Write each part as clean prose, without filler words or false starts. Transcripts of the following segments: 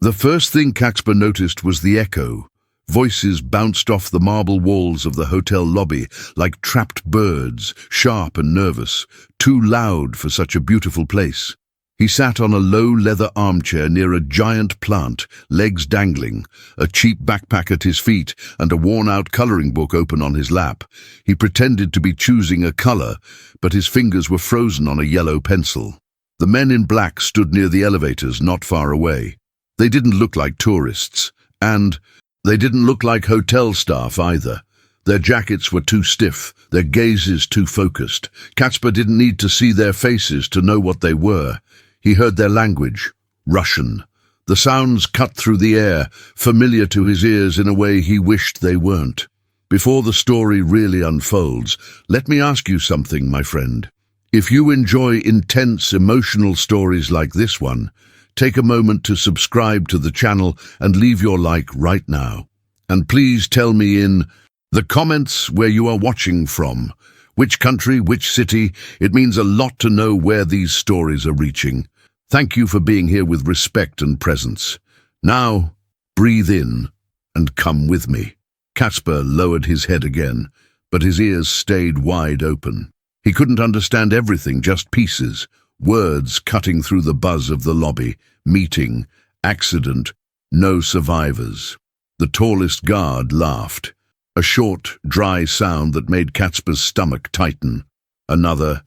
The first thing Caxper noticed was the echo. Voices bounced off the marble walls of the hotel lobby like trapped birds, sharp and nervous, too loud for such a beautiful place. He sat on a low leather armchair near a giant plant, legs dangling, a cheap backpack at his feet, and a worn-out coloring book open on his lap. He pretended to be choosing a color, but his fingers were frozen on a yellow pencil. The men in black stood near the elevators, not far away. They didn't look like tourists, and they didn't look like hotel staff either. Their jackets were too stiff, their gazes too focused. Caxper didn't need to see their faces to know what they were. He heard their language, Russian. The sounds cut through the air, familiar to his ears in a way he wished they weren't. Before the story really unfolds, let me ask you something, my friend. If you enjoy intense, emotional stories like this one, take a moment to subscribe to the channel and leave your like right now. And please tell me in the comments where you are watching from. Which country, which city? It means a lot to know where these stories are reaching. Thank you for being here with respect and presence. Now, breathe in and come with me. Caxper lowered his head again, but his ears stayed wide open. He couldn't understand everything, just pieces, words cutting through the buzz of the lobby, meeting, accident, no survivors. The tallest guard laughed, a short, dry sound that made Caxper's stomach tighten. Another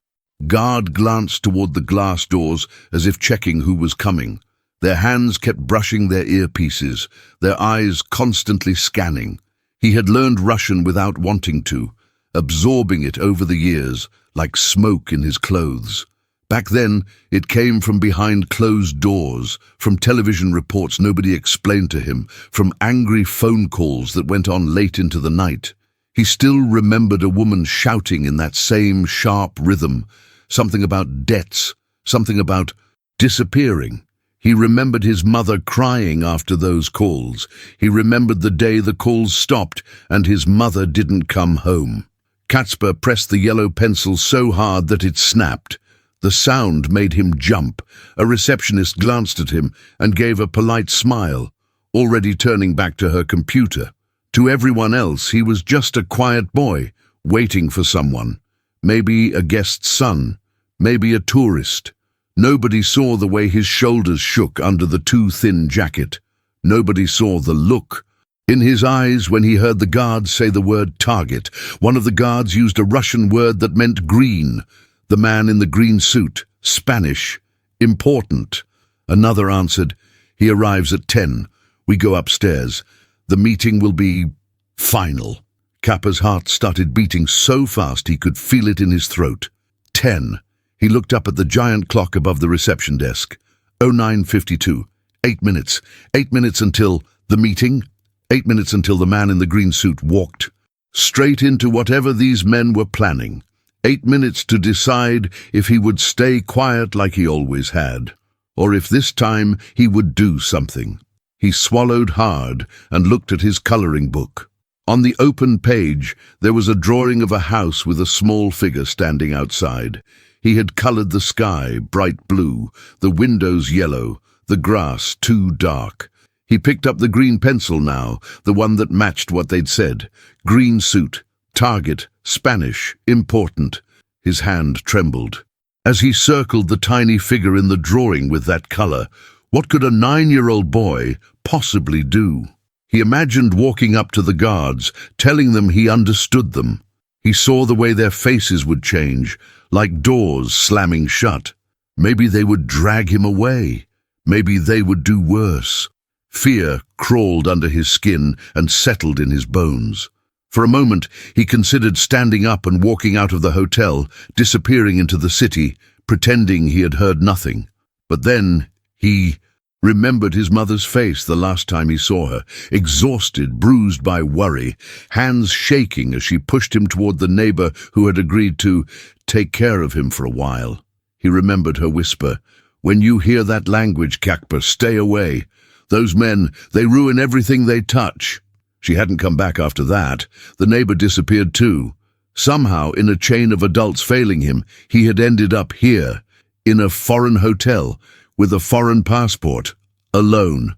guard glanced toward the glass doors as if checking who was coming. Their hands kept brushing their earpieces, their eyes constantly scanning. He had learned Russian without wanting to, absorbing it over the years, like smoke in his clothes. Back then, it came from behind closed doors, from television reports nobody explained to him, from angry phone calls that went on late into the night. He still remembered a woman shouting in that same sharp rhythm, something about debts, something about disappearing. He remembered his mother crying after those calls. He remembered the day the calls stopped and his mother didn't come home. Caxper pressed the yellow pencil so hard that it snapped. The sound made him jump. A receptionist glanced at him and gave a polite smile, already turning back to her computer. To everyone else, he was just a quiet boy, waiting for someone. Maybe a guest's son, maybe a tourist. Nobody saw the way his shoulders shook under the too thin jacket. Nobody saw the look in his eyes when he heard the guard say the word target. One of the guards used a Russian word that meant green. The man in the green suit, Spanish, important. Another answered, he arrives at 10. We go upstairs. The meeting will be final. Caxper's heart started beating so fast he could feel it in his throat. 10. He looked up at the giant clock above the reception desk. 09:52. 8 minutes. 8 minutes until the meeting. 8 minutes until the man in the green suit walked straight into whatever these men were planning. 8 minutes to decide if he would stay quiet like he always had, or if this time he would do something. He swallowed hard and looked at his coloring book. On the open page, there was a drawing of a house with a small figure standing outside. He had colored the sky bright blue, the windows yellow, the grass too dark. He picked up the green pencil now, the one that matched what they'd said. Green suit, target, Spanish, important. His hand trembled. As he circled the tiny figure in the drawing with that color, what could a 9-year-old boy possibly do? He imagined walking up to the guards, telling them he understood them. He saw the way their faces would change, like doors slamming shut. Maybe they would drag him away. Maybe they would do worse. Fear crawled under his skin and settled in his bones. For a moment, he considered standing up and walking out of the hotel, disappearing into the city, pretending he had heard nothing. But then he remembered his mother's face the last time he saw her, exhausted, bruised by worry, hands shaking as she pushed him toward the neighbor who had agreed to take care of him for a while. He remembered her whisper, "When you hear that language, Caxper, stay away. Those men, they ruin everything they touch." She hadn't come back after that. The neighbor disappeared too. Somehow, in a chain of adults failing him, he had ended up here, in a foreign hotel, with a foreign passport, alone.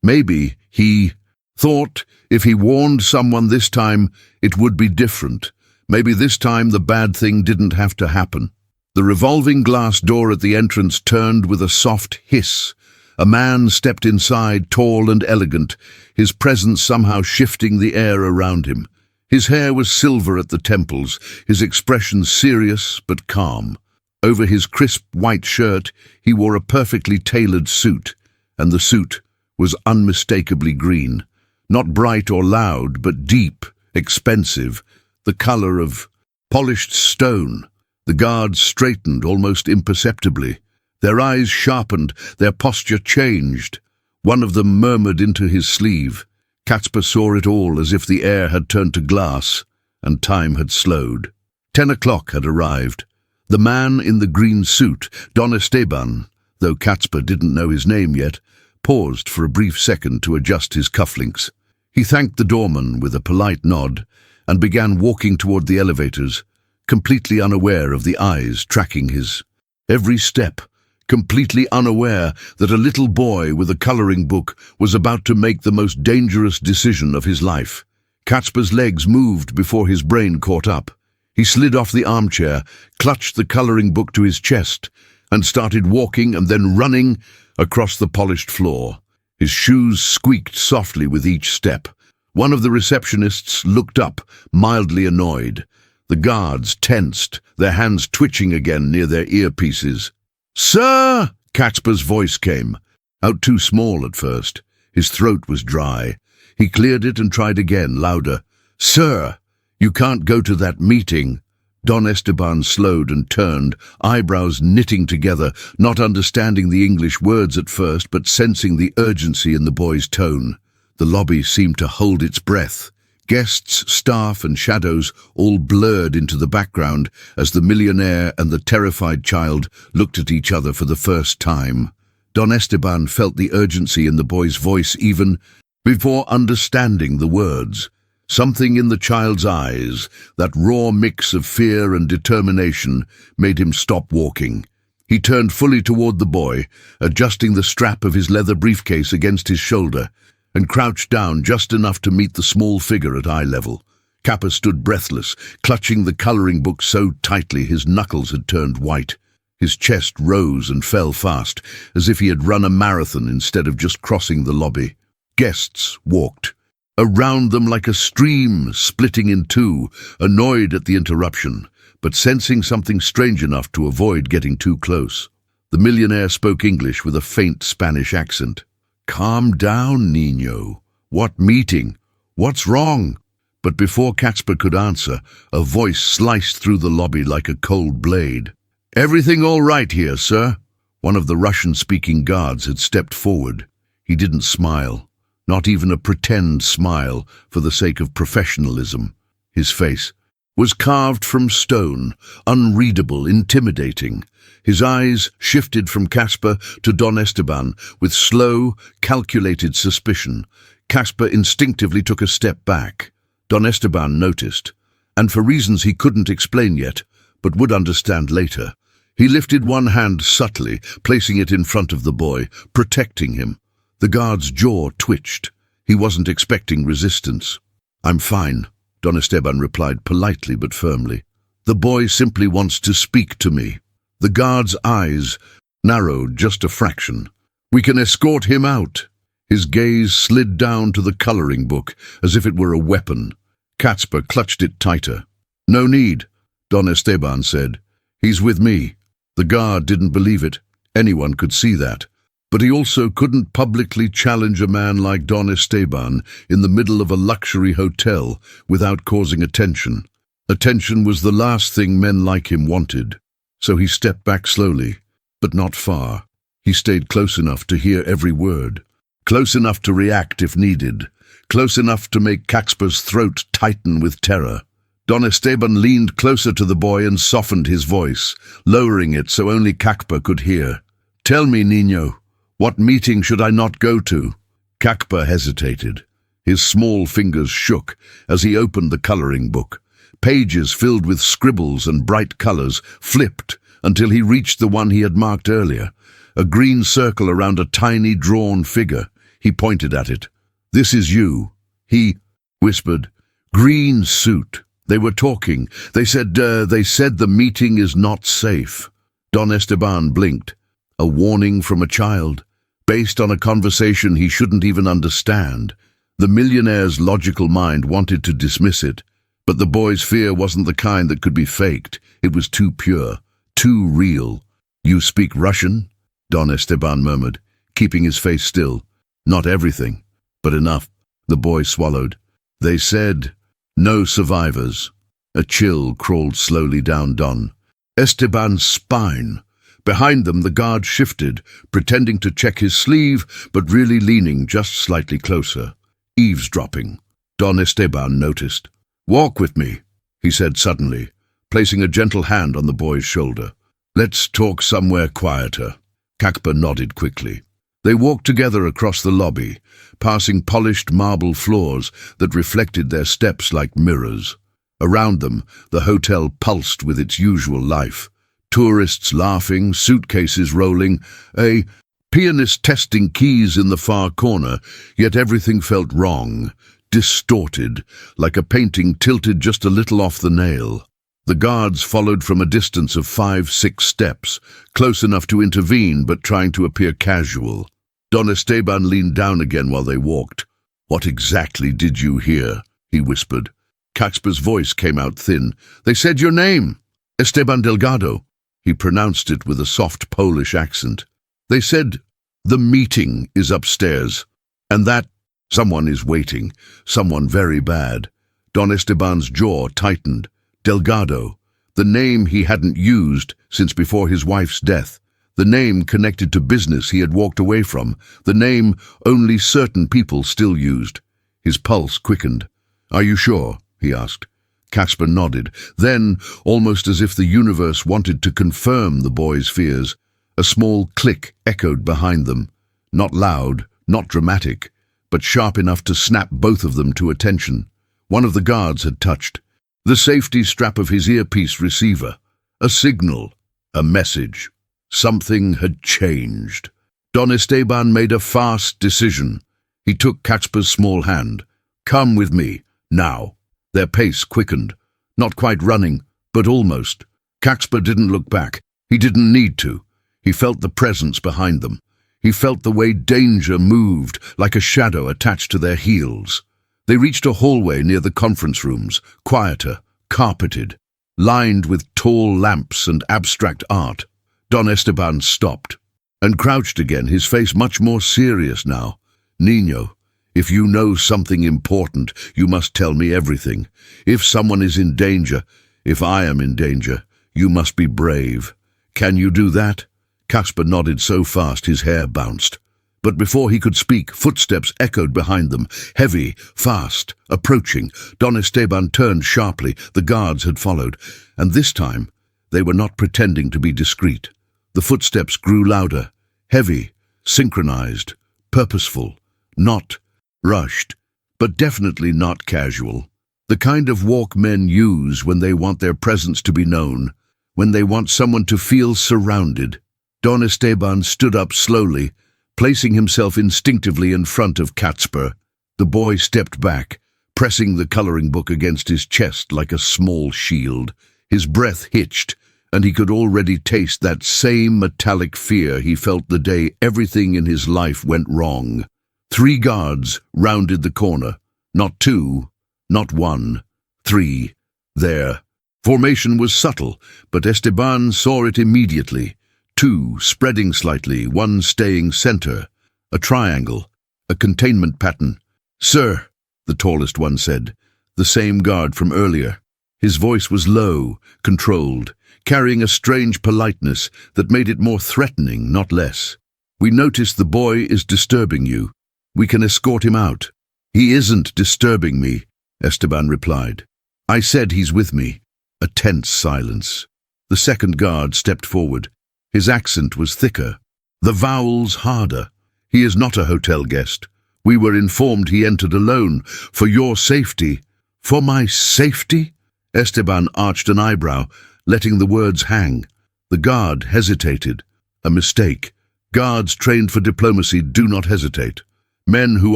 Maybe he thought if he warned someone this time, it would be different. Maybe this time the bad thing didn't have to happen. The revolving glass door at the entrance turned with a soft hiss. A man stepped inside, tall and elegant, his presence somehow shifting the air around him. His hair was silver at the temples, his expression serious but calm. Over his crisp white shirt, he wore a perfectly tailored suit, and the suit was unmistakably green. Not bright or loud, but deep, expensive, the color of polished stone. The guards straightened almost imperceptibly. Their eyes sharpened, their posture changed. One of them murmured into his sleeve. Kacper saw it all as if the air had turned to glass, and time had slowed. 10 o'clock had arrived. The man in the green suit, Don Esteban, though Kacper didn't know his name yet, paused for a brief second to adjust his cufflinks. He thanked the doorman with a polite nod and began walking toward the elevators, completely unaware of the eyes tracking his every step, completely unaware that a little boy with a coloring book was about to make the most dangerous decision of his life. Kacper's legs moved before his brain caught up. He slid off the armchair, clutched the coloring book to his chest, and started walking and then running across the polished floor. His shoes squeaked softly with each step. One of the receptionists looked up, mildly annoyed. The guards tensed, their hands twitching again near their earpieces. "Sir!" Kacper's voice came, out too small at first. His throat was dry. He cleared it and tried again, louder. "Sir, you can't go to that meeting." Don Esteban slowed and turned, eyebrows knitting together, not understanding the English words at first, but sensing the urgency in the boy's tone. The lobby seemed to hold its breath. Guests, staff, and shadows all blurred into the background as the millionaire and the terrified child looked at each other for the first time. Don Esteban felt the urgency in the boy's voice even before understanding the words. Something in the child's eyes, that raw mix of fear and determination, made him stop walking. He turned fully toward the boy, adjusting the strap of his leather briefcase against his shoulder, and crouched down just enough to meet the small figure at eye level. Kacper stood breathless, clutching the coloring book so tightly his knuckles had turned white. His chest rose and fell fast, as if he had run a marathon instead of just crossing the lobby. Guests walked around them like a stream splitting in two, annoyed at the interruption, but sensing something strange enough to avoid getting too close. The millionaire spoke English with a faint Spanish accent. "Calm down, Niño. What meeting? What's wrong?" But before Kacper could answer, a voice sliced through the lobby like a cold blade. "Everything all right here, sir?" One of the Russian-speaking guards had stepped forward. He didn't smile. Not even a pretend smile for the sake of professionalism. His face was carved from stone, unreadable, intimidating. His eyes shifted from Kacper to Don Esteban with slow, calculated suspicion. Kacper instinctively took a step back. Don Esteban noticed, and for reasons he couldn't explain yet, but would understand later. He lifted one hand subtly, placing it in front of the boy, protecting him. The guard's jaw twitched. He wasn't expecting resistance. "I'm fine," Don Esteban replied politely but firmly. "The boy simply wants to speak to me." The guard's eyes narrowed just a fraction. "We can escort him out." His gaze slid down to the coloring book, as if it were a weapon. Kacper clutched it tighter. "No need," Don Esteban said. "He's with me." The guard didn't believe it. Anyone could see that. But he also couldn't publicly challenge a man like Don Esteban in the middle of a luxury hotel without causing attention. Attention was the last thing men like him wanted. So he stepped back slowly, but not far. He stayed close enough to hear every word, close enough to react if needed, close enough to make Kacper's throat tighten with terror. Don Esteban leaned closer to the boy and softened his voice, lowering it so only Kacper could hear. "Tell me, Niño, what meeting should I not go to?" Kacper hesitated. His small fingers shook as he opened the coloring book. Pages filled with scribbles and bright colors flipped until he reached the one he had marked earlier, a green circle around a tiny drawn figure. He pointed at it. "This is you," he whispered. "Green suit." They were talking. They said the meeting is not safe. Don Esteban blinked. A warning from a child, based on a conversation he shouldn't even understand. The millionaire's logical mind wanted to dismiss it, but the boy's fear wasn't the kind that could be faked. It was too pure, too real. "You speak Russian?" Don Esteban murmured, keeping his face still. "Not everything, but enough." The boy swallowed. "They said no survivors." A chill crawled slowly down Don Esteban's spine. Behind them, the guard shifted, pretending to check his sleeve, but really leaning just slightly closer. Eavesdropping. Don Esteban noticed. "Walk with me," he said suddenly, placing a gentle hand on the boy's shoulder. "Let's talk somewhere quieter." Kakpa nodded quickly. They walked together across the lobby, passing polished marble floors that reflected their steps like mirrors. Around them, the hotel pulsed with its usual life. Tourists laughing, suitcases rolling, a pianist testing keys in the far corner, yet everything felt wrong, distorted, like a painting tilted just a little off the nail. The guards followed from a distance of 5-6 steps, close enough to intervene but trying to appear casual. Don Esteban leaned down again while they walked. "What exactly did you hear?" he whispered. Caxpa's voice came out thin. "They said your name. Esteban Delgado." He pronounced it with a soft Polish accent. "They said the meeting is upstairs, and that someone is waiting, someone very bad." Don Esteban's jaw tightened. Delgado, the name he hadn't used since before his wife's death, the name connected to business he had walked away from, the name only certain people still used. His pulse quickened. "Are you sure?" he asked. Casper nodded. Then, almost as if the universe wanted to confirm the boy's fears, a small click echoed behind them. Not loud, not dramatic, but sharp enough to snap both of them to attention. One of the guards had touched the safety strap of his earpiece receiver. A signal, a message. Something had changed. Don Esteban made a fast decision. He took Casper's small hand. "Come with me, now." Their pace quickened. Not quite running, but almost. Casper didn't look back. He didn't need to. He felt the presence behind them. He felt the way danger moved, like a shadow attached to their heels. They reached a hallway near the conference rooms, quieter, carpeted, lined with tall lamps and abstract art. Don Esteban stopped and crouched again, his face much more serious now. "Niño, if you know something important, you must tell me everything. If someone is in danger, if I am in danger, you must be brave. Can you do that?" Casper nodded so fast his hair bounced. But before he could speak, footsteps echoed behind them, heavy, fast, approaching. Don Esteban turned sharply. The guards had followed, and this time they were not pretending to be discreet. The footsteps grew louder, heavy, synchronized, purposeful, not rushed, but definitely not casual. The kind of walk men use when they want their presence to be known, when they want someone to feel surrounded. Don Esteban stood up slowly, placing himself instinctively in front of Casper. The boy stepped back, pressing the coloring book against his chest like a small shield. His breath hitched, and he could already taste that same metallic fear he felt the day everything in his life went wrong. 3 guards rounded the corner. Not 2, not 1, 3. Their formation was subtle, but Esteban saw it immediately. 2 spreading slightly, 1 staying center. A triangle, a containment pattern. "Sir," the tallest one said, the same guard from earlier. His voice was low, controlled, carrying a strange politeness that made it more threatening, not less. "We notice the boy is disturbing you. We can escort him out." "He isn't disturbing me," Esteban replied. "I said he's with me." A tense silence. The second guard stepped forward. His accent was thicker, the vowels harder. "He is not a hotel guest. We were informed he entered alone. For your safety." "For my safety?" Esteban arched an eyebrow, letting the words hang. The guard hesitated. A mistake. Guards trained for diplomacy do not hesitate. Men who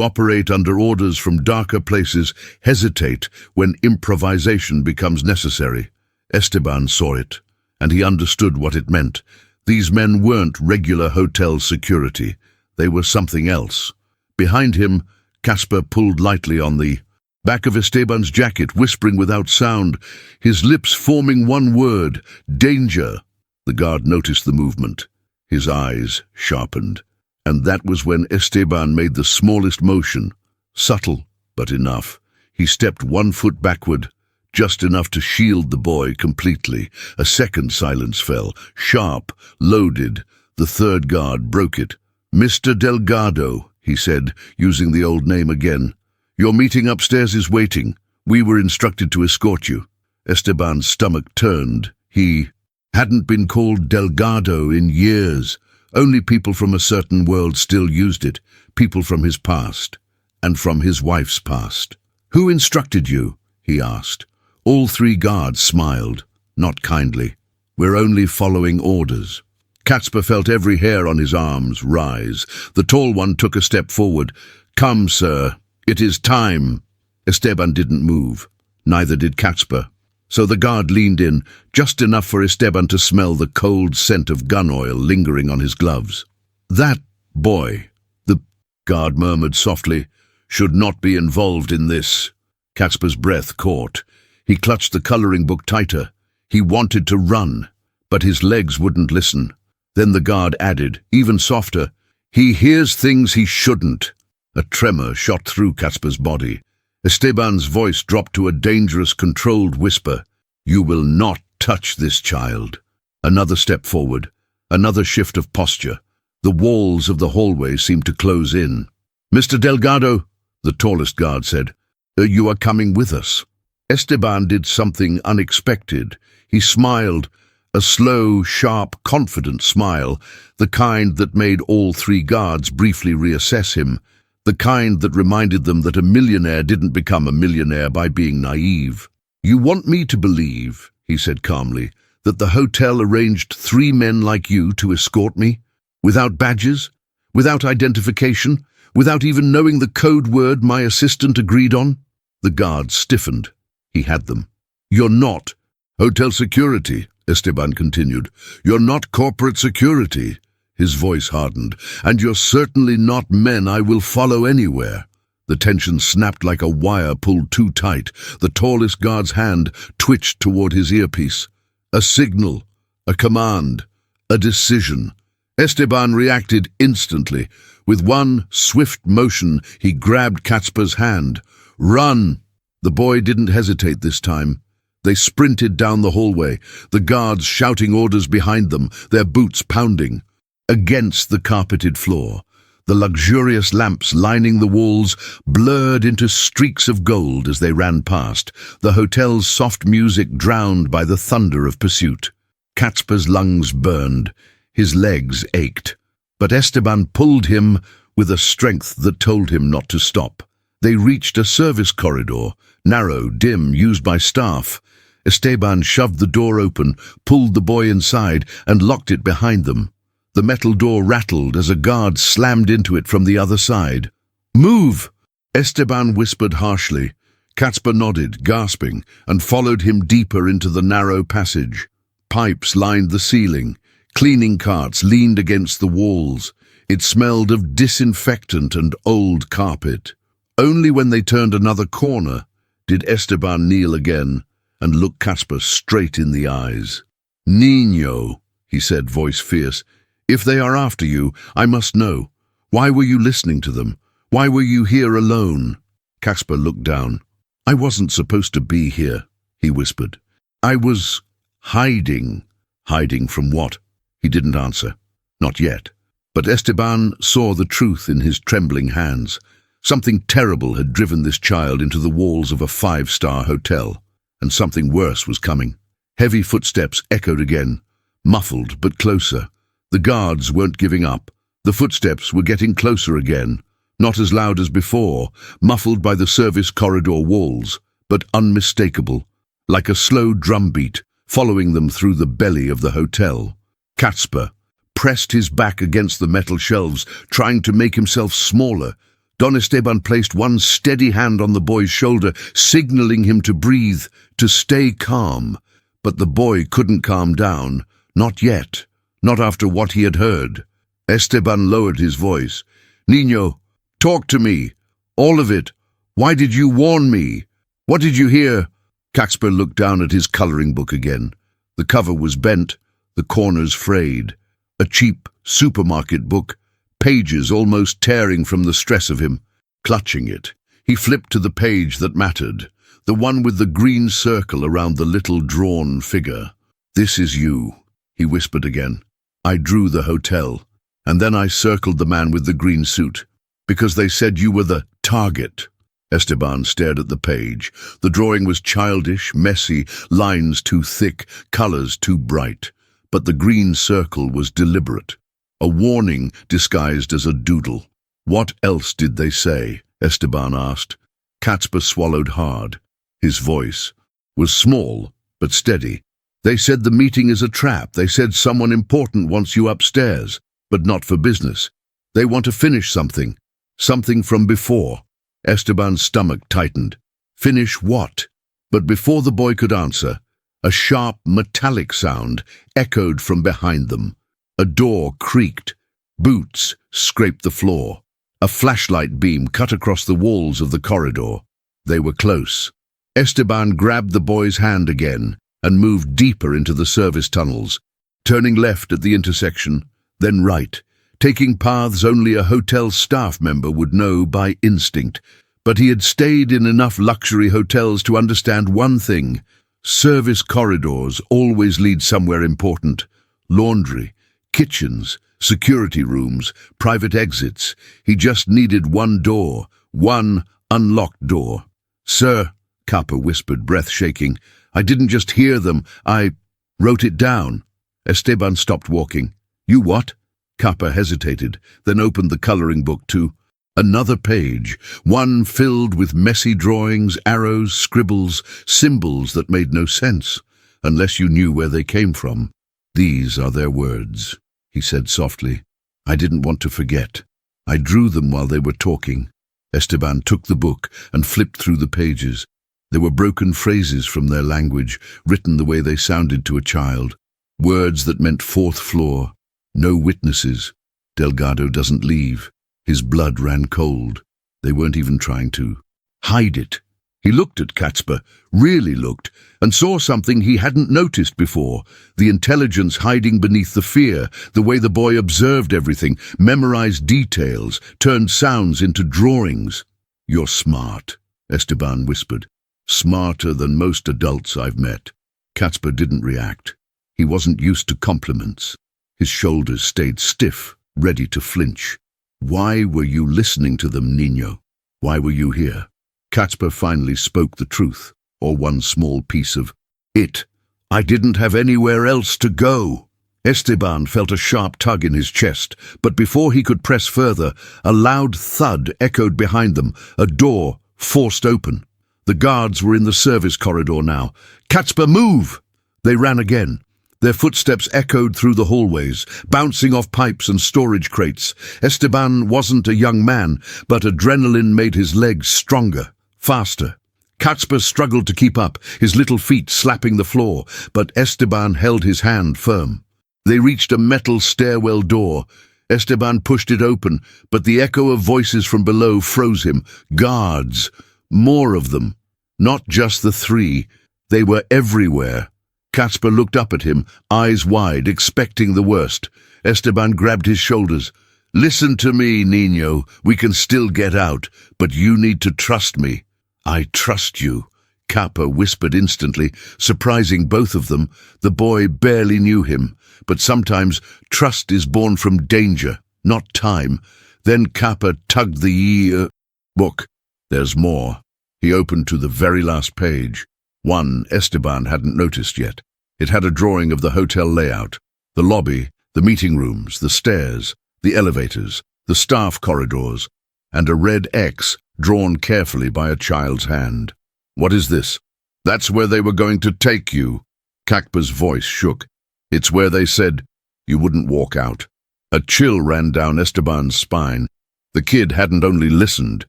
operate under orders from darker places hesitate when improvisation becomes necessary. Esteban saw it, and he understood what it meant. These men weren't regular hotel security. They were something else. Behind him, Casper pulled lightly on the back of Esteban's jacket, whispering without sound, his lips forming one word: danger. The guard noticed the movement. His eyes sharpened. And that was when Esteban made the smallest motion, subtle but enough. He stepped 1 foot backward, just enough to shield the boy completely. A second silence fell, sharp, loaded. The third guard broke it. "Mr. Delgado," he said, using the old name again. "Your meeting upstairs is waiting. We were instructed to escort you." Esteban's stomach turned. He hadn't been called Delgado in years. Only people from a certain world still used it, people from his past, and from his wife's past. "Who instructed you?" he asked. All 3 guards smiled, not kindly. "We're only following orders." Casper felt every hair on his arms rise. The tall one took a step forward. "Come, sir, it is time." Esteban didn't move. Neither did Casper. So the guard leaned in, just enough for Esteban to smell the cold scent of gun oil lingering on his gloves. "That boy," the guard murmured softly, "should not be involved in this." Casper's breath caught. He clutched the coloring book tighter. He wanted to run, but his legs wouldn't listen. Then the guard added, even softer, "He hears things he shouldn't." A tremor shot through Casper's body. Esteban's voice dropped to a dangerous, controlled whisper. "You will not touch this child." Another step forward, another shift of posture. The walls of the hallway seemed to close in. "Mr. Delgado," the tallest guard said, "you are coming with us." Esteban did something unexpected. He smiled, a slow, sharp, confident smile, the kind that made all 3 guards briefly reassess him. The kind that reminded them that a millionaire didn't become a millionaire by being naive. "You want me to believe," he said calmly, "that the hotel arranged 3 men like you to escort me? Without badges? Without identification? Without even knowing the code word my assistant agreed on?" The guard stiffened. He had them. "You're not hotel security," Esteban continued. "You're not corporate security." His voice hardened. "And you're certainly not men I will follow anywhere." The tension snapped like a wire pulled too tight. The tallest guard's hand twitched toward his earpiece. A signal, a command, a decision. Esteban reacted instantly. With one swift motion, he grabbed Casper's hand. "Run!" The boy didn't hesitate this time. They sprinted down the hallway, the guards shouting orders behind them, their boots pounding. Against the carpeted floor, the luxurious lamps lining the walls blurred into streaks of gold as they ran past, the hotel's soft music drowned by the thunder of pursuit. Casper's lungs burned, his legs ached, but Esteban pulled him with a strength that told him not to stop. They reached a service corridor, narrow, dim, used by staff. Esteban shoved the door open, pulled the boy inside, and locked it behind them. The metal door rattled as a guard slammed into it from the other side. "Move!" Esteban whispered harshly. Casper nodded, gasping, and followed him deeper into the narrow passage. Pipes lined the ceiling. Cleaning carts leaned against the walls. It smelled of disinfectant and old carpet. Only when they turned another corner did Esteban kneel again and look Casper straight in the eyes. "Niño," he said, voice fierce, "if they are after you, I must know. Why were you listening to them? Why were you here alone?" Casper looked down. "I wasn't supposed to be here," he whispered. "I was hiding." Hiding from what? He didn't answer. Not yet. But Esteban saw the truth in his trembling hands. Something terrible had driven this child into the walls of a 5-star hotel, and something worse was coming. Heavy footsteps echoed again, muffled but closer. The guards weren't giving up. The footsteps were getting closer again, not as loud as before, muffled by the service corridor walls, but unmistakable, like a slow drumbeat following them through the belly of the hotel. Casper pressed his back against the metal shelves, trying to make himself smaller. Don Esteban placed one steady hand on the boy's shoulder, signaling him to breathe, to stay calm. But the boy couldn't calm down. Not yet. Not after what he had heard. Esteban lowered his voice. "Niño, talk to me. All of it. Why did you warn me? What did you hear?" Caxper looked down at his coloring book again. The cover was bent, the corners frayed. A cheap supermarket book, pages almost tearing from the stress of him. Clutching it, he flipped to the page that mattered, the one with the green circle around the little drawn figure. "This is you," he whispered again. "I drew the hotel, and then I circled the man with the green suit, because they said you were the target." Esteban stared at the page. The drawing was childish, messy, lines too thick, colors too bright. But the green circle was deliberate. A warning disguised as a doodle. "What else did they say?" Esteban asked. Caxper swallowed hard. His voice was small, but steady. "They said the meeting is a trap. They said someone important wants you upstairs, but not for business. They want to finish something. Something from before." Esteban's stomach tightened. Finish what? But before the boy could answer, a sharp, metallic sound echoed from behind them. A door creaked. Boots scraped the floor. A flashlight beam cut across the walls of the corridor. They were close. Esteban grabbed the boy's hand again and moved deeper into the service tunnels, turning left at the intersection, then right, taking paths only a hotel staff member would know by instinct. But he had stayed in enough luxury hotels to understand one thing. Service corridors always lead somewhere important. Laundry, kitchens, security rooms, private exits. He just needed one door, one unlocked door. "Sir," Kappa whispered, breath shaking, "I didn't just hear them, I wrote it down." Esteban stopped walking. "You what?" Kappa hesitated, then opened the coloring book to another page, one filled with messy drawings, arrows, scribbles, symbols that made no sense, unless you knew where they came from. "These are their words," he said softly. "I didn't want to forget. I drew them while they were talking." Esteban took the book and flipped through the pages. There were broken phrases from their language, written the way they sounded to a child. Words that meant fourth floor. No witnesses. Delgado doesn't leave. His blood ran cold. They weren't even trying to hide it. He looked at Caxper, really looked, and saw something he hadn't noticed before. The intelligence hiding beneath the fear, the way the boy observed everything, memorized details, turned sounds into drawings. "You're smart," Esteban whispered. "Smarter than most adults I've met." Caxper didn't react. He wasn't used to compliments. His shoulders stayed stiff, ready to flinch. "Why were you listening to them, Niño? Why were you here?" Caxper finally spoke the truth, or one small piece of it. "I didn't have anywhere else to go." Esteban felt a sharp tug in his chest, but before he could press further, a loud thud echoed behind them, a door forced open. The guards were in the service corridor now. "Caxper, move!" They ran again. Their footsteps echoed through the hallways, bouncing off pipes and storage crates. Esteban wasn't a young man, but adrenaline made his legs stronger, faster. Caxper struggled to keep up, his little feet slapping the floor, but Esteban held his hand firm. They reached a metal stairwell door. Esteban pushed it open, but the echo of voices from below froze him. Guards. More of them. Not just the three. They were everywhere. Caxper looked up at him, eyes wide, expecting the worst. Esteban grabbed his shoulders. "Listen to me, Niño. We can still get out, but you need to trust me." "I trust you," Kappa whispered instantly, surprising both of them. The boy barely knew him, but sometimes trust is born from danger, not time. Then Kappa tugged the book. There's more. He opened to the very last page. One Esteban hadn't noticed yet. It had a drawing of the hotel layout, the lobby, the meeting rooms, the stairs, the elevators, the staff corridors, and a red X drawn carefully by a child's hand. "What is this?" "That's where they were going to take you." Caxper's voice shook. "It's where they said you wouldn't walk out." A chill ran down Esteban's spine. The kid hadn't only listened,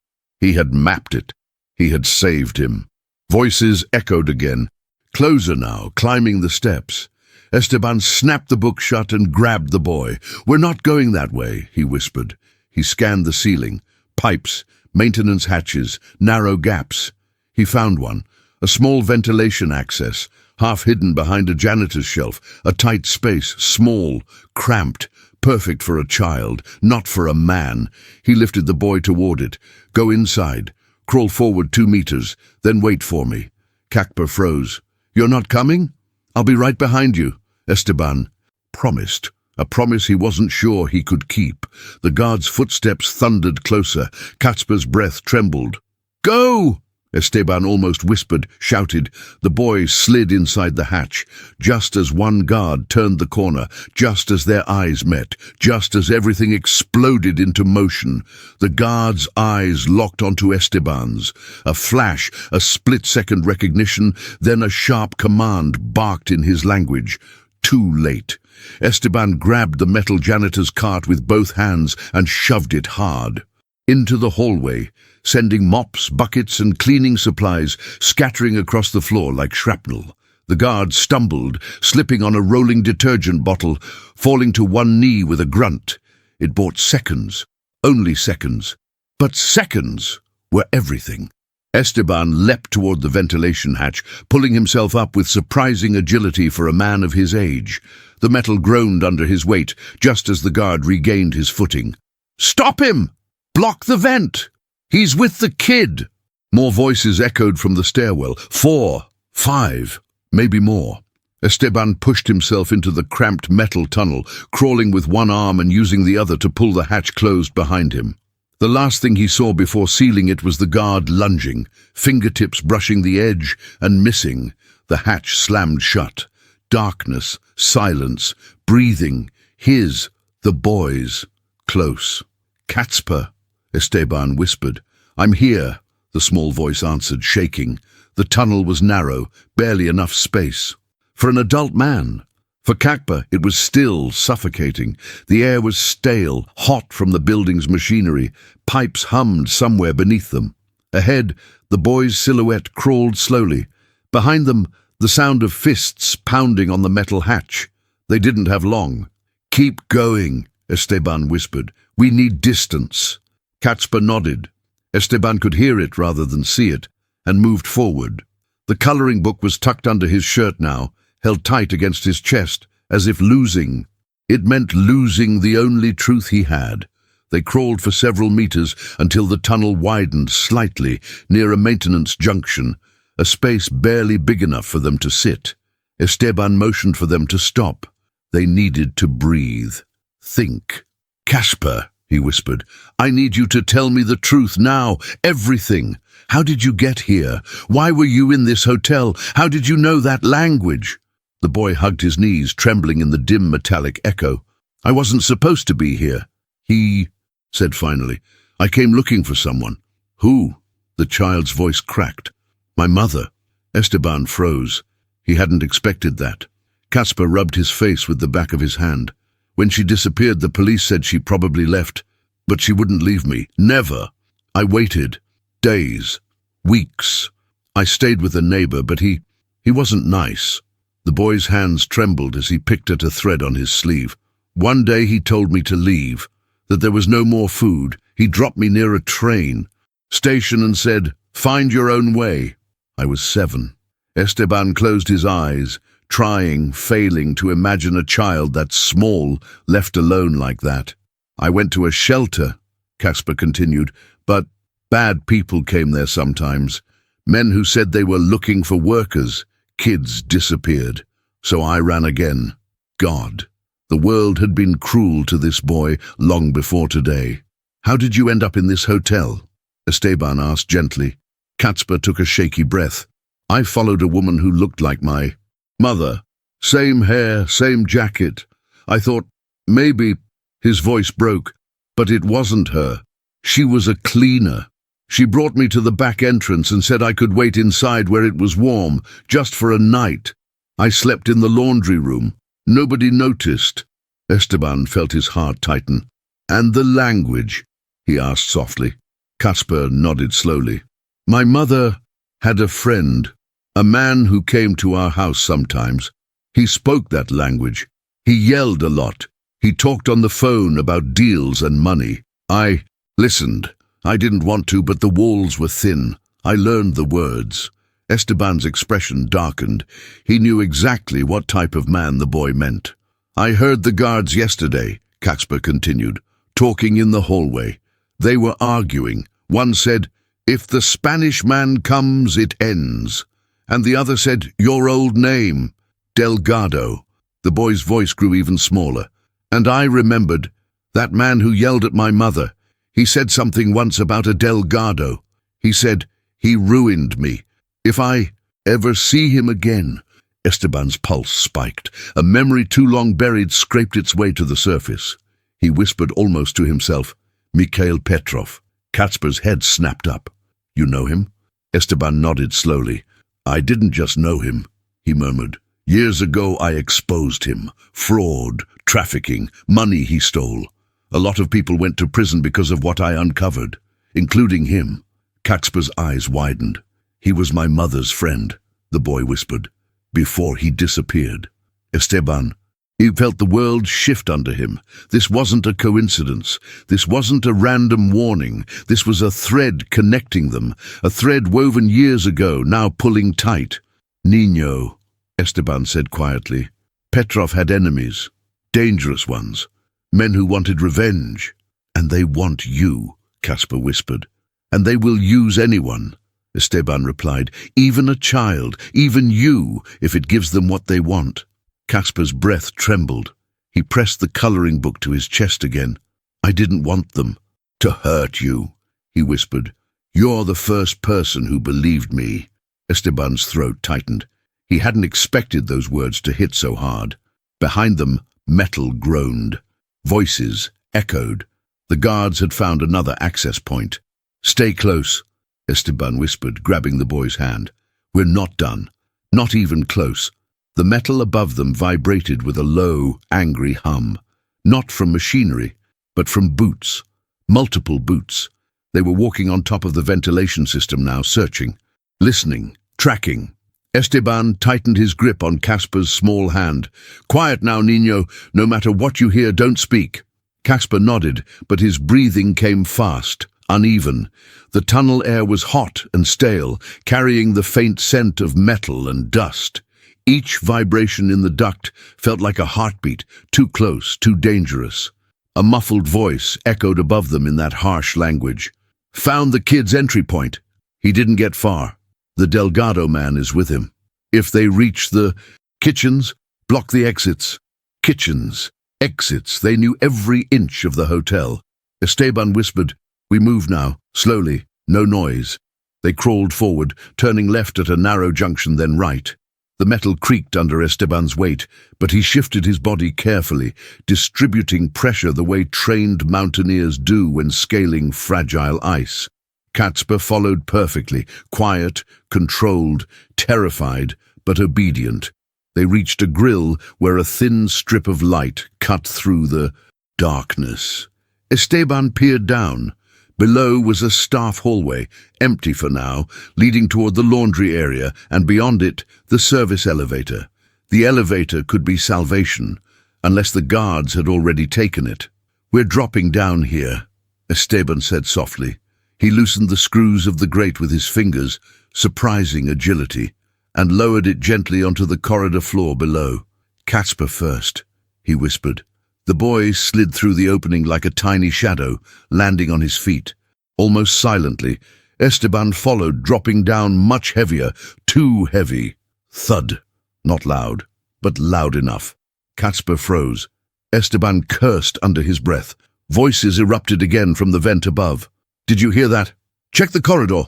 he had mapped it. He had saved him. Voices echoed again. Closer now, climbing the steps. Esteban snapped the book shut and grabbed the boy. "We're not going that way," he whispered. He scanned the ceiling. Pipes, maintenance hatches, narrow gaps. He found one, a small ventilation access, half hidden behind a janitor's shelf, a tight space, small, cramped, perfect for a child, not for a man. He lifted the boy toward it. "Go inside. Crawl forward 2 meters, then wait for me." Kakpa froze. "You're not coming? I'll be right behind you," Esteban promised. A promise he wasn't sure he could keep. The guard's footsteps thundered closer. Katzpa's breath trembled. "Go!" Esteban almost whispered, shouted. The boy slid inside the hatch, just as one guard turned the corner, just as their eyes met, just as everything exploded into motion. The guard's eyes locked onto Esteban's. A flash, a split-second recognition, then a sharp command barked in his language. Too late. Esteban grabbed the metal janitor's cart with both hands and shoved it hard. Into the hallway, sending mops, buckets, and cleaning supplies scattering across the floor like shrapnel. The guard stumbled, slipping on a rolling detergent bottle, falling to one knee with a grunt. It bought seconds, only seconds. But seconds were everything. Esteban leapt toward the ventilation hatch, pulling himself up with surprising agility for a man of his age. The metal groaned under his weight, just as the guard regained his footing. "Stop him! Block the vent! He's with the kid!" More voices echoed from the stairwell. 4, 5, maybe more. Esteban pushed himself into the cramped metal tunnel, crawling with one arm and using the other to pull the hatch closed behind him. The last thing he saw before sealing it was the guard lunging, fingertips brushing the edge and missing. The hatch slammed shut. Darkness, silence, breathing. The boy's, close. "Katzpa," Esteban whispered. "I'm here," the small voice answered, shaking. The tunnel was narrow, barely enough space. For an adult man. For Kakpa, it was still suffocating. The air was stale, hot from the building's machinery. Pipes hummed somewhere beneath them. Ahead, the boy's silhouette crawled slowly. Behind them, the sound of fists pounding on the metal hatch. They didn't have long. "Keep going," Esteban whispered. "We need distance." Katzpa nodded. Esteban could hear it rather than see it, and moved forward. The coloring book was tucked under his shirt now, held tight against his chest, as if losing. It meant losing the only truth he had. They crawled for several meters until the tunnel widened slightly near a maintenance junction, a space barely big enough for them to sit. Esteban motioned for them to stop. They needed to breathe. Think. "Casper," he whispered, "I need you to tell me the truth now, everything. How did you get here? Why were you in this hotel? How did you know that language?" The boy hugged his knees, trembling in the dim metallic echo. "I wasn't supposed to be here." "He," said finally, "I came looking for someone." "Who?" The child's voice cracked. "My mother." Esteban froze. He hadn't expected that. Katzpa rubbed his face with the back of his hand. "When she disappeared, the police said she probably left, but she wouldn't leave me. Never. I waited. Days. Weeks. I stayed with a neighbor, but he wasn't nice." The boy's hands trembled as he picked at a thread on his sleeve. "One day he told me to leave, that there was no more food. He dropped me near a train station and said, 'Find your own way.' I was 7. Esteban closed his eyes, failing to imagine a child that small, left alone like that. "I went to a shelter," Katzpa continued, "but bad people came there sometimes. Men who said they were looking for workers. Kids disappeared. So I ran again. God. The world had been cruel to this boy long before today." "How did you end up in this hotel?" Esteban asked gently. Katzpa took a shaky breath. "I followed a woman who looked like my mother. Same hair, same jacket. I thought, maybe—" His voice broke, but it wasn't her. She was a cleaner. She brought me to the back entrance and said I could wait inside where it was warm, just for a night. I slept in the laundry room. Nobody noticed." Esteban felt his heart tighten. "And the language. he asked softly. Caspar nodded slowly. My mother had a friend, a man who came to our house sometimes. He spoke that language. He yelled a lot. He talked on the phone about deals and money. I listened. I didn't want to, but the walls were thin. I learned the words. Esteban's expression darkened. He knew exactly what type of man the boy meant. I heard the guards yesterday, Caspar continued, talking in the hallway. They were arguing. One said, "If the Spanish man comes, it ends." And the other said, "Your old name, Delgado." The boy's voice grew even smaller. And I remembered, that man who yelled at my mother. He said something once about a Delgado. He said, "He ruined me. If I ever see him again." Esteban's pulse spiked. A memory too long buried scraped its way to the surface. He whispered almost to himself, "Mikhail Petrov." Caspar's head snapped up. "You know him?" Esteban nodded slowly. "I didn't just know him," he murmured. "Years ago I exposed him. Fraud, trafficking, money he stole. A lot of people went to prison because of what I uncovered, including him." Caspar's eyes widened. "He was my mother's friend," the boy whispered, "before he disappeared." Esteban, he felt the world shift under him. This wasn't a coincidence. This wasn't a random warning. This was a thread connecting them, a thread woven years ago, now pulling tight. "Niño," Esteban said quietly. "Petrov had enemies, dangerous ones, men who wanted revenge. And they want you," Caspar whispered. "And they will use anyone," Esteban replied, "even a child, even you, if it gives them what they want." Caspar's breath trembled. He pressed the coloring book to his chest again. "I didn't want them to hurt you," he whispered. "You're the first person who believed me." Esteban's throat tightened. He hadn't expected those words to hit so hard. Behind them, metal groaned. Voices echoed. The guards had found another access point. "Stay close," Esteban whispered, grabbing the boy's hand. "We're not done. Not even close." The metal above them vibrated with a low, angry hum. Not from machinery, but from boots. Multiple boots. They were walking on top of the ventilation system now, searching, listening, tracking. Esteban tightened his grip on Caspar's small hand. "Quiet now, Niño. No matter what you hear, don't speak." Caspar nodded, but his breathing came fast, uneven. The tunnel air was hot and stale, carrying the faint scent of metal and dust. Each vibration in the duct felt like a heartbeat, too close, too dangerous. A muffled voice echoed above them in that harsh language. "Found the kid's entry point. He didn't get far. The Delgado man is with him. If they reach the kitchens, block the exits." Kitchens, exits, they knew every inch of the hotel. Esteban whispered, "We move now, slowly, no noise." They crawled forward, turning left at a narrow junction, then right. The metal creaked under Esteban's weight, but he shifted his body carefully, distributing pressure the way trained mountaineers do when scaling fragile ice. Caspar followed perfectly, quiet, controlled, terrified, but obedient. They reached a grill where a thin strip of light cut through the darkness. Esteban peered down. Below was a staff hallway, empty for now, leading toward the laundry area, and beyond it, the service elevator. The elevator could be salvation, unless the guards had already taken it. "We're dropping down here," Esteban said softly. He loosened the screws of the grate with his fingers, surprising agility, and lowered it gently onto the corridor floor below. "Caspar first," he whispered. The boy slid through the opening like a tiny shadow, landing on his feet. Almost silently, Esteban followed, dropping down much heavier, too heavy. Thud. Not loud, but loud enough. Caspar froze. Esteban cursed under his breath. Voices erupted again from the vent above. "Did you hear that? Check the corridor.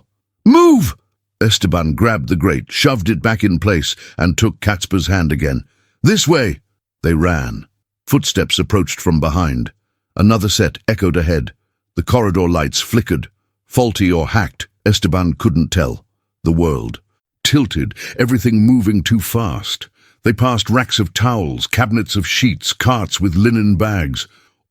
Move!" Esteban grabbed the grate, shoved it back in place, and took Caspar's hand again. "This way!" They ran. Footsteps approached from behind. Another set echoed ahead. The corridor lights flickered. Faulty or hacked, Esteban couldn't tell. The world. Tilted, everything moving too fast. They passed racks of towels, cabinets of sheets, carts with linen bags.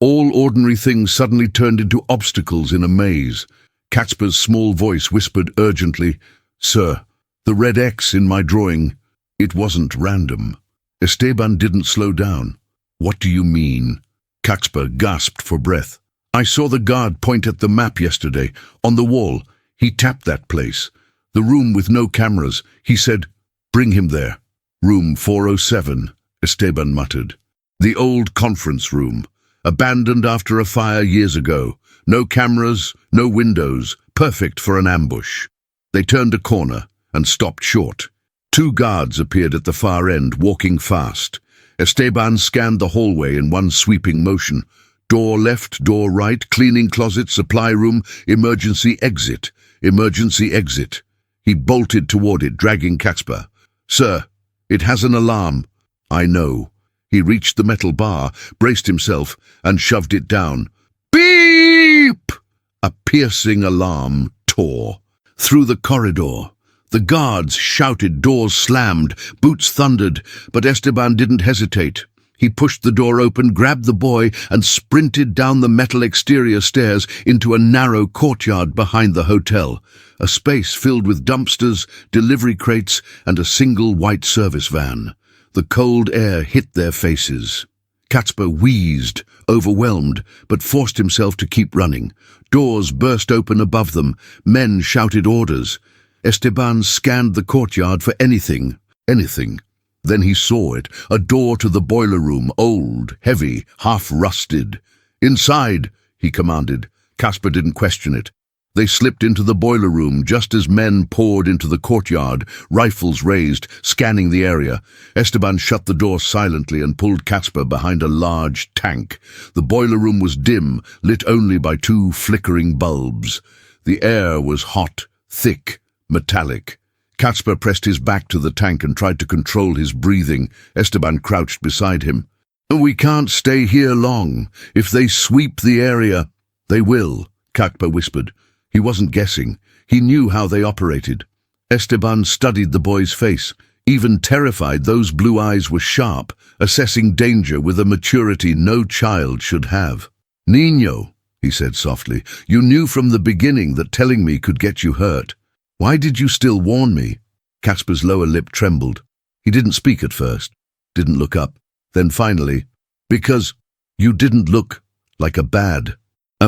All ordinary things suddenly turned into obstacles in a maze. Catsper's small voice whispered urgently, "Sir, the red X in my drawing, it wasn't random." Esteban didn't slow down. "What do you mean?" Catsper gasped for breath. "I saw the guard point at the map yesterday, on the wall. He tapped that place. The room with no cameras. He said, 'Bring him there.'" "Room 407, Esteban muttered. "The old conference room, abandoned after a fire years ago. No cameras, no windows, perfect for an ambush." They turned a corner and stopped short. Two guards appeared at the far end, walking fast. Esteban scanned the hallway in one sweeping motion. Door left, door right, cleaning closet, supply room, emergency exit, emergency exit. He bolted toward it, dragging Catsper. "Sir, it has an alarm." "I know." He reached the metal bar, braced himself, and shoved it down. Beep! A piercing alarm tore through the corridor. The guards shouted, doors slammed, boots thundered, but Esteban didn't hesitate. He pushed the door open, grabbed the boy, and sprinted down the metal exterior stairs into a narrow courtyard behind the hotel, a space filled with dumpsters, delivery crates, and a single white service van. The cold air hit their faces. Catsper wheezed, overwhelmed, but forced himself to keep running. Doors burst open above them. Men shouted orders. Esteban scanned the courtyard for anything. Then he saw it, a door to the boiler room, old, heavy, half-rusted. "Inside," he commanded. Catsper didn't question it. They slipped into the boiler room just as men poured into the courtyard, rifles raised, scanning the area. Esteban shut the door silently and pulled Catsper behind a large tank. The boiler room was dim, lit only by two flickering bulbs. The air was hot, thick, metallic. Catsper pressed his back to the tank and tried to control his breathing. Esteban crouched beside him. "We can't stay here long. If they sweep the area—" "They will," Catsper whispered. He wasn't guessing. He knew how they operated. Esteban studied the boy's face. Even terrified, those blue eyes were sharp, assessing danger with a maturity no child should have. "Niño," he said softly, "you knew from the beginning that telling me could get you hurt. Why did you still warn me?" Catsper's lower lip trembled. He didn't speak at first, didn't look up. Then finally, "Because you didn't look like a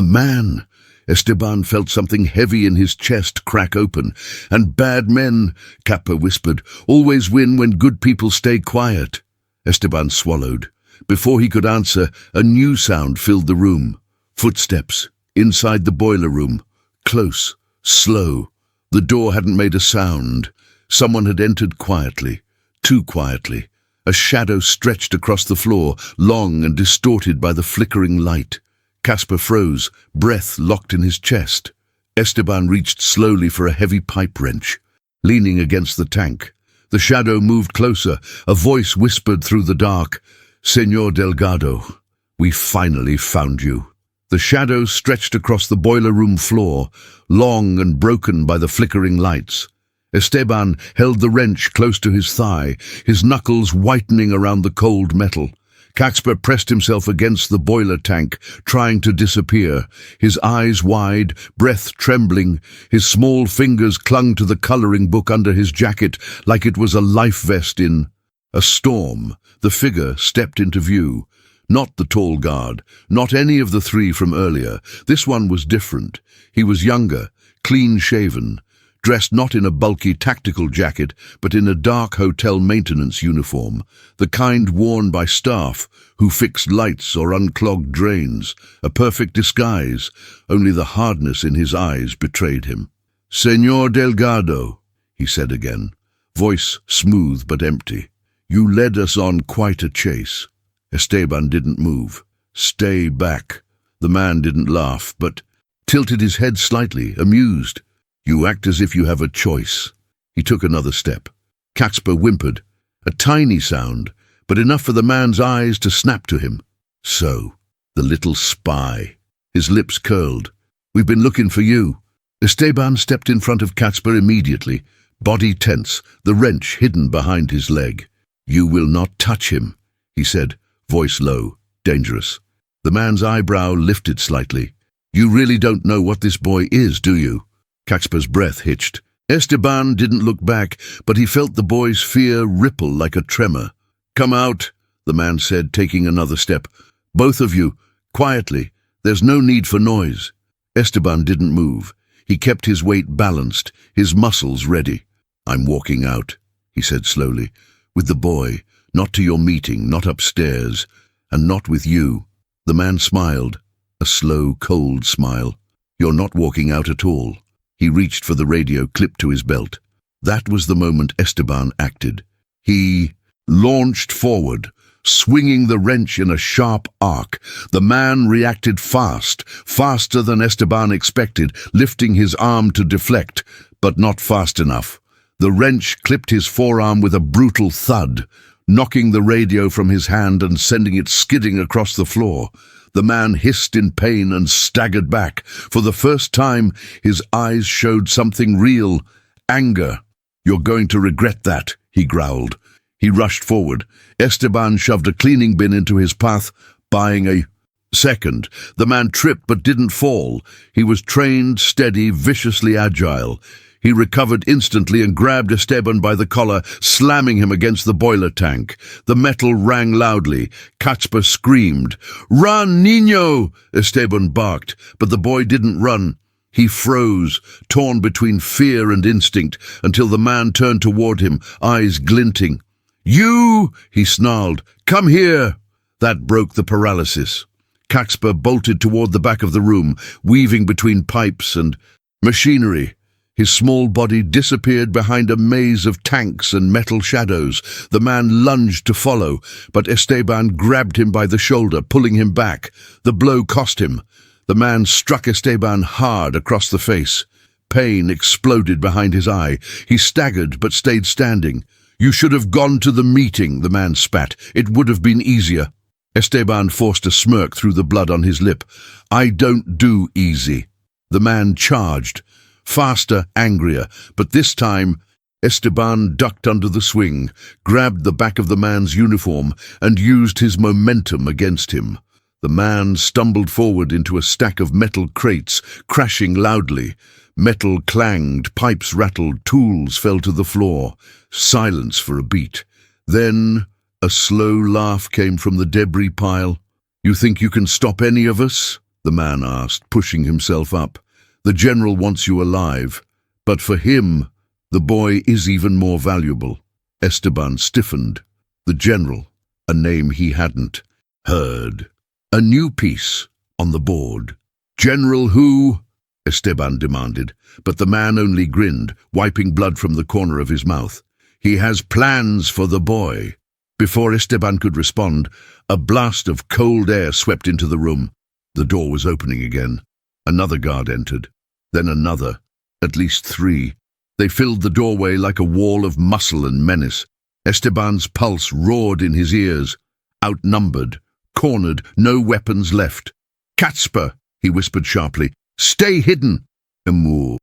man." Esteban felt something heavy in his chest crack open. "And bad men," Catsper whispered, "always win when good people stay quiet." Esteban swallowed. Before he could answer, a new sound filled the room. Footsteps, inside the boiler room. Close, slow. The door hadn't made a sound. Someone had entered quietly, too quietly. A shadow stretched across the floor, long and distorted by the flickering light. Catsper froze, breath locked in his chest. Esteban reached slowly for a heavy pipe wrench. Leaning against the tank, the shadow moved closer. A voice whispered through the dark, "Señor Delgado, we finally found you." The shadow stretched across the boiler room floor, long and broken by the flickering lights. Esteban held the wrench close to his thigh, his knuckles whitening around the cold metal. Catsper pressed himself against the boiler tank, trying to disappear, his eyes wide, breath trembling. His small fingers clung to the coloring book under his jacket like it was a life vest in a storm. The figure stepped into view. Not the tall guard, not any of the three from earlier. This one was different. He was younger, clean-shaven, dressed not in a bulky tactical jacket, but in a dark hotel maintenance uniform, the kind worn by staff who fixed lights or unclogged drains, a perfect disguise. Only the hardness in his eyes betrayed him. "Señor Delgado," he said again, voice smooth but empty, "you led us on quite a chase." Esteban didn't move. "Stay back." The man didn't laugh, but tilted his head slightly, amused. "You act as if you have a choice." He took another step. Catsper whimpered, a tiny sound, but enough for the man's eyes to snap to him. "So, the little spy." His lips curled. "We've been looking for you." Esteban stepped in front of Catsper immediately, body tense, the wrench hidden behind his leg. "You will not touch him," he said, voice low, dangerous. The man's eyebrow lifted slightly. You really don't know what this boy is, do you? Caxpa's breath hitched. Esteban didn't look back, but he felt the boy's fear ripple like a tremor. Come out, the man said, taking another step. Both of you, quietly. There's no need for noise. Esteban didn't move. He kept his weight balanced, his muscles ready. I'm walking out, he said slowly. With the boy, not to your meeting, not upstairs, and not with you. The man smiled, a slow, cold smile. You're not walking out at all. He reached for the radio clipped to his belt. That was the moment Esteban acted. He launched forward, swinging the wrench in a sharp arc. The man reacted fast, faster than Esteban expected, lifting his arm to deflect, but not fast enough. The wrench clipped his forearm with a brutal thud, knocking the radio from his hand and sending it skidding across the floor. The man hissed in pain and staggered back. For the first time, his eyes showed something real, anger. You're going to regret that, he growled. He rushed forward. Esteban shoved a cleaning bin into his path, buying a second. The man tripped but didn't fall. He was trained, steady, viciously agile. He recovered instantly and grabbed Esteban by the collar, slamming him against the boiler tank. The metal rang loudly. Caxpa screamed. "Run, Niño!" Esteban barked, but the boy didn't run. He froze, torn between fear and instinct, until the man turned toward him, eyes glinting. "You!" he snarled. "Come here!" That broke the paralysis. Caxpa bolted toward the back of the room, weaving between pipes and machinery. His small body disappeared behind a maze of tanks and metal shadows. The man lunged to follow, but Esteban grabbed him by the shoulder, pulling him back. The blow cost him. The man struck Esteban hard across the face. Pain exploded behind his eye. He staggered but stayed standing. "You should have gone to the meeting," the man spat. "It would have been easier." Esteban forced a smirk through the blood on his lip. "I don't do easy." The man charged. Faster, angrier, but this time Esteban ducked under the swing, grabbed the back of the man's uniform, and used his momentum against him. The man stumbled forward into a stack of metal crates, crashing loudly. Metal clanged, pipes rattled, tools fell to the floor. Silence for a beat. Then a slow laugh came from the debris pile. "You think you can stop any of us?" the man asked, pushing himself up. "The general wants you alive, but for him, the boy is even more valuable." Esteban stiffened. The general, a name he hadn't heard. A new piece on the board. "General who?" Esteban demanded, but the man only grinned, wiping blood from the corner of his mouth. "He has plans for the boy." Before Esteban could respond, a blast of cold air swept into the room. The door was opening again. Another guard entered. Then another, at least 3. They filled the doorway like a wall of muscle and menace. Esteban's pulse roared in his ears. Outnumbered, cornered, no weapons left. "Caxpa," he whispered sharply. "Stay hidden!"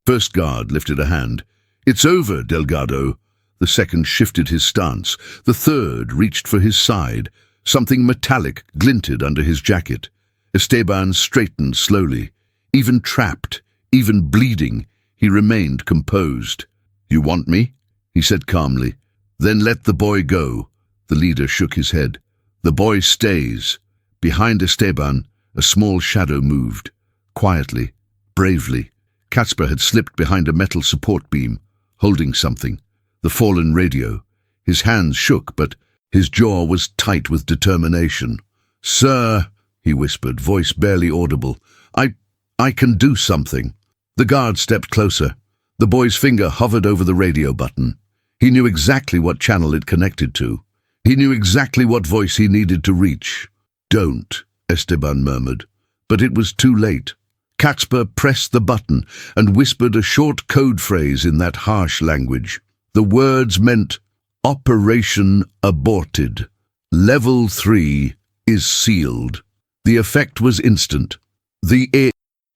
First guard lifted a hand. "It's over, Delgado." The second shifted his stance. The third reached for his side. Something metallic glinted under his jacket. Esteban straightened slowly. Even trapped, even bleeding, he remained composed. "You want me?" he said calmly. "Then let the boy go." The leader shook his head. "The boy stays." Behind Esteban, a small shadow moved. Quietly, bravely. Caxpa had slipped behind a metal support beam, holding something. The fallen radio. His hands shook, but his jaw was tight with determination. "Sir," he whispered, voice barely audible, I can do something." The guard stepped closer. The boy's finger hovered over the radio button. He knew exactly what channel it connected to. He knew exactly what voice he needed to reach. "Don't," Esteban murmured. But it was too late. Caxpa pressed the button and whispered a short code phrase in that harsh language. The words meant, "Operation aborted. Level 3 is sealed." The effect was instant. The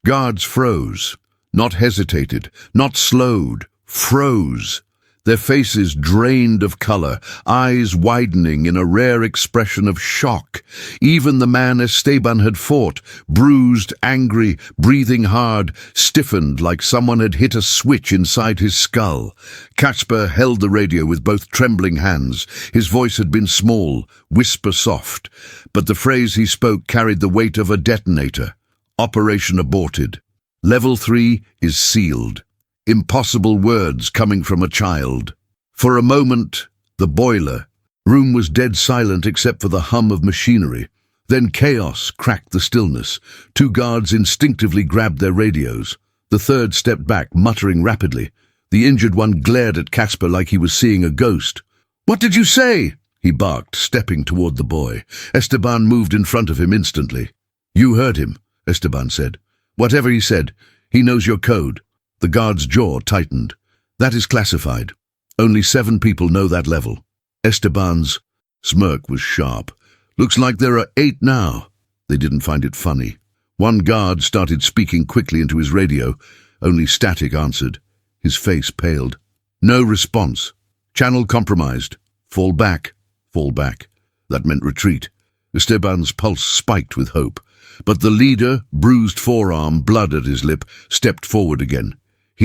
guards froze. Not hesitated, not slowed, froze. their faces drained of color, eyes widening in a rare expression of shock. Even the man Esteban had fought, bruised, angry, breathing hard, stiffened like someone had hit a switch inside his skull. Casper held the radio with both trembling hands. His voice had been small, whisper soft, but the phrase he spoke carried the weight of a detonator. Operation aborted. Level 3 is sealed. Impossible words coming from a child. For a moment, the boiler room was dead silent except for the hum of machinery. Then chaos cracked the stillness. 2 guards instinctively grabbed their radios. The third stepped back, muttering rapidly. The injured one glared at Casper like he was seeing a ghost. "What did you say?" he barked, stepping toward the boy. Esteban moved in front of him instantly. "You heard him," Esteban said. "Whatever he said, he knows your code." The guard's jaw tightened. "That is classified. Only 7 people know that level." Esteban's smirk was sharp. "Looks like there are 8 now." They didn't find it funny. One guard started speaking quickly into his radio. Only static answered. His face paled. "No response. Channel compromised. Fall back. Fall back." That meant retreat. Esteban's pulse spiked with hope. But the leader, bruised forearm, blood at his lip, stepped forward again.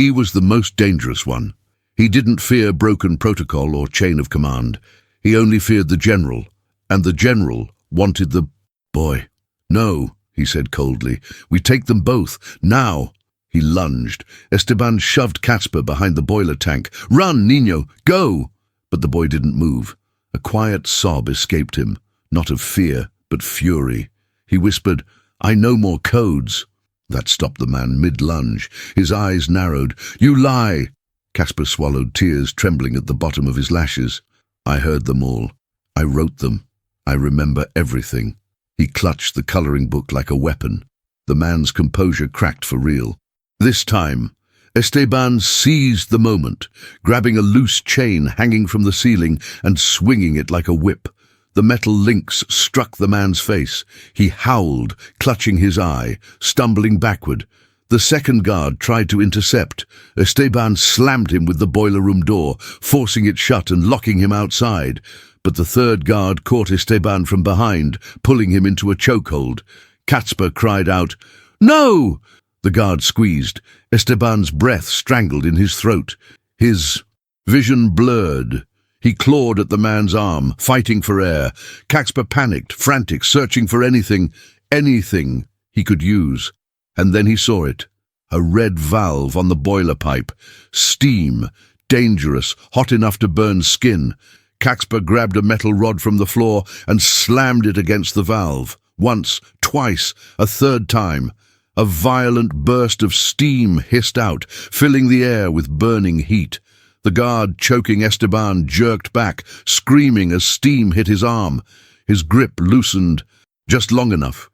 He was the most dangerous one. He didn't fear broken protocol or chain of command. He only feared the general, and the general wanted the boy. "No," he said coldly. "We take them both, now." He lunged. Esteban shoved Casper behind the boiler tank. "Run, Niño, go!" But the boy didn't move. A quiet sob escaped him, not of fear, but fury. He whispered, "I know more codes." That stopped the man mid-lunge. His eyes narrowed. "You lie!" Casper swallowed, tears trembling at the bottom of his lashes. "I heard them all. I wrote them. I remember everything." He clutched the coloring book like a weapon. The man's composure cracked for real. This time, Esteban seized the moment, grabbing a loose chain hanging from the ceiling and swinging it like a whip. The metal links struck the man's face. He howled, clutching his eye, stumbling backward. The second guard tried to intercept. Esteban slammed him with the boiler room door, forcing it shut and locking him outside. But the third guard caught Esteban from behind, pulling him into a chokehold. Casper cried out, "No!" The guard squeezed. Esteban's breath strangled in his throat. His vision blurred. He clawed at the man's arm, fighting for air. Casper panicked, frantic, searching for anything he could use. And then he saw it. A red valve on the boiler pipe. Steam. Dangerous, hot enough to burn skin. Casper grabbed a metal rod from the floor and slammed it against the valve. Once, twice, a third time. A violent burst of steam hissed out, filling the air with burning heat. The guard choking Esteban jerked back, screaming as steam hit his arm. His grip loosened just long enough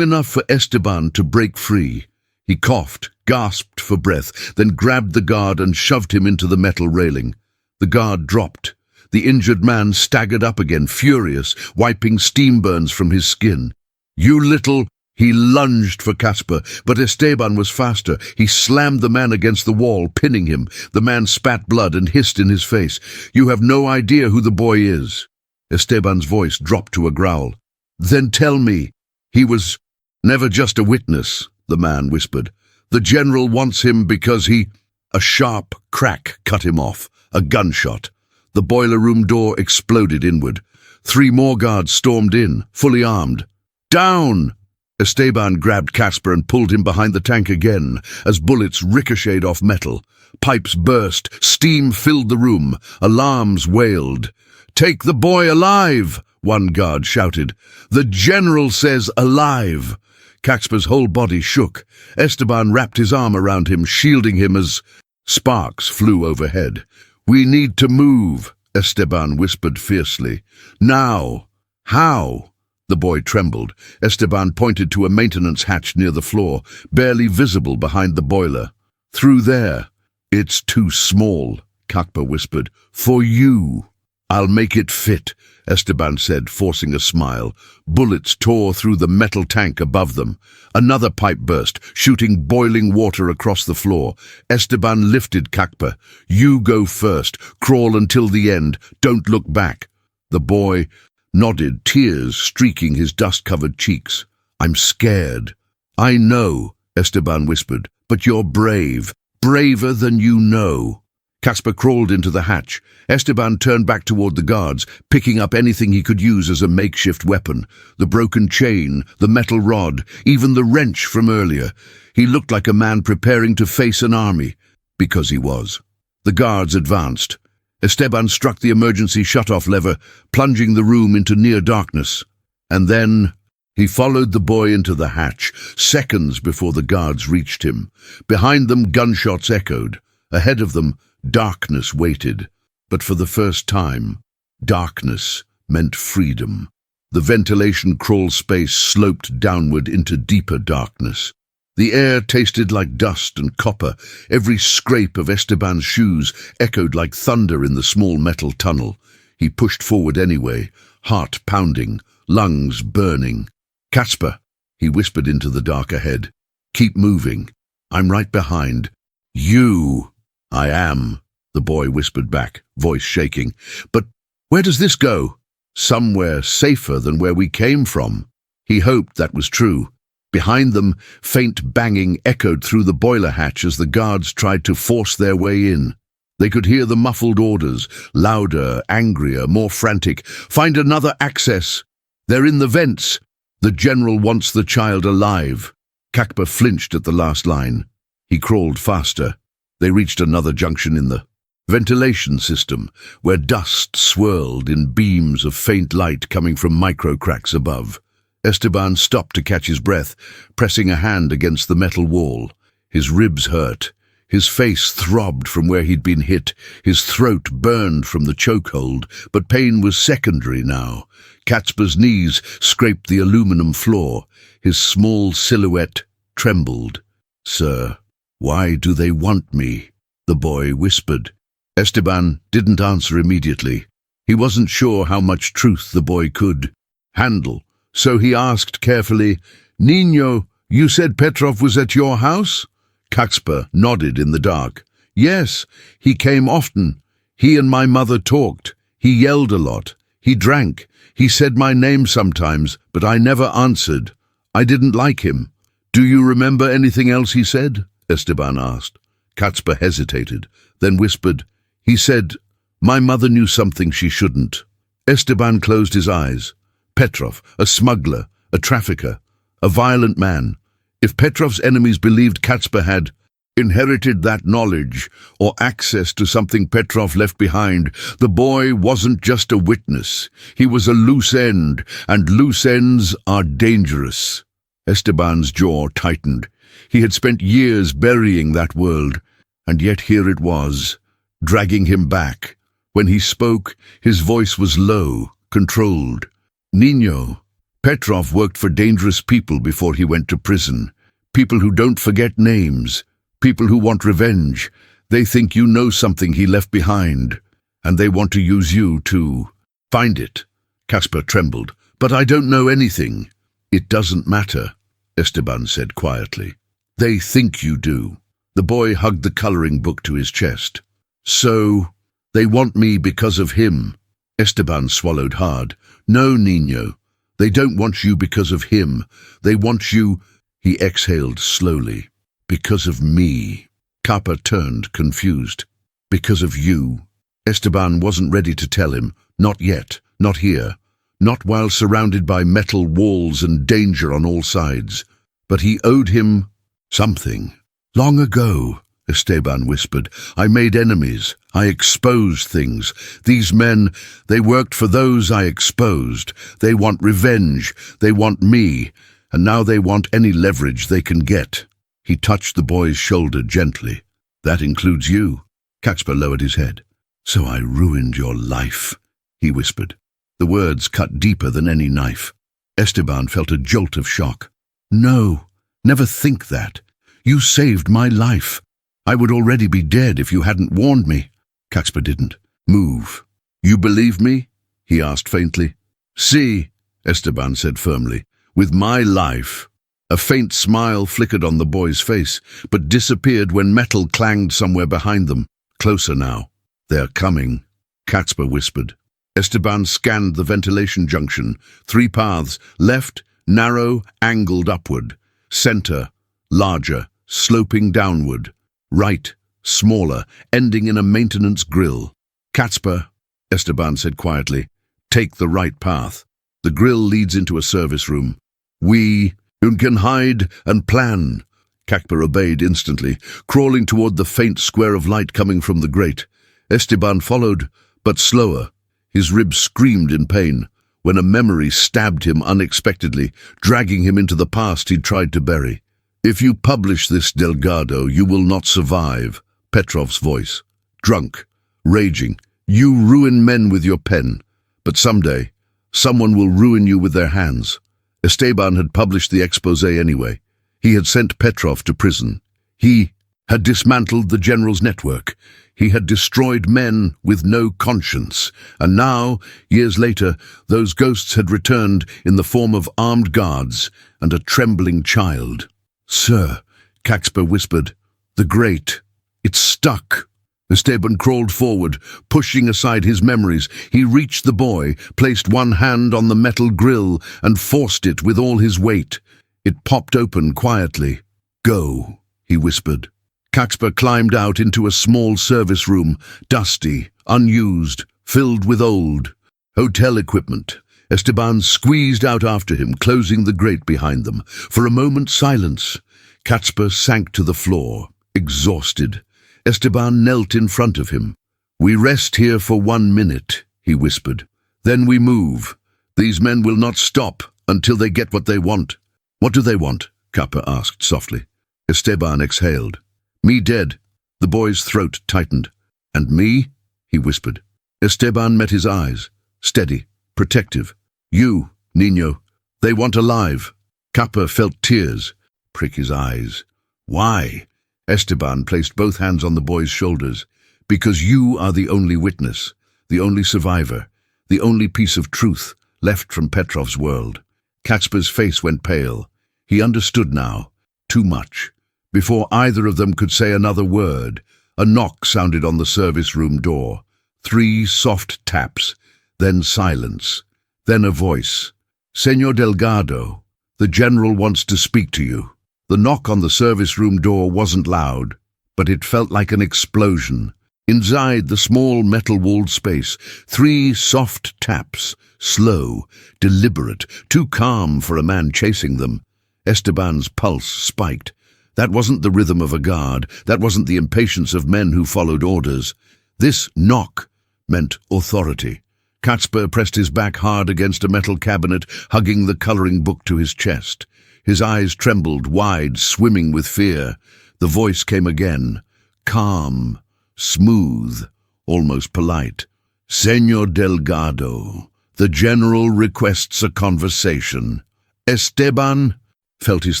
for Esteban to break free. He coughed, gasped for breath, then grabbed the guard and shoved him into the metal railing. The guard dropped. The injured man staggered up again, furious, wiping steam burns from his skin. "You little—" He lunged for Casper, but Esteban was faster. He slammed the man against the wall, pinning him. The man spat blood and hissed in his face. "You have no idea who the boy is." Esteban's voice dropped to a growl. "Then tell me." "He was never just a witness," the man whispered. "The general wants him because he—" A sharp crack cut him off. A gunshot. The boiler room door exploded inward. 3 more guards stormed in, fully armed. "Down!" Esteban grabbed Casper and pulled him behind the tank again, as bullets ricocheted off metal. Pipes burst, steam filled the room, alarms wailed. "Take the boy alive!" one guard shouted. "The general says alive!" Casper's whole body shook. Esteban wrapped his arm around him, shielding him as sparks flew overhead. "We need to move," Esteban whispered fiercely. "Now!" "How?" The boy trembled. Esteban pointed to a maintenance hatch near the floor, barely visible behind the boiler. "Through there." "It's too small," Casper whispered. "For you." I'll make it fit, Esteban said, forcing a smile. Bullets tore through the metal tank above them. Another pipe burst, shooting boiling water across the floor. Esteban lifted Kakpa. You go first. Crawl until the end. Don't look back. The boy nodded, tears streaking his dust-covered cheeks. I'm scared. I know, Esteban whispered, but you're brave. Braver than you know. Casper crawled into the hatch. Esteban turned back toward the guards, picking up anything he could use as a makeshift weapon. The broken chain, the metal rod, even the wrench from earlier. He looked like a man preparing to face an army, because he was. The guards advanced. Esteban struck the emergency shut-off lever, plunging the room into near darkness. And then he followed the boy into the hatch, seconds before the guards reached him. Behind them, gunshots echoed. Ahead of them, darkness waited. But for the first time, darkness meant freedom. The ventilation crawl space sloped downward into deeper darkness. The air tasted like dust and copper. Every scrape of Esteban's shoes echoed like thunder in the small metal tunnel. He pushed forward anyway, heart pounding, lungs burning. Casper, he whispered into the dark ahead. Keep moving. I'm right behind. You. I am, the boy whispered back, voice shaking. But where does this go? Somewhere safer than where we came from. He hoped that was true. Behind them, faint banging echoed through the boiler hatch as the guards tried to force their way in. They could hear the muffled orders, louder, angrier, more frantic. Find another access. They're in the vents. The general wants the child alive. Kakpa flinched at the last line. He crawled faster. They reached another junction in the ventilation system, where dust swirled in beams of faint light coming from micro-cracks above. Esteban stopped to catch his breath, pressing a hand against the metal wall. His ribs hurt. His face throbbed from where he'd been hit. His throat burned from the chokehold, but pain was secondary now. Casper's knees scraped the aluminum floor. His small silhouette trembled. Sir, why do they want me? The boy whispered. Esteban didn't answer immediately. He wasn't sure how much truth the boy could handle. So he asked carefully, Nino, you said Petrov was at your house? Casper nodded in the dark. Yes, he came often. He and my mother talked. He yelled a lot. He drank. He said my name sometimes, but I never answered. I didn't like him. Do you remember anything else he said? Esteban asked. Casper hesitated, then whispered, He said, my mother knew something she shouldn't. Esteban closed his eyes. Petrov, a smuggler, a trafficker, a violent man. If Petrov's enemies believed Casper had inherited that knowledge or access to something Petrov left behind, the boy wasn't just a witness. He was a loose end, and loose ends are dangerous. Esteban's jaw tightened. He had spent years burying that world, and yet here it was, dragging him back. When he spoke, his voice was low, controlled. Nino, Petrov worked for dangerous people before he went to prison. People who don't forget names. People who want revenge. They think you know something he left behind, and they want to use you to find it. Casper trembled. But I don't know anything. It doesn't matter, Esteban said quietly. They think you do. The boy hugged the coloring book to his chest. So, they want me because of him. Esteban swallowed hard. No, Nino. They don't want you because of him. They want you, he exhaled slowly, because of me. Kappa turned, confused. Because of you. Esteban wasn't ready to tell him. Not yet. Not here. Not while surrounded by metal walls and danger on all sides. But he owed him something. Long ago, Esteban whispered, I made enemies. I exposed things. These men, they worked for those I exposed. They want revenge. They want me. And now they want any leverage they can get. He touched the boy's shoulder gently. That includes you. Casper lowered his head. So I ruined your life, he whispered. The words cut deeper than any knife. Esteban felt a jolt of shock. No, never think that. You saved my life. I would already be dead if you hadn't warned me. Casper didn't move. You believe me? He asked faintly. Si, Esteban said firmly. With my life. A faint smile flickered on the boy's face, but disappeared when metal clanged somewhere behind them. Closer now. They're coming, Catsper whispered. Esteban scanned the ventilation junction. 3 paths, left, narrow, angled upward. Center, larger, sloping downward. Right, smaller, ending in a maintenance grill. Catsper, Esteban said quietly, take the right path. The grill leads into a service room. We can hide and plan. Catsper obeyed instantly, crawling toward the faint square of light coming from the grate. Esteban followed, but slower. His ribs screamed in pain when a memory stabbed him unexpectedly, dragging him into the past he'd tried to bury. If you publish this, Delgado, you will not survive. Petrov's voice. Drunk, raging. You ruin men with your pen. But someday, someone will ruin you with their hands. Esteban had published the expose anyway. He had sent Petrov to prison. He had dismantled the general's network. He had destroyed men with no conscience. And now, years later, those ghosts had returned in the form of armed guards and a trembling child. Sir, Catsper whispered, the grate. It's stuck. Esteban crawled forward, pushing aside his memories. He reached the boy, placed one hand on the metal grill, and forced it with all his weight. It popped open quietly. Go, he whispered. Catsper climbed out into a small service room, dusty, unused, filled with old hotel equipment. Esteban squeezed out after him, closing the grate behind them. For a moment, silence. Catsper sank to the floor, exhausted. Esteban knelt in front of him. We rest here for 1 minute, he whispered. Then we move. These men will not stop until they get what they want. What do they want? Catsper asked softly. Esteban exhaled. Me dead. The boy's throat tightened. And me? He whispered. Esteban met his eyes, steady, protective. You, Niño. They want alive. Catsper felt tears prick his eyes. Why? Esteban placed both hands on the boy's shoulders. Because you are the only witness, the only survivor, the only piece of truth left from Petrov's world. Catsper's face went pale. He understood now. Too much. Before either of them could say another word, a knock sounded on the service room door. 3 soft taps, then silence, then a voice. Senor Delgado, the general wants to speak to you. The knock on the service room door wasn't loud, but it felt like an explosion. Inside the small metal-walled space, 3 soft taps, slow, deliberate, too calm for a man chasing them. Esteban's pulse spiked. That wasn't the rhythm of a guard. That wasn't the impatience of men who followed orders. This knock meant authority. Catsper pressed his back hard against a metal cabinet, hugging the coloring book to his chest. His eyes trembled, wide, swimming with fear. The voice came again, calm, smooth, almost polite. Senor Delgado, the general requests a conversation. Esteban felt his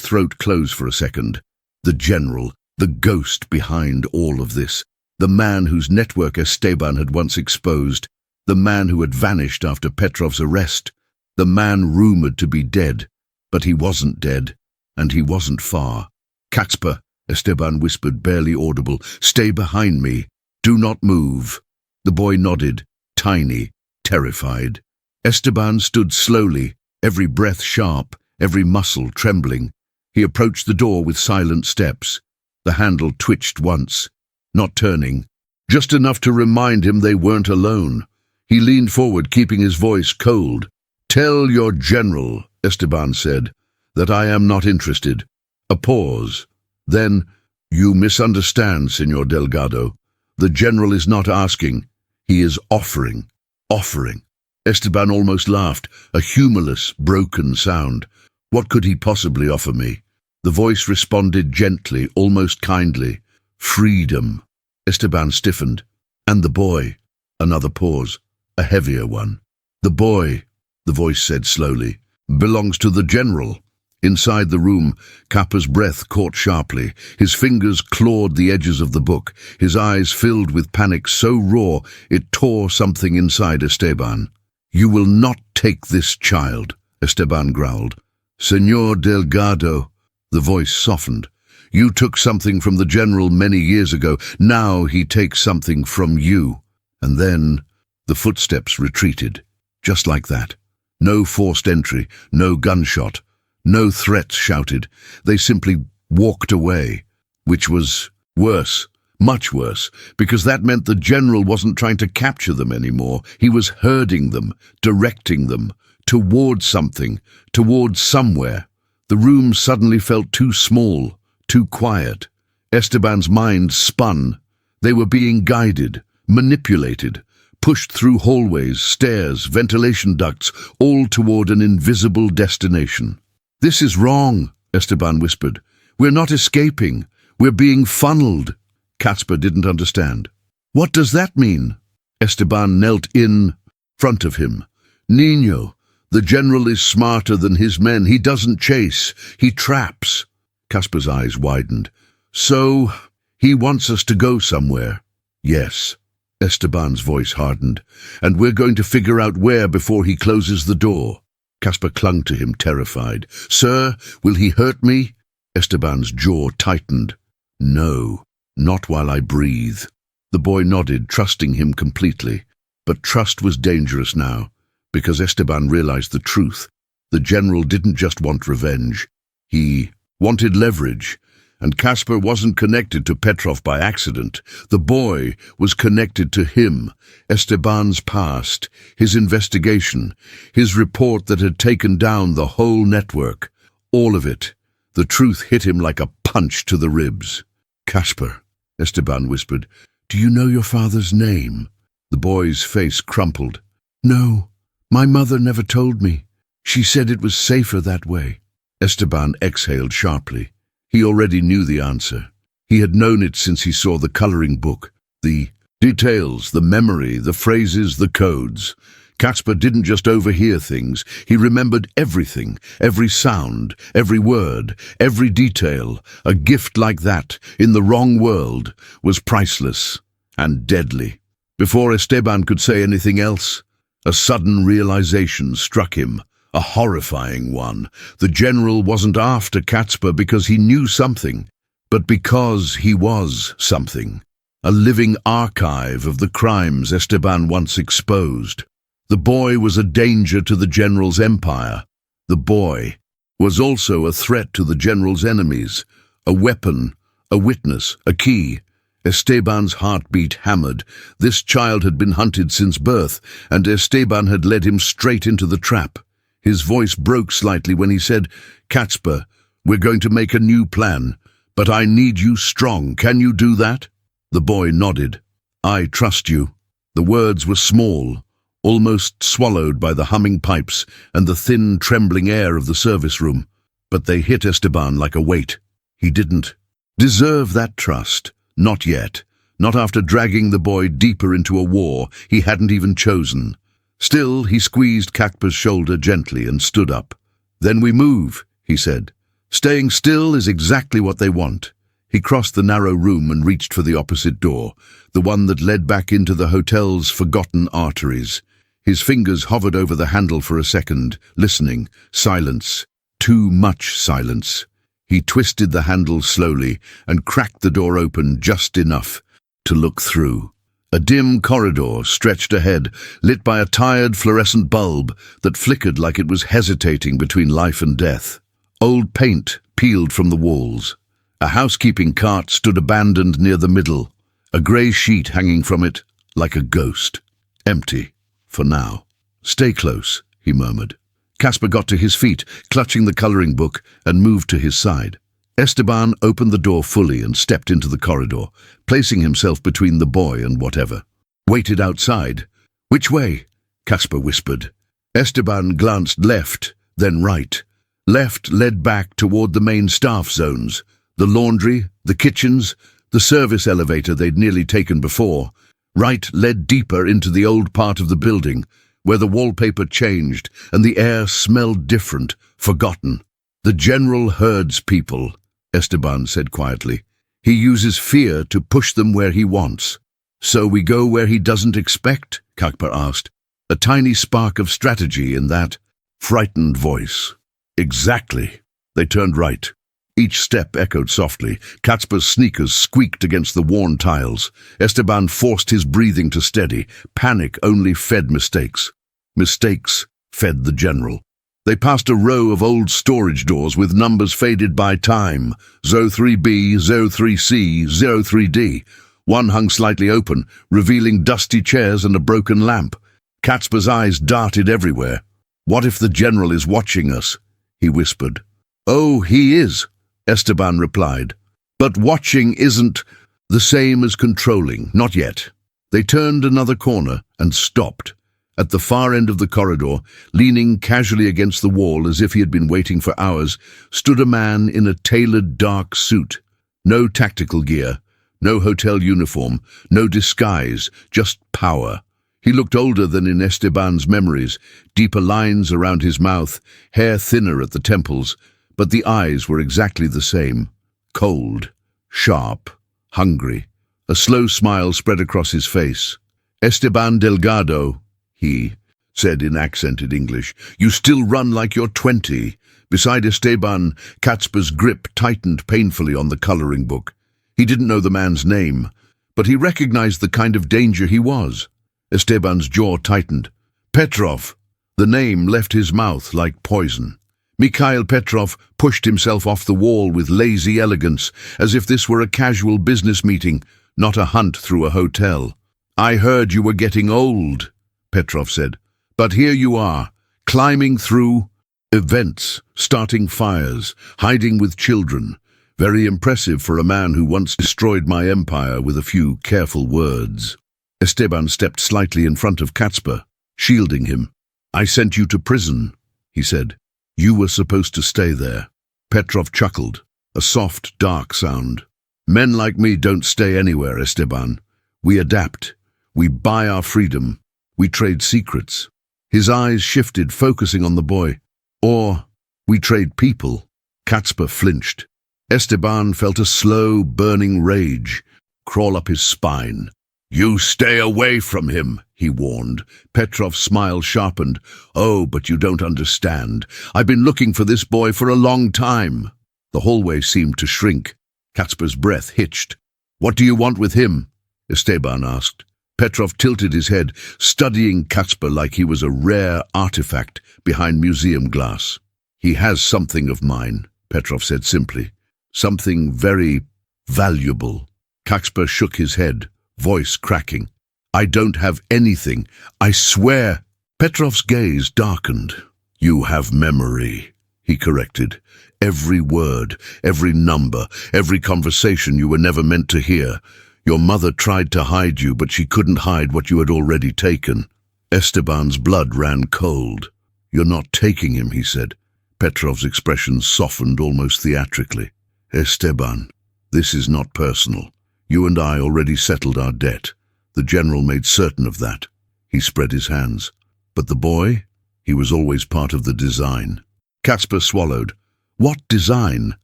throat close for a second. The general, the ghost behind all of this, the man whose network Esteban had once exposed, the man who had vanished after Petrov's arrest, the man rumored to be dead, but he wasn't dead, and he wasn't far. Catsper, Esteban whispered, barely audible, stay behind me. Do not move. The boy nodded, tiny, terrified. Esteban stood slowly, every breath sharp, every muscle trembling. He approached the door with silent steps. The handle twitched once, not turning, just enough to remind him they weren't alone. He leaned forward, keeping his voice cold. Tell your general, Esteban said, that I am not interested. A pause. Then, you misunderstand, Senor Delgado. The general is not asking. He is offering. Offering. Esteban almost laughed, a humorless, broken sound. What could he possibly offer me? The voice responded gently, almost kindly. Freedom. Esteban stiffened. And the boy. Another pause. A heavier one. The boy, the voice said slowly, belongs to the general. Inside the room, Kappa's breath caught sharply. His fingers clawed the edges of the book, his eyes filled with panic so raw it tore something inside Esteban. "You will not take this child," Esteban growled. "Señor Delgado," the voice softened. "You took something from the general many years ago. Now he takes something from you." And then the footsteps retreated, just like that. No forced entry, no gunshot, no threats shouted. They simply walked away, which was worse, much worse, because that meant the general wasn't trying to capture them anymore. He was herding them, directing them, towards something, towards somewhere. The room suddenly felt too small, too quiet. Esteban's mind spun. They were being guided, manipulated, pushed through hallways, stairs, ventilation ducts, all toward an invisible destination. "This is wrong," Esteban whispered. "We're not escaping. We're being funneled." Caspar didn't understand. "What does that mean?" Esteban knelt in front of him. "Niño, the general is smarter than his men. He doesn't chase. He traps." Caspar's eyes widened. "So, he wants us to go somewhere?" "Yes." Esteban's voice hardened. "And we're going to figure out where before he closes the door." Caspar clung to him, terrified. "Sir, will he hurt me?" Esteban's jaw tightened. "No, not while I breathe." The boy nodded, trusting him completely. But trust was dangerous now, because Esteban realized the truth. The general didn't just want revenge. He wanted leverage. And Caspar wasn't connected to Petrov by accident. The boy was connected to him, Esteban's past, his investigation, his report that had taken down the whole network. All of it. The truth hit him like a punch to the ribs. "Caspar," Esteban whispered, "do you know your father's name?" The boy's face crumpled. "No, my mother never told me. She said it was safer that way." Esteban exhaled sharply. He already knew the answer. He had known it since he saw the coloring book. The details, the memory, the phrases, the codes. Caspar didn't just overhear things. He remembered everything, every sound, every word, every detail. A gift like that, in the wrong world, was priceless and deadly. Before Esteban could say anything else, a sudden realization struck him. A horrifying one. The general wasn't after Caspar because he knew something, but because he was something. A living archive of the crimes Esteban once exposed. The boy was a danger to the general's empire. The boy was also a threat to the general's enemies. A weapon, a witness, a key. Esteban's heartbeat hammered. This child had been hunted since birth, and Esteban had led him straight into the trap. His voice broke slightly when he said, "Caspar, we're going to make a new plan, but I need you strong. Can you do that?" The boy nodded. "I trust you." The words were small, almost swallowed by the humming pipes and the thin, trembling air of the service room, but they hit Esteban like a weight. He didn't deserve that trust. Not yet. Not after dragging the boy deeper into a war he hadn't even chosen. Still, he squeezed Caspar's shoulder gently and stood up. "Then we move," he said. "Staying still is exactly what they want." He crossed the narrow room and reached for the opposite door, the one that led back into the hotel's forgotten arteries. His fingers hovered over the handle for a second, listening. Silence. Too much silence. He twisted the handle slowly and cracked the door open just enough to look through. A dim corridor stretched ahead, lit by a tired fluorescent bulb that flickered like it was hesitating between life and death. Old paint peeled from the walls. A housekeeping cart stood abandoned near the middle, a grey sheet hanging from it like a ghost. Empty, for now. "Stay close," he murmured. Caspar got to his feet, clutching the coloring book, and moved to his side. Esteban opened the door fully and stepped into the corridor, placing himself between the boy and whatever. Waited outside. "Which way?" Caspar whispered. Esteban glanced left, then right. Left led back toward the main staff zones, the laundry, the kitchens, the service elevator they'd nearly taken before. Right led deeper into the old part of the building, where the wallpaper changed and the air smelled different, forgotten. The general herds people, Esteban said quietly. He uses fear to push them where he wants. So we go where he doesn't expect? Kakpa asked, a tiny spark of strategy in that frightened voice. Exactly. They turned right. Each step echoed softly. Katzpa's sneakers squeaked against the worn tiles. Esteban forced his breathing to steady. Panic only fed mistakes. Mistakes fed the general. They passed a row of old storage doors with numbers faded by time. 03B, 03C, 03D. One hung slightly open, revealing dusty chairs and a broken lamp. Katzpa's eyes darted everywhere. What if the general is watching us? He whispered. Oh, he is, Esteban replied. But watching isn't the same as controlling, not yet. They turned another corner and stopped. At the far end of the corridor, leaning casually against the wall as if he had been waiting for hours, stood a man in a tailored dark suit. No tactical gear, no hotel uniform, no disguise, just power. He looked older than in Esteban's memories, deeper lines around his mouth, hair thinner at the temples, but the eyes were exactly the same. Cold, sharp, hungry. A slow smile spread across his face. Esteban Delgado, he said in accented English. You still run like you're 20. Beside Esteban, Katzpa's grip tightened painfully on the coloring book. He didn't know the man's name, but he recognized the kind of danger he was. Esteban's jaw tightened. Petrov! The name left his mouth like poison. Mikhail Petrov pushed himself off the wall with lazy elegance, as if this were a casual business meeting, not a hunt through a hotel. I heard you were getting old, Petrov said. But here you are, climbing through events, starting fires, hiding with children. Very impressive for a man who once destroyed my empire with a few careful words. Esteban stepped slightly in front of Katzpa, shielding him. I sent you to prison, he said. You were supposed to stay there. Petrov chuckled, a soft, dark sound. Men like me don't stay anywhere, Esteban. We adapt. We buy our freedom. We trade secrets. His eyes shifted, focusing on the boy. Or we trade people. Katzpa flinched. Esteban felt a slow, burning rage crawl up his spine. You stay away from him, he warned. Petrov's smile sharpened. Oh, but you don't understand. I've been looking for this boy for a long time. The hallway seemed to shrink. Katzpa's breath hitched. What do you want with him? Esteban asked. Petrov tilted his head, studying Katzpa like he was a rare artifact behind museum glass. He has something of mine, Petrov said simply. Something very valuable. Katzpa shook his head, voice cracking. I don't have anything. I swear. Petrov's gaze darkened. You have memory, he corrected. Every word, every number, every conversation you were never meant to hear. Your mother tried to hide you, but she couldn't hide what you had already taken. Esteban's blood ran cold. You're not taking him, he said. Petrov's expression softened almost theatrically. Esteban, this is not personal. You and I already settled our debt. The general made certain of that. He spread his hands. But the boy? He was always part of the design. Katzpa swallowed. What design?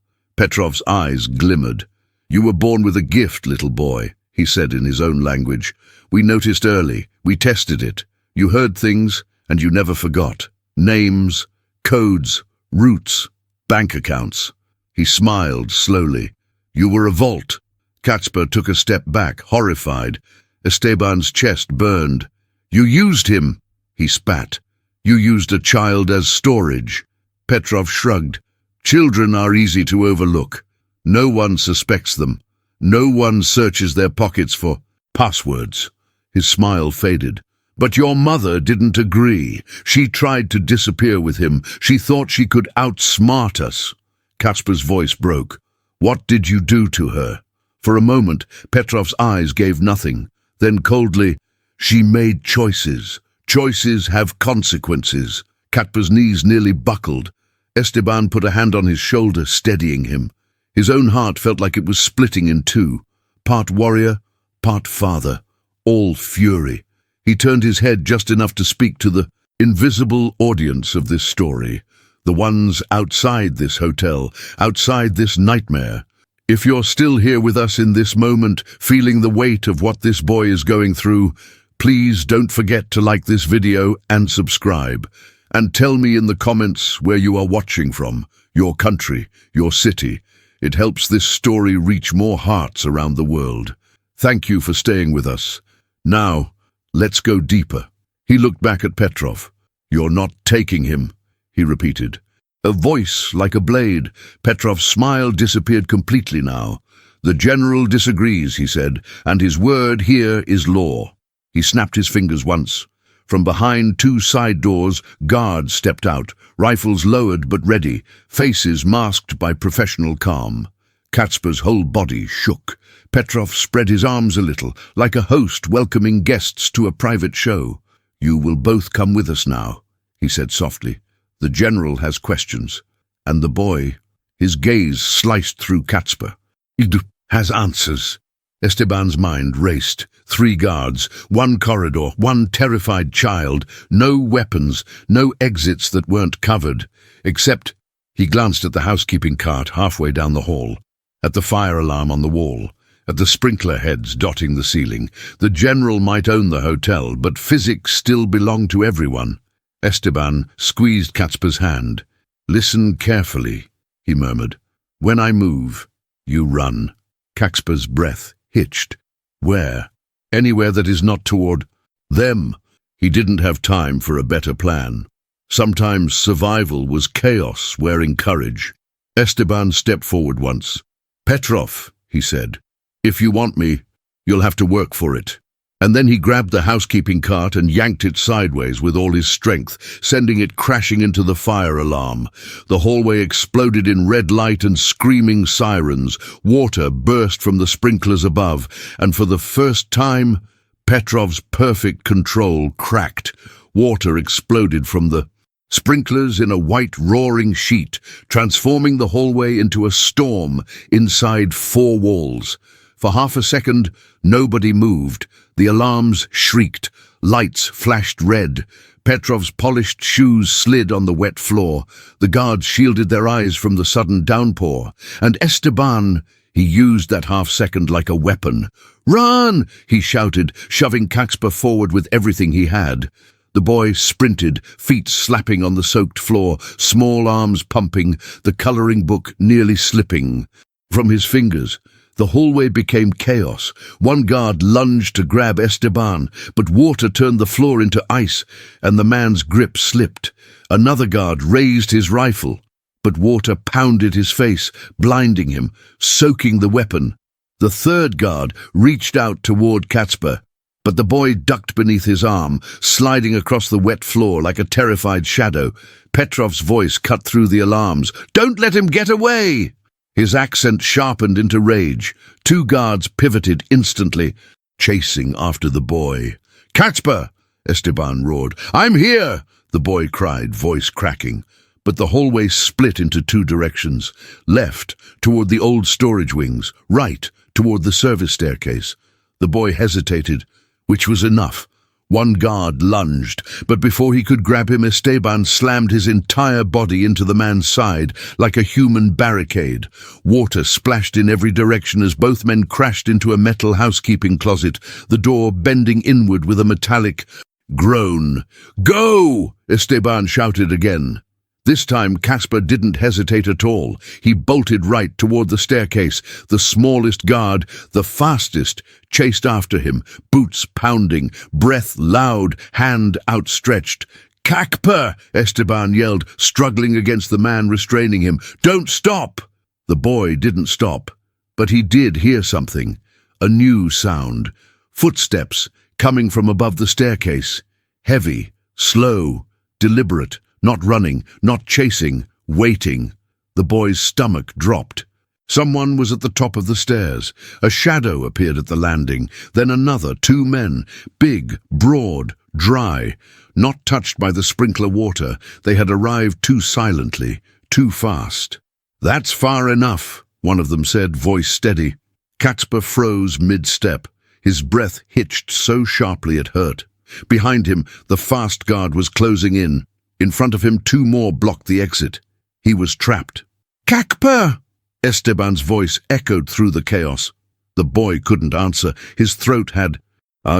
Petrov's eyes glimmered. You were born with a gift, little boy, he said in his own language. We noticed early. We tested it. You heard things, and you never forgot. Names, codes, routes, bank accounts. He smiled slowly. You were a vault. Katzpa took a step back, horrified. Esteban's chest burned. You used him, he spat. You used a child as storage. Petrov shrugged. Children are easy to overlook. No one suspects them. No one searches their pockets for passwords. His smile faded. But your mother didn't agree. She tried to disappear with him. She thought she could outsmart us. Katzpa's voice broke. What did you do to her? For a moment, Petrov's eyes gave nothing. Then coldly, she made choices. Choices have consequences. Katzpa's knees nearly buckled. Esteban put a hand on his shoulder, steadying him. His own heart felt like it was splitting in two. Part warrior, part father. All fury. He turned his head just enough to speak to the invisible audience of this story. The ones outside this hotel, outside this nightmare. If you're still here with us in this moment, feeling the weight of what this boy is going through, please don't forget to like this video and subscribe. And tell me in the comments where you are watching from, your country, your city. It helps this story reach more hearts around the world. Thank you for staying with us. Now, let's go deeper. He looked back at Petrov. "You're not taking him," he repeated. A voice like a blade. Petrov's smile disappeared completely now. "The general disagrees," he said, "and his word here is law." He snapped his fingers once. From behind two side doors, guards stepped out, rifles lowered but ready, faces masked by professional calm. Katsper's whole body shook. Petrov spread his arms a little, like a host welcoming guests to a private show. "You will both come with us now," he said softly. "The general has questions." And the boy, his gaze sliced through Katsper. "He has answers." Esteban's mind raced. 3 guards, 1 corridor, 1 terrified child, no weapons, no exits that weren't covered, except he glanced at the housekeeping cart halfway down the hall, at the fire alarm on the wall, at the sprinkler heads dotting the ceiling. The general might own the hotel, but physics still belonged to everyone. Esteban squeezed Katsper's hand. "Listen carefully," he murmured. "When I move, you run." Katsper's breath hitched. "Where?" "Anywhere that is not toward them." He didn't have time for a better plan. Sometimes survival was chaos wearing courage. Esteban stepped forward once. "Petrov," he said, "if you want me, you'll have to work for it." And then he grabbed the housekeeping cart and yanked it sideways with all his strength, sending it crashing into the fire alarm. The hallway exploded in red light and screaming sirens. Water burst from the sprinklers above, and for the first time, Petrov's perfect control cracked. Water exploded from the sprinklers in a white roaring sheet, transforming the hallway into a storm inside 4 walls. For half a second, nobody moved. The alarms shrieked. Lights flashed red. Petrov's polished shoes slid on the wet floor. The guards shielded their eyes from the sudden downpour. And Esteban, he used that half-second like a weapon. "Run!" he shouted, shoving Katsper forward with everything he had. The boy sprinted, feet slapping on the soaked floor, small arms pumping, the coloring book nearly slipping from his fingers. The hallway became chaos. 1 guard lunged to grab Esteban, but water turned the floor into ice, and the man's grip slipped. Another guard raised his rifle, but water pounded his face, blinding him, soaking the weapon. The 3rd guard reached out toward Katsper, but the boy ducked beneath his arm, sliding across the wet floor like a terrified shadow. Petrov's voice cut through the alarms. "Don't let him get away!" His accent sharpened into rage. 2 guards pivoted instantly, chasing after the boy. "Katsper!" Esteban roared. "I'm here!" the boy cried, voice cracking. But the hallway split into 2 directions. Left, toward the old storage wings. Right, toward the service staircase. The boy hesitated, which was enough. 1 guard lunged, but before he could grab him, Esteban slammed his entire body into the man's side like a human barricade. Water splashed in every direction as both men crashed into a metal housekeeping closet, the door bending inward with a metallic groan. "Go!" Esteban shouted again. This time, Katsper didn't hesitate at all. He bolted right toward the staircase. The smallest guard, the fastest, chased after him, boots pounding, breath loud, hand outstretched. "Katsper!" Esteban yelled, struggling against the man restraining him. "Don't stop!" The boy didn't stop, but he did hear something. A new sound. Footsteps coming from above the staircase. Heavy, slow, deliberate. Not running, not chasing, waiting. The boy's stomach dropped. Someone was at the top of the stairs. A shadow appeared at the landing, then another, 2 men, big, broad, dry. Not touched by the sprinkler water, they had arrived too silently, too fast. "That's far enough," one of them said, voice steady. Katsper froze mid-step. His breath hitched so sharply it hurt. Behind him, the fast guard was closing in. In front of him, two more blocked the exit. He was trapped. "Kakpa!" Esteban's voice echoed through the chaos. The boy couldn't answer. His throat had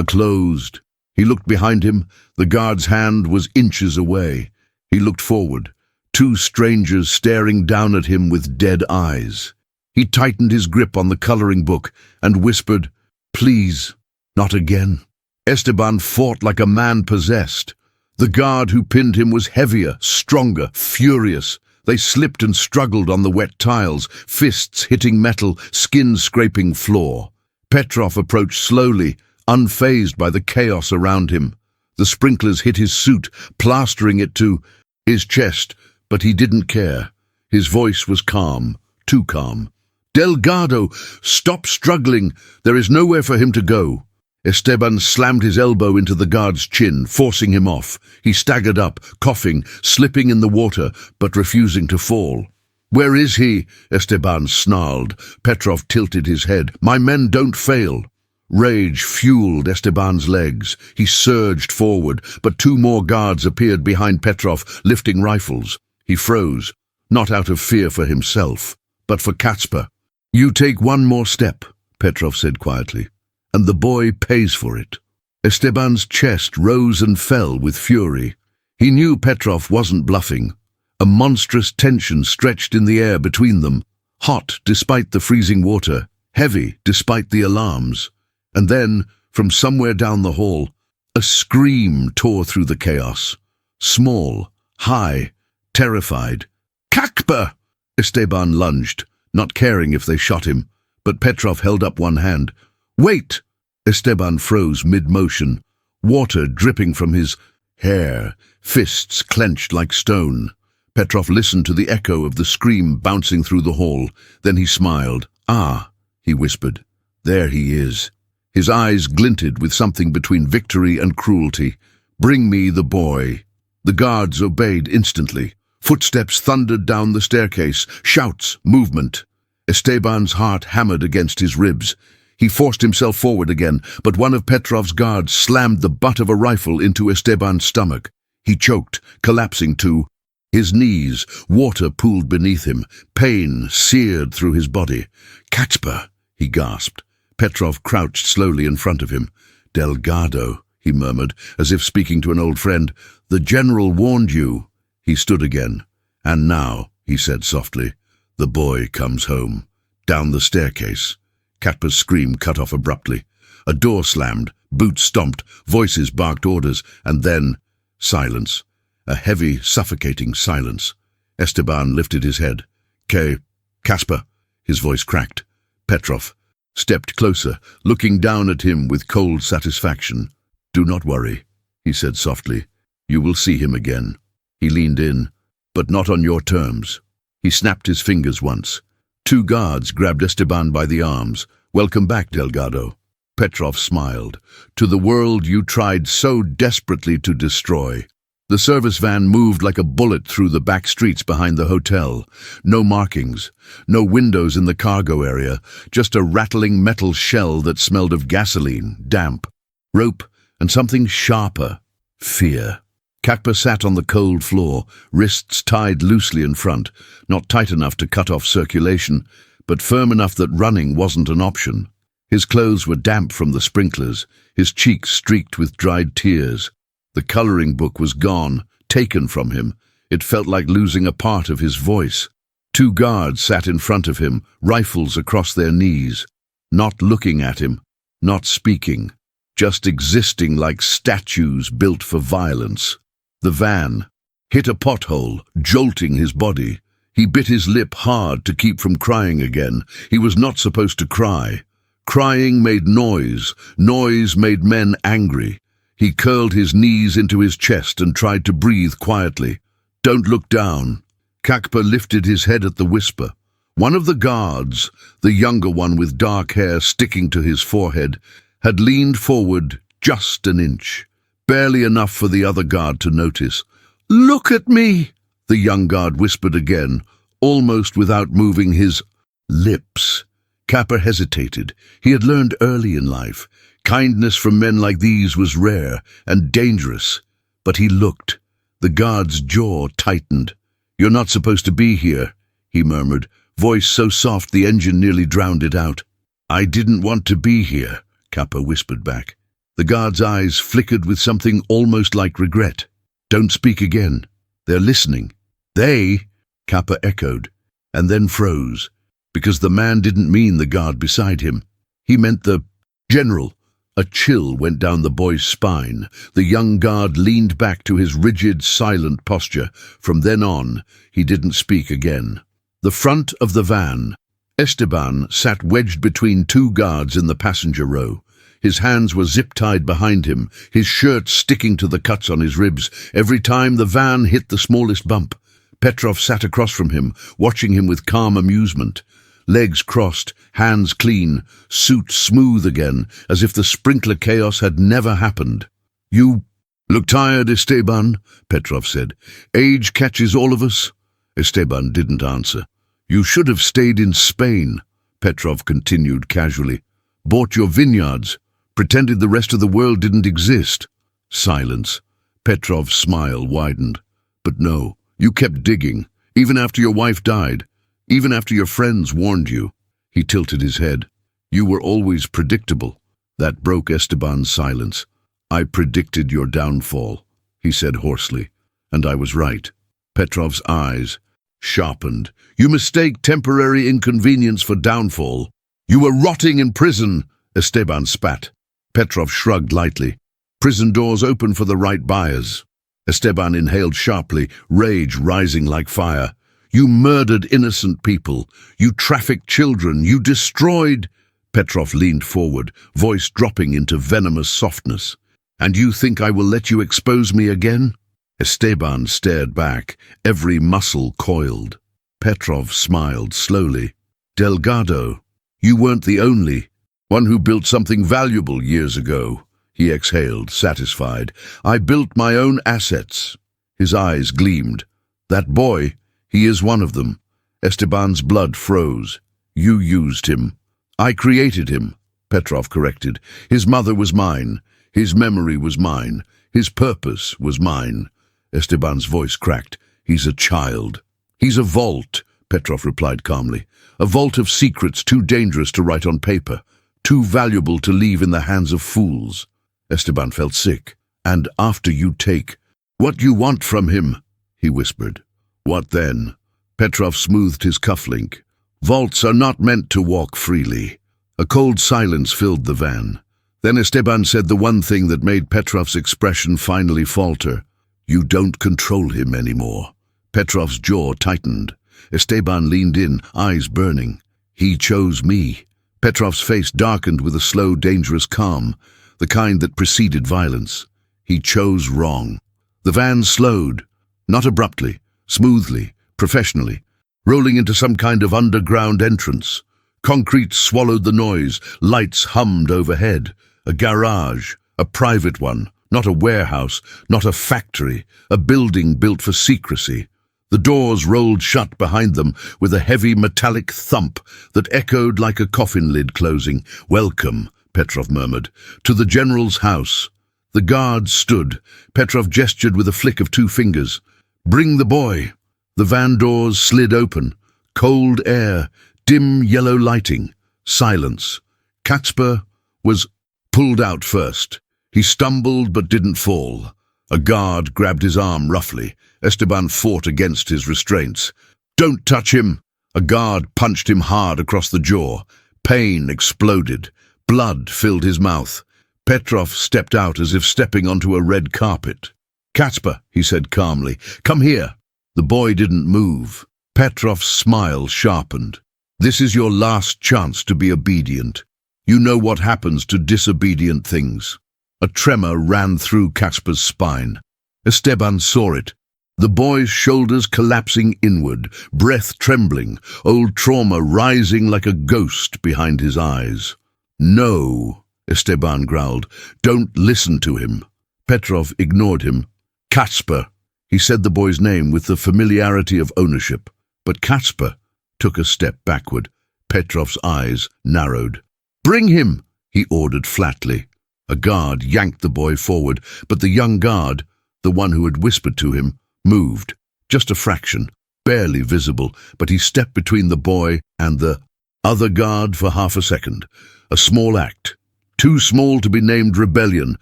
closed. He looked behind him. The guard's hand was inches away. He looked forward. Two strangers staring down at him with dead eyes. He tightened his grip on the coloring book and whispered, "Please, not again." Esteban fought like a man possessed. The guard who pinned him was heavier, stronger, furious. They slipped and struggled on the wet tiles, fists hitting metal, skin scraping floor. Petrov approached slowly, unfazed by the chaos around him. The sprinklers hit his suit, plastering it to his chest, but he didn't care. His voice was calm, too calm. "Delgado, stop struggling. There is nowhere for him to go." Esteban slammed his elbow into the guard's chin, forcing him off. He staggered up, coughing, slipping in the water, but refusing to fall. "Where is he?" Esteban snarled. Petrov tilted his head. "My men don't fail." Rage fueled Esteban's legs. He surged forward, but two more guards appeared behind Petrov, lifting rifles. He froze, not out of fear for himself, but for Katspa. "You take one more step," Petrov said quietly, "and the boy pays for it." Esteban's chest rose and fell with fury. He knew Petrov wasn't bluffing. A monstrous tension stretched in the air between them, hot despite the freezing water, heavy despite the alarms. And then, from somewhere down the hall, a scream tore through the chaos. Small, high, terrified. "Kakpa!" Esteban lunged, not caring if they shot him, but Petrov held up one hand. "Wait!" Esteban froze mid-motion, water dripping from his hair, fists clenched like stone. Petrov listened to the echo of the scream bouncing through the hall. Then he smiled. "Ah," he whispered, "there he is." His eyes glinted with something between victory and cruelty. "Bring me the boy." The guards obeyed instantly. Footsteps thundered down the staircase, shouts, movement. Esteban's heart hammered against his ribs. He forced himself forward again, but one of Petrov's guards slammed the butt of a rifle into Esteban's stomach. He choked, collapsing to his knees. Water pooled beneath him. Pain seared through his body. "Katspa," he gasped. Petrov crouched slowly in front of him. "Delgado," he murmured, as if speaking to an old friend. "The general warned you." He stood again. "And now," he said softly, "the boy comes home." Down the staircase. Katpa's scream cut off abruptly. A door slammed, boots stomped, voices barked orders, and then silence. A heavy, suffocating silence. Esteban lifted his head. Kaspar," his voice cracked. Petrov stepped closer, looking down at him with cold satisfaction. "Do not worry," he said softly. "You will see him again." He leaned in. "But not on your terms." He snapped his fingers once. Two guards grabbed Esteban by the arms. "Welcome back, Delgado." Petrov smiled. "To the world you tried so desperately to destroy." The service van moved like a bullet through the back streets behind the hotel. No markings, no windows in the cargo area, just a rattling metal shell that smelled of gasoline, damp, rope, and something sharper, fear. Kakpa sat on the cold floor, wrists tied loosely in front, not tight enough to cut off circulation, but firm enough that running wasn't an option. His clothes were damp from the sprinklers, his cheeks streaked with dried tears. The coloring book was gone, taken from him. It felt like losing a part of his voice. Two guards sat in front of him, rifles across their knees, not looking at him, not speaking, just existing like statues built for violence. The van hit a pothole, jolting his body. He bit his lip hard to keep from crying again. He was not supposed to cry. Crying made noise. Noise made men angry. He curled his knees into his chest and tried to breathe quietly. "Don't look down." Kakpa lifted his head at the whisper. One of the guards, the younger one with dark hair sticking to his forehead, had leaned forward just an inch, barely enough for the other guard to notice. "Look at me," the young guard whispered again, almost without moving his lips. Kappa hesitated. He had learned early in life. Kindness from men like these was rare and dangerous. But he looked. The guard's jaw tightened. "You're not supposed to be here," he murmured, voice so soft the engine nearly drowned it out. "I didn't want to be here," Kappa whispered back. The guard's eyes flickered with something almost like regret. "Don't speak again. They're listening." "They?" Kappa echoed, and then froze, because the man didn't mean the guard beside him. He meant the general. A chill went down the boy's spine. The young guard leaned back to his rigid, silent posture. From then on, he didn't speak again. The front of the van. Esteban sat wedged between two guards in the passenger row. His hands were zip-tied behind him, his shirt sticking to the cuts on his ribs. Every time the van hit the smallest bump, Petrov sat across from him, watching him with calm amusement. Legs crossed, hands clean, suit smooth again, as if the sprinkler chaos had never happened. "You look tired, Esteban," Petrov said. "Age catches all of us." Esteban didn't answer. "You should have stayed in Spain," Petrov continued casually. "Bought your vineyards, pretended the rest of the world didn't exist." Silence. Petrov's smile widened. "But no, you kept digging, even after your wife died. Even after your friends warned you." He tilted his head. "You were always predictable." That broke Esteban's silence. "I predicted your downfall," he said hoarsely, "and I was right." Petrov's eyes sharpened. "You mistake temporary inconvenience for downfall. You were rotting in prison," Esteban spat. Petrov shrugged lightly. "Prison doors open for the right buyers." Esteban inhaled sharply, rage rising like fire. "You murdered innocent people. You trafficked children. You destroyed—" Petrov leaned forward, voice dropping into venomous softness. "And you think I will let you expose me again?" Esteban stared back, every muscle coiled. Petrov smiled slowly. "Delgado, you weren't the only one who built something valuable years ago." He exhaled, satisfied. "I built my own assets." His eyes gleamed. "That boy, he is one of them." Esteban's blood froze. "You used him." "I created him," Petrov corrected. "His mother was mine. His memory was mine. His purpose was mine." Esteban's voice cracked. "He's a child." "He's a vault," Petrov replied calmly. "A vault of secrets too dangerous to write on paper, too valuable to leave in the hands of fools." Esteban felt sick. "And after you take what you want from him," he whispered. "What then?" Petrov smoothed his cufflink. "Vaults are not meant to walk freely." A cold silence filled the van. Then Esteban said the one thing that made Petrov's expression finally falter. "You don't control him anymore." Petrov's jaw tightened. Esteban leaned in, eyes burning. "He chose me." Petrov's face darkened with a slow, dangerous calm, the kind that preceded violence. "He chose wrong." The van slowed, not abruptly, smoothly, professionally, rolling into some kind of underground entrance. Concrete swallowed the noise, lights hummed overhead. A garage, a private one, not a warehouse, not a factory, a building built for secrecy. The doors rolled shut behind them with a heavy metallic thump that echoed like a coffin lid closing. "Welcome," Petrov murmured, "to the general's house." The guards stood. Petrov gestured with a flick of two fingers. "Bring the boy." The van doors slid open. Cold air, dim yellow lighting, silence. Kacper was pulled out first. He stumbled but didn't fall. A guard grabbed his arm roughly. Esteban fought against his restraints. "Don't touch him!" A guard punched him hard across the jaw. Pain exploded. Blood filled his mouth. Petrov stepped out as if stepping onto a red carpet. "Kacper," he said calmly, "come here." The boy didn't move. Petrov's smile sharpened. "This is your last chance to be obedient. You know what happens to disobedient things." A tremor ran through Kacper's spine. Esteban saw it. The boy's shoulders collapsing inward, breath trembling, old trauma rising like a ghost behind his eyes. "No," Esteban growled. "Don't listen to him." Petrov ignored him. "Kacper." He said the boy's name with the familiarity of ownership. But Kacper took a step backward. Petrov's eyes narrowed. "Bring him," he ordered flatly. A guard yanked the boy forward, but the young guard, The one who had whispered to him moved, just a fraction, barely visible, but he stepped between the boy and the other guard for half a second. A small act, too small to be named rebellion,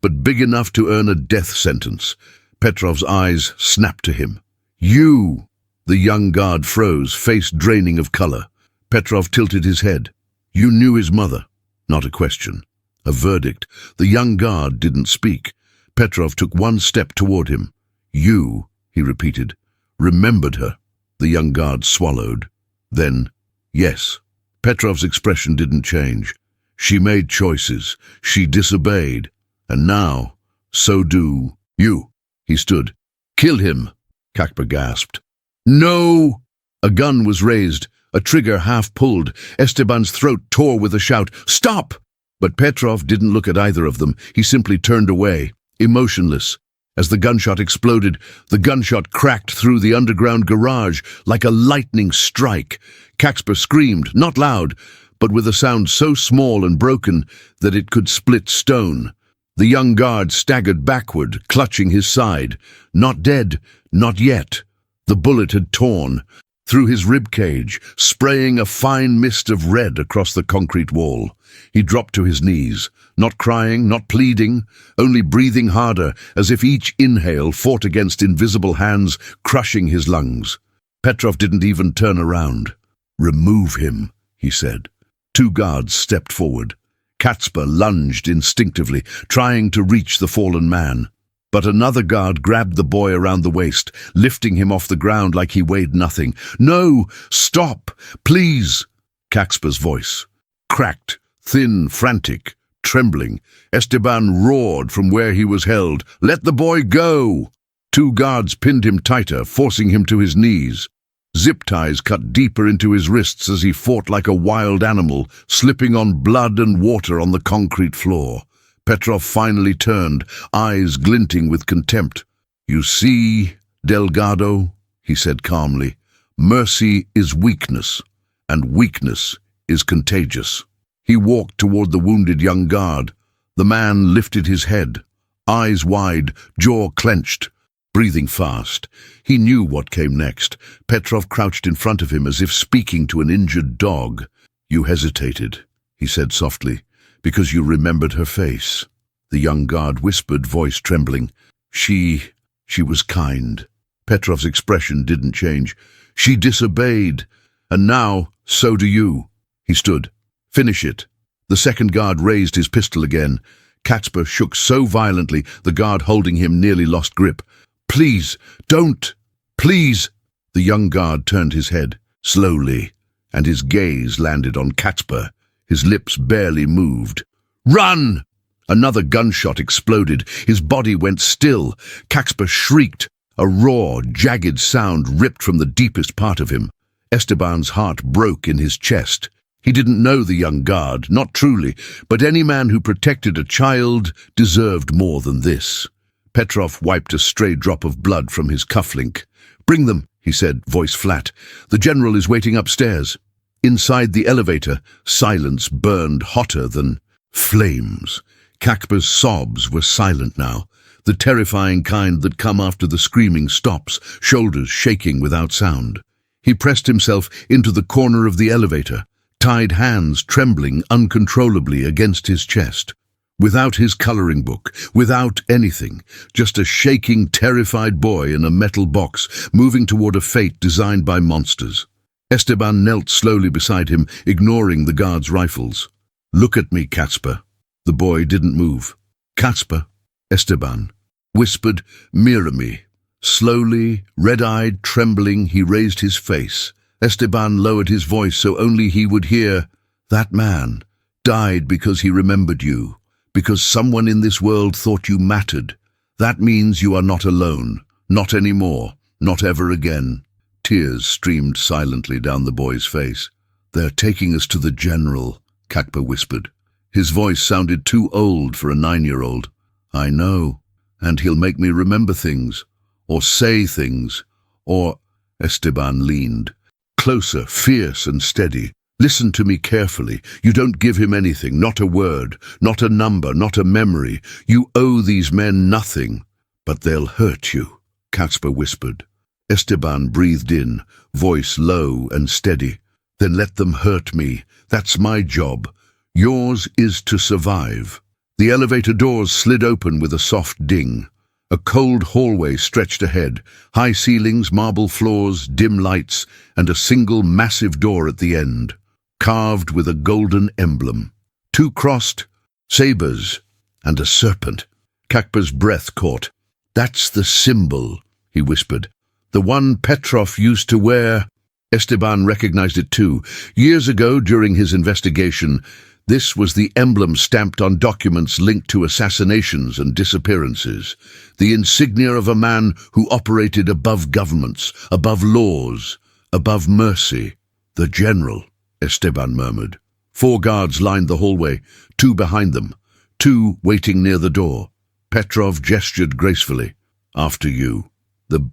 but big enough to earn a death sentence. Petrov's eyes snapped to him. "You!" The young guard froze, face draining of color. Petrov tilted his head. "You knew his mother." Not a question. A verdict. The young guard didn't speak. Petrov took one step toward him. "You," he repeated, "remembered her." The young guard swallowed. Then, "Yes." Petrov's expression didn't change. "She made choices. She disobeyed. And now, so do you." He stood. "Kill him," Kakpa gasped. "No!" A gun was raised, a trigger half pulled. Esteban's throat tore with a shout, "Stop!" But Petrov didn't look at either of them. He simply turned away, emotionless. As the gunshot exploded, the gunshot cracked through the underground garage like a lightning strike. Kakpa screamed, not loud, but with a sound so small and broken that it could split stone. The young guard staggered backward, clutching his side. Not dead, not yet. The bullet had torn through his rib cage, spraying a fine mist of red across the concrete wall. He dropped to his knees, not crying, not pleading, only breathing harder, as if each inhale fought against invisible hands crushing his lungs. Petrov didn't even turn around. "Remove him," he said. Two guards stepped forward. Katzper lunged instinctively, trying to reach the fallen man. But another guard grabbed the boy around the waist, lifting him off the ground like he weighed nothing. "No! Stop! Please!" Katzper's voice cracked, thin, frantic, trembling. Esteban roared from where he was held. "Let the boy go!" Two guards pinned him tighter, forcing him to his knees. Zip ties cut deeper into his wrists as he fought like a wild animal, slipping on blood and water on the concrete floor. Petrov finally turned, eyes glinting with contempt. "You see, Delgado," he said calmly, "mercy is weakness, and weakness is contagious." He walked toward the wounded young guard. The man lifted his head, eyes wide, jaw clenched, breathing fast. He knew what came next. Petrov crouched in front of him as if speaking to an injured dog. "You hesitated," he said softly, "because you remembered her face." The young guard whispered, voice trembling. She was kind." Petrov's expression didn't change. "She disobeyed, and now so do you." He stood. "Finish it." The second guard raised his pistol again. Katzper shook so violently the guard holding him nearly lost grip. "Please, don't! Please!" The young guard turned his head, slowly, and his gaze landed on Katzper. His lips barely moved. "Run!" Another gunshot exploded. His body went still. Katzper shrieked. A raw, jagged sound ripped from the deepest part of him. Esteban's heart broke in his chest. He didn't know the young guard, not truly, but any man who protected a child deserved more than this. Petrov wiped a stray drop of blood from his cufflink. "Bring them," he said, voice flat. "The general is waiting upstairs." Inside the elevator, silence burned hotter than flames. Kakpa's sobs were silent now, the terrifying kind that come after the screaming stops, shoulders shaking without sound. He pressed himself into the corner of the elevator, tied hands trembling uncontrollably against his chest. Without his coloring book, without anything, just a shaking, terrified boy in a metal box, moving toward a fate designed by monsters. Esteban knelt slowly beside him, ignoring the guards' rifles. "Look at me, Katzper." The boy didn't move. "Katzper," Esteban whispered, "mirror me." Slowly, red-eyed, trembling, he raised his face. Esteban lowered his voice so only he would hear. "That man died because he remembered you. Because someone in this world thought you mattered. That means you are not alone. Not anymore. Not ever again." Tears streamed silently down the boy's face. "They're taking us to the general," Kakpa whispered. His voice sounded too old for a 9-year-old. "I know, and he'll make me remember things, or say things, or—" Esteban leaned. Closer, fierce and steady. "Listen to me carefully. You don't give him anything, not a word, not a number, not a memory. You owe these men nothing. But they'll hurt you, Caspar whispered. Esteban breathed in, voice low and steady. Then let them hurt me. That's my job. Yours is to survive. The elevator doors slid open with a soft ding. A cold hallway stretched ahead, high ceilings, marble floors, dim lights, and a single massive door at the end, carved with a golden emblem. Two crossed, sabers, and a serpent. Caspar's breath caught. That's the symbol, he whispered. The one Petrov used to wear. Esteban recognized it too. Years ago, during his investigation, this was the emblem stamped on documents linked to assassinations and disappearances, the insignia of a man who operated above governments, above laws, above mercy. The general, Esteban murmured. 4 guards lined the hallway, 2 behind them, 2 waiting near the door. Petrov gestured gracefully. After you. The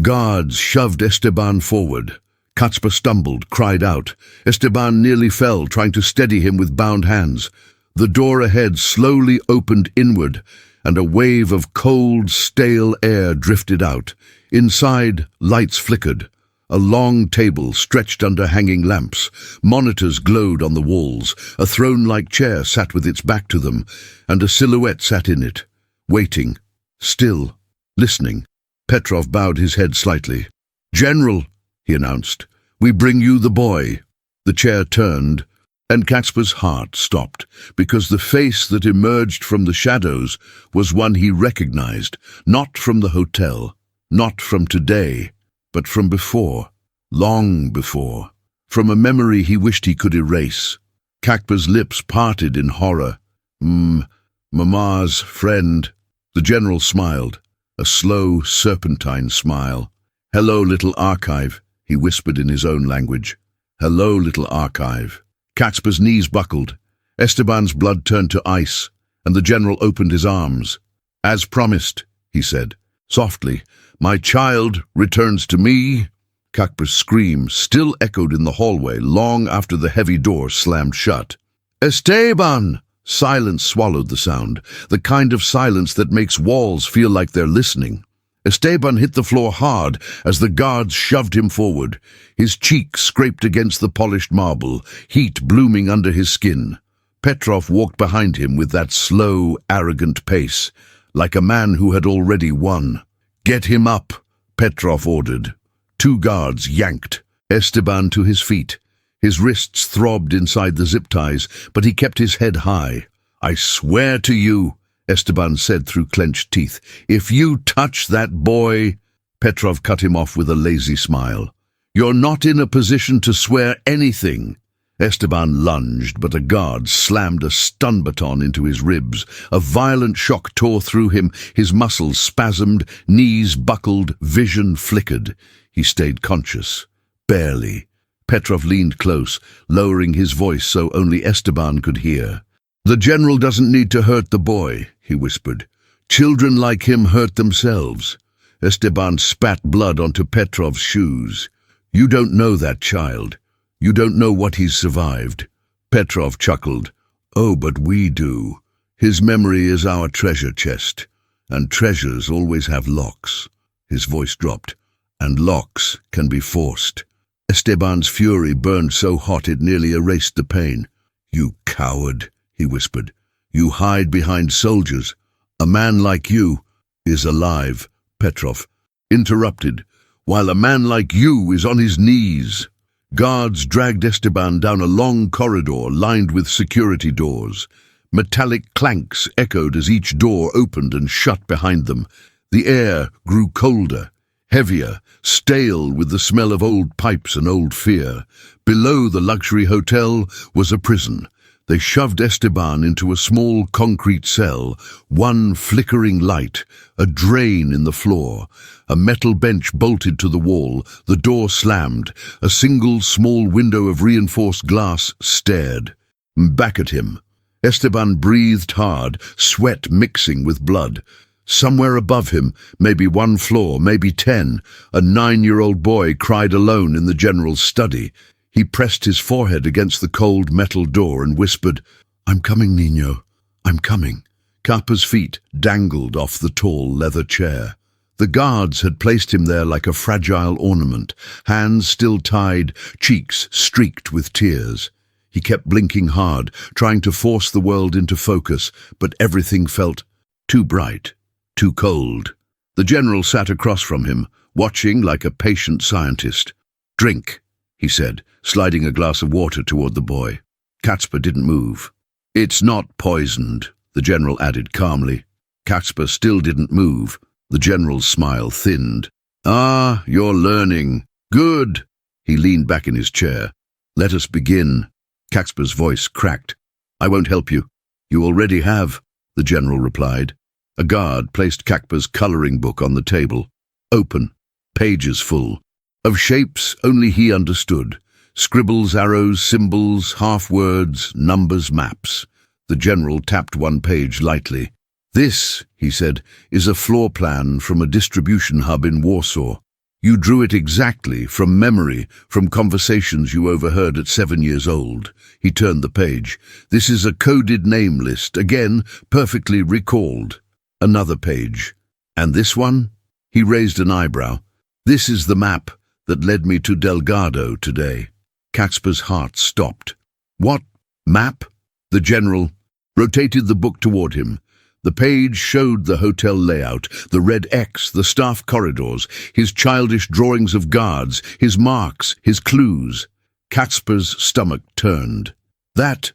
guards shoved Esteban forward. Caspar stumbled, cried out. Esteban nearly fell, trying to steady him with bound hands. The door ahead slowly opened inward, and a wave of cold, stale air drifted out. Inside, lights flickered. A long table stretched under hanging lamps. Monitors glowed on the walls. A throne-like chair sat with its back to them, and a silhouette sat in it, waiting, still, listening. Petrov bowed his head slightly. "General," he announced, "we bring you the boy." The chair turned, and Caspar's heart stopped, because the face that emerged from the shadows was one he recognized, not from the hotel, not from today, but from before, long before, from a memory he wished he could erase. Caspar's lips parted in horror. Mama's friend." The general smiled, a slow, serpentine smile. "Hello, little archive," he whispered in his own language. "Hello, little archive." Caspar's knees buckled. Esteban's blood turned to ice, and the general opened his arms. "As promised," he said, softly, "my child returns to me." Caspar's scream still echoed in the hallway long after the heavy door slammed shut. "Esteban!" Silence swallowed the sound, the kind of silence that makes walls feel like they're listening. Esteban hit the floor hard as the guards shoved him forward. His cheek scraped against the polished marble, heat blooming under his skin. Petrov walked behind him with that slow, arrogant pace, like a man who had already won. "Get him up," Petrov ordered. 2 guards yanked Esteban to his feet. His wrists throbbed inside the zip ties, but he kept his head high. "I swear to you," Esteban said through clenched teeth, "if you touch that boy—" Petrov cut him off with a lazy smile. "You're not in a position to swear anything." Esteban lunged, but a guard slammed a stun baton into his ribs. A violent shock tore through him. His muscles spasmed, knees buckled, vision flickered. He stayed conscious. Barely. Petrov leaned close, lowering his voice so only Esteban could hear. "The general doesn't need to hurt the boy," he whispered. "Children like him hurt themselves." Esteban spat blood onto Petrov's shoes. "You don't know that child. You don't know what he's survived." Petrov chuckled. "Oh, but we do. His memory is our treasure chest, and treasures always have locks." His voice dropped. "And locks can be forced." Esteban's fury burned so hot it nearly erased the pain. "You coward," he whispered. "You hide behind soldiers. A man like you is alive," Petrov interrupted, "while a man like you is on his knees." Guards dragged Esteban down a long corridor lined with security doors. Metallic clanks echoed as each door opened and shut behind them. The air grew colder, heavier, stale with the smell of old pipes and old fear. Below the luxury hotel was a prison. They shoved Esteban into a small concrete cell, one flickering light, a drain in the floor, a metal bench bolted to the wall, the door slammed, a single small window of reinforced glass stared. Back at him. Esteban breathed hard, sweat mixing with blood. Somewhere above him, maybe 1 floor, maybe 10, a 9-year-old boy cried alone in the general's study. He pressed his forehead against the cold metal door and whispered, "I'm coming, Niño. I'm coming. Kappa's feet dangled off the tall leather chair. The guards had placed him there like a fragile ornament, hands still tied, cheeks streaked with tears. He kept blinking hard, trying to force the world into focus, but everything felt too bright, too cold. The general sat across from him, watching like a patient scientist. "Drink," he said, sliding a glass of water toward the boy. Kacper didn't move. "It's not poisoned," the general added calmly. Kacper still didn't move. The general's smile thinned. "Ah, you're learning. Good." He leaned back in his chair. "Let us begin." Kacper's voice cracked. "I won't help you. You already have," the general replied. A guard placed Kacper's coloring book on the table. Open, pages full, of shapes only he understood. Scribbles, arrows, symbols, half-words, numbers, maps. The general tapped one page lightly. "This," he said, "is a floor plan from a distribution hub in Warsaw. You drew it exactly, from memory, from conversations you overheard at 7 years old." He turned the page. "This is a coded name list, again, perfectly recalled." Another page. "And this one?" He raised an eyebrow. "This is the map that led me to Delgado today." Kacper's heart stopped. "What map?" The general rotated the book toward him. The page showed the hotel layout, the red X, the staff corridors, his childish drawings of guards, his marks, his clues. Kacper's stomach turned. That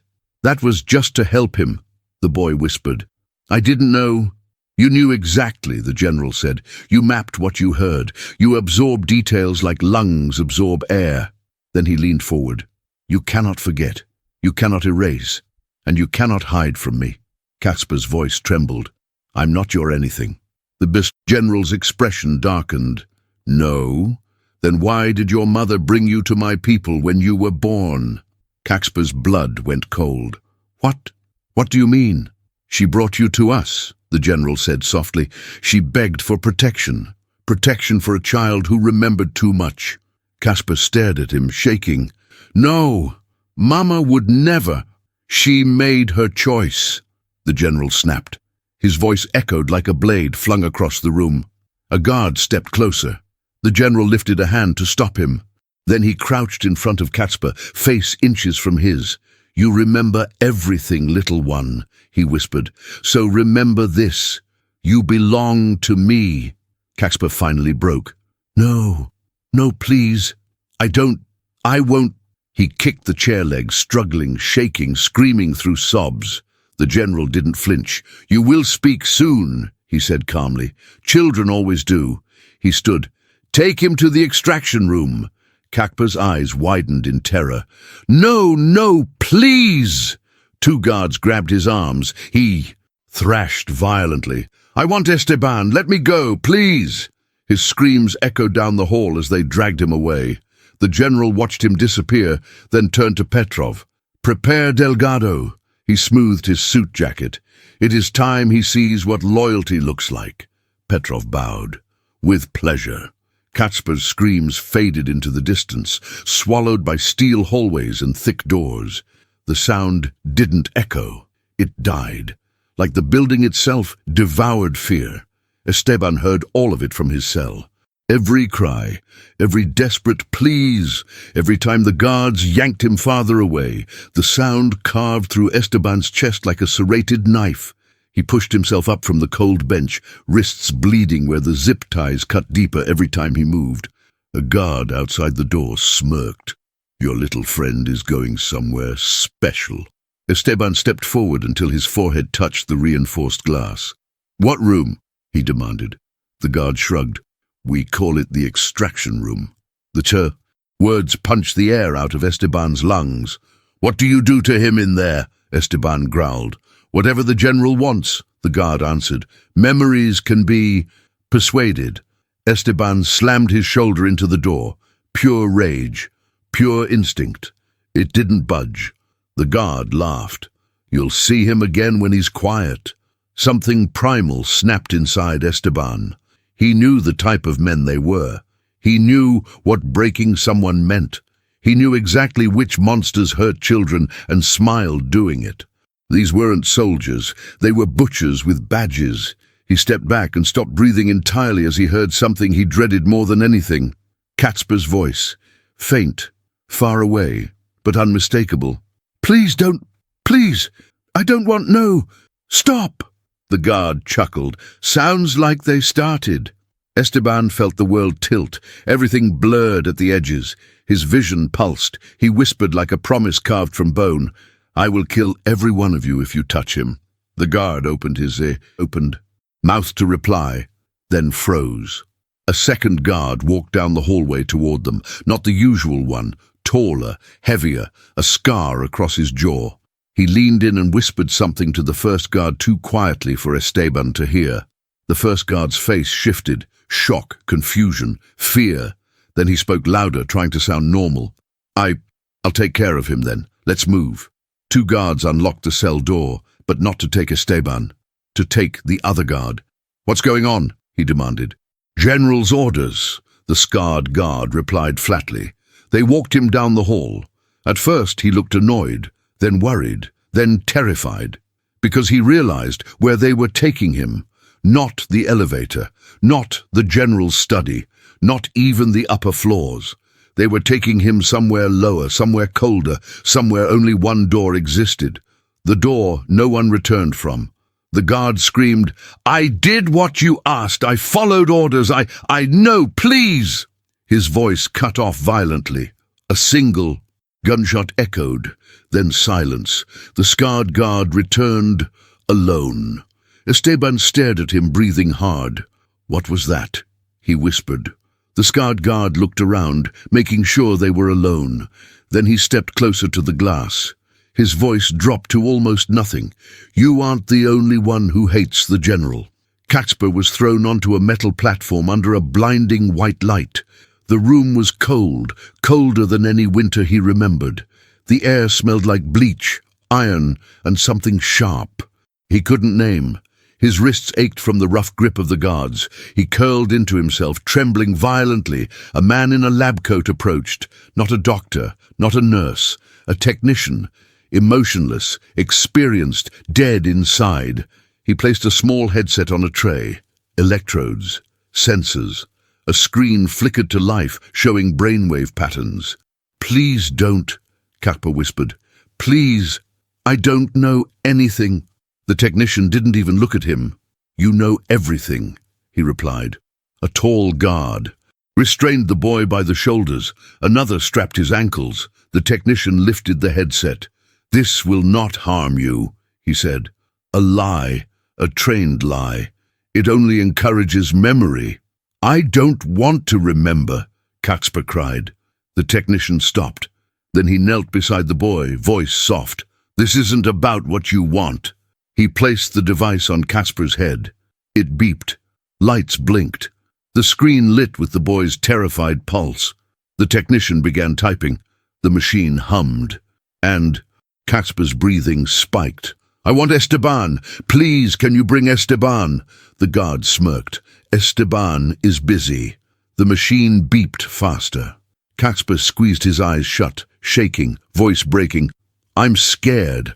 was just to help him," the boy whispered. "I didn't know." "You knew exactly," the general said. "You mapped what you heard. You absorbed details like lungs absorb air." Then he leaned forward. "You cannot forget. You cannot erase. And you cannot hide from me." Kacper's voice trembled. "I'm not your anything." The general's expression darkened. "No? Then why did your mother bring you to my people when you were born?" Kacper's blood went cold. What? What do you mean?" "She brought you to us," the general said softly. "She begged for protection. Protection for a child who remembered too much." Kacper stared at him, shaking. "No, Mama would never. She made her choice," the general snapped. His voice echoed like a blade flung across the room. A guard stepped closer. The general lifted a hand to stop him. Then he crouched in front of Kacper, face inches from his. "You remember everything, little one," he whispered. "So remember this. You belong to me." Kacper finally broke. "No, no, please. I won't." He kicked the chair leg, struggling, shaking, screaming through sobs. The general didn't flinch. "You will speak soon," he said calmly. "Children always do." He stood. "Take him to the extraction room." Kacper's eyes widened in terror. "No, no, please!" Two guards grabbed his arms. He thrashed violently. "I want Esteban. Let me go, please!" His screams echoed down the hall as they dragged him away. The general watched him disappear, then turned to Petrov. "Prepare Delgado." He smoothed his suit jacket. "It is time he sees what loyalty looks like." Petrov bowed. "With pleasure." Kacper's screams faded into the distance, swallowed by steel hallways and thick doors. The sound didn't echo. It died. Like the building itself devoured fear. Esteban heard all of it from his cell. Every cry, every desperate please, every time the guards yanked him farther away, the sound carved through Esteban's chest like a serrated knife. He pushed himself up from the cold bench, wrists bleeding where the zip ties cut deeper every time he moved. A guard outside the door smirked. "Your little friend is going somewhere special." Esteban stepped forward until his forehead touched the reinforced glass. "What room?" he demanded. The guard shrugged. "We call it the extraction room." The words punched the air out of Esteban's lungs. "What do you do to him in there?" Esteban growled. "Whatever the general wants," the guard answered. "Memories can be persuaded." Esteban slammed his shoulder into the door. Pure rage, pure instinct. It didn't budge. The guard laughed. "You'll see him again when he's quiet." Something primal snapped inside Esteban. He knew the type of men they were. He knew what breaking someone meant. He knew exactly which monsters hurt children and smiled doing it. These weren't soldiers. They were butchers with badges. He stepped back and stopped breathing entirely as he heard something he dreaded more than anything. Catsper's voice. Faint, far away, but unmistakable. "Please don't, please, I don't want, no, stop!" The guard chuckled. "Sounds like they started." Esteban felt the world tilt, everything blurred at the edges. His vision pulsed. He whispered like a promise carved from bone, "I will kill every one of you if you touch him." The guard opened mouth to reply, then froze. A second guard walked down the hallway toward them, not the usual one, taller, heavier, a scar across his jaw. He leaned in and whispered something to the first guard too quietly for Esteban to hear. The first guard's face shifted, shock, confusion, fear. Then he spoke louder, trying to sound normal. I'll take care of him then. Let's move." Two guards unlocked the cell door, but not to take Esteban. To take the other guard. "What's going on?" he demanded. "General's orders," the scarred guard replied flatly. They walked him down the hall. At first he looked annoyed, then worried, then terrified, because he realized where they were taking him. Not the elevator, not the general's study, not even the upper floors. They were taking him somewhere lower, somewhere colder, somewhere only one door existed. The door no one returned from. The guard screamed, "I did what you asked. I followed orders. I know, please." His voice cut off violently. A single gunshot echoed, then silence. The scarred guard returned, alone. Esteban stared at him, breathing hard. "What was that?" he whispered. The scarred guard looked around, making sure they were alone. Then he stepped closer to the glass. His voice dropped to almost nothing. "You aren't the only one who hates the general." Catsper was thrown onto a metal platform under a blinding white light. The room was cold, colder than any winter he remembered. The air smelled like bleach, iron, and something sharp. He couldn't name. His wrists ached from the rough grip of the guards. He curled into himself, trembling violently. A man in a lab coat approached. Not a doctor, not a nurse, a technician. Emotionless, experienced, dead inside. He placed a small headset on a tray. Electrodes, sensors. A screen flickered to life, showing brainwave patterns. "Please don't," Catsper whispered. "Please, I don't know anything." The technician didn't even look at him. "You know everything," he replied. A tall guard restrained the boy by the shoulders. Another strapped his ankles. The technician lifted the headset. "This will not harm you," he said. "A lie, a trained lie. It only encourages memory." "I don't want to remember," Catsper cried. The technician stopped. Then he knelt beside the boy, voice soft. "This isn't about what you want." He placed the device on Catsper's head. It beeped. Lights blinked. The screen lit with the boy's terrified pulse. The technician began typing. The machine hummed. And Catsper's breathing spiked. "I want Esteban. Please, can you bring Esteban?" The guard smirked. "Esteban is busy." The machine beeped faster. Catsper squeezed his eyes shut, shaking, voice breaking. I'm scared.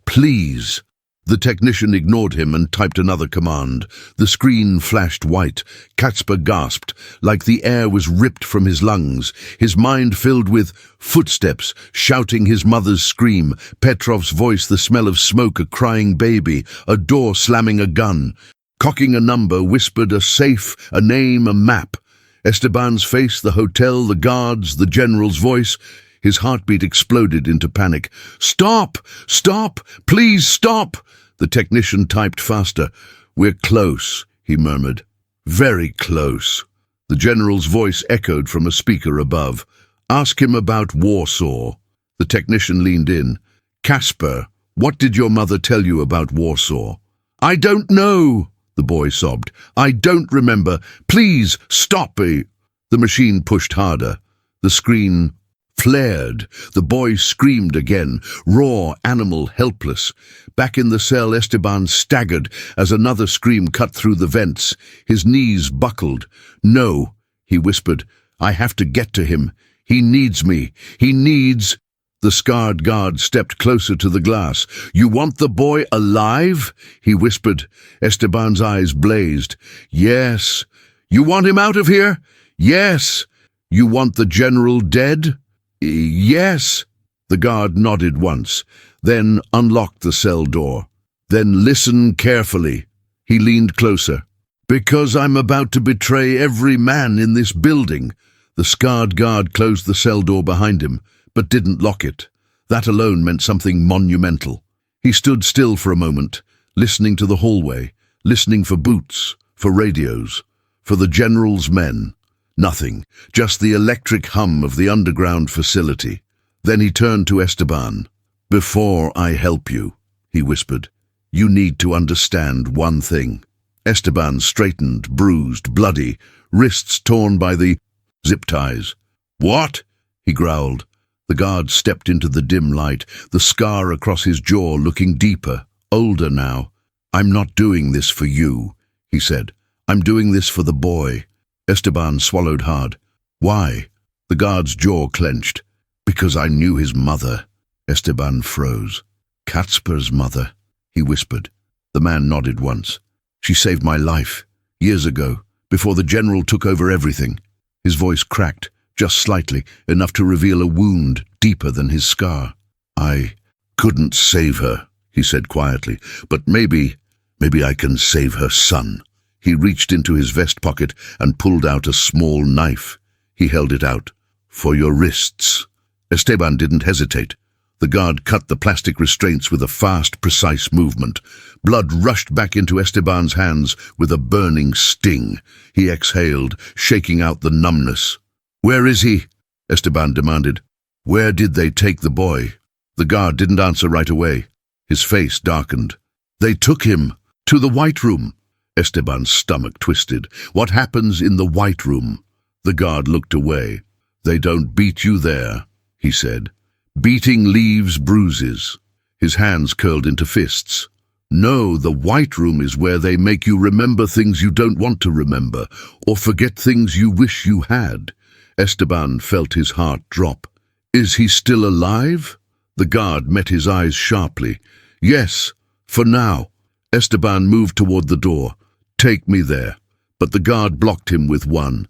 Please." The technician ignored him and typed another command. The screen flashed white. Catsper gasped, like the air was ripped from his lungs. His mind filled with footsteps, shouting his mother's scream, Petrov's voice, the smell of smoke, a crying baby, a door slamming, a gun. Cocking a number, whispered a safe, a name, a map. Esteban's face, the hotel, the guards, the general's voice. His heartbeat exploded into panic. "Stop! Stop! Please stop!" The technician typed faster. "We're close," he murmured. "Very close." The general's voice echoed from a speaker above. "Ask him about Warsaw." The technician leaned in. "Catsper, what did your mother tell you about Warsaw?" "I don't know," the boy sobbed. "I don't remember. Please stop me." The machine pushed harder. The screen flared. The boy screamed again, raw, animal, helpless. Back in the cell, Esteban staggered as another scream cut through the vents. His knees buckled. "No," he whispered. "I have to get to him. He needs me. He needs—" The scarred guard stepped closer to the glass. "You want the boy alive?" he whispered. Esteban's eyes blazed. "Yes." "You want him out of here?" "Yes." "You want the general dead?" "Yes." The guard nodded once, then unlocked the cell door. "Then listen carefully." He leaned closer. "Because I'm about to betray every man in this building." The scarred guard closed the cell door behind him, but didn't lock it. That alone meant something monumental. He stood still for a moment, listening to the hallway, listening for boots, for radios, for the general's men. Nothing, just the electric hum of the underground facility. Then he turned to Esteban. "Before I help you," he whispered, "you need to understand one thing." Esteban straightened, bruised, bloody, wrists torn by the zip ties. "What?" he growled. The guard stepped into the dim light, the scar across his jaw looking deeper, older now. "I'm not doing this for you," he said. "I'm doing this for the boy." Esteban swallowed hard. "Why?" The guard's jaw clenched. "Because I knew his mother." Esteban froze. "Kacper's mother," he whispered. The man nodded once. "She saved my life, years ago, before the general took over everything." His voice cracked, just slightly, enough to reveal a wound deeper than his scar. "I couldn't save her," he said quietly, "but maybe I can save her son." He reached into his vest pocket and pulled out a small knife. He held it out. "For your wrists." Esteban didn't hesitate. The guard cut the plastic restraints with a fast, precise movement. Blood rushed back into Esteban's hands with a burning sting. He exhaled, shaking out the numbness. "Where is he?" Esteban demanded. "Where did they take the boy?" The guard didn't answer right away. His face darkened. "They took him to the White Room." Esteban's stomach twisted. "What happens in the White Room?" The guard looked away. "They don't beat you there," he said. "Beating leaves bruises." His hands curled into fists. "No, the White Room is where they make you remember things you don't want to remember, or forget things you wish you had." Esteban felt his heart drop. "Is he still alive?" The guard met his eyes sharply. "Yes, for now." Esteban moved toward the door. "Take me there." But the guard blocked him with one.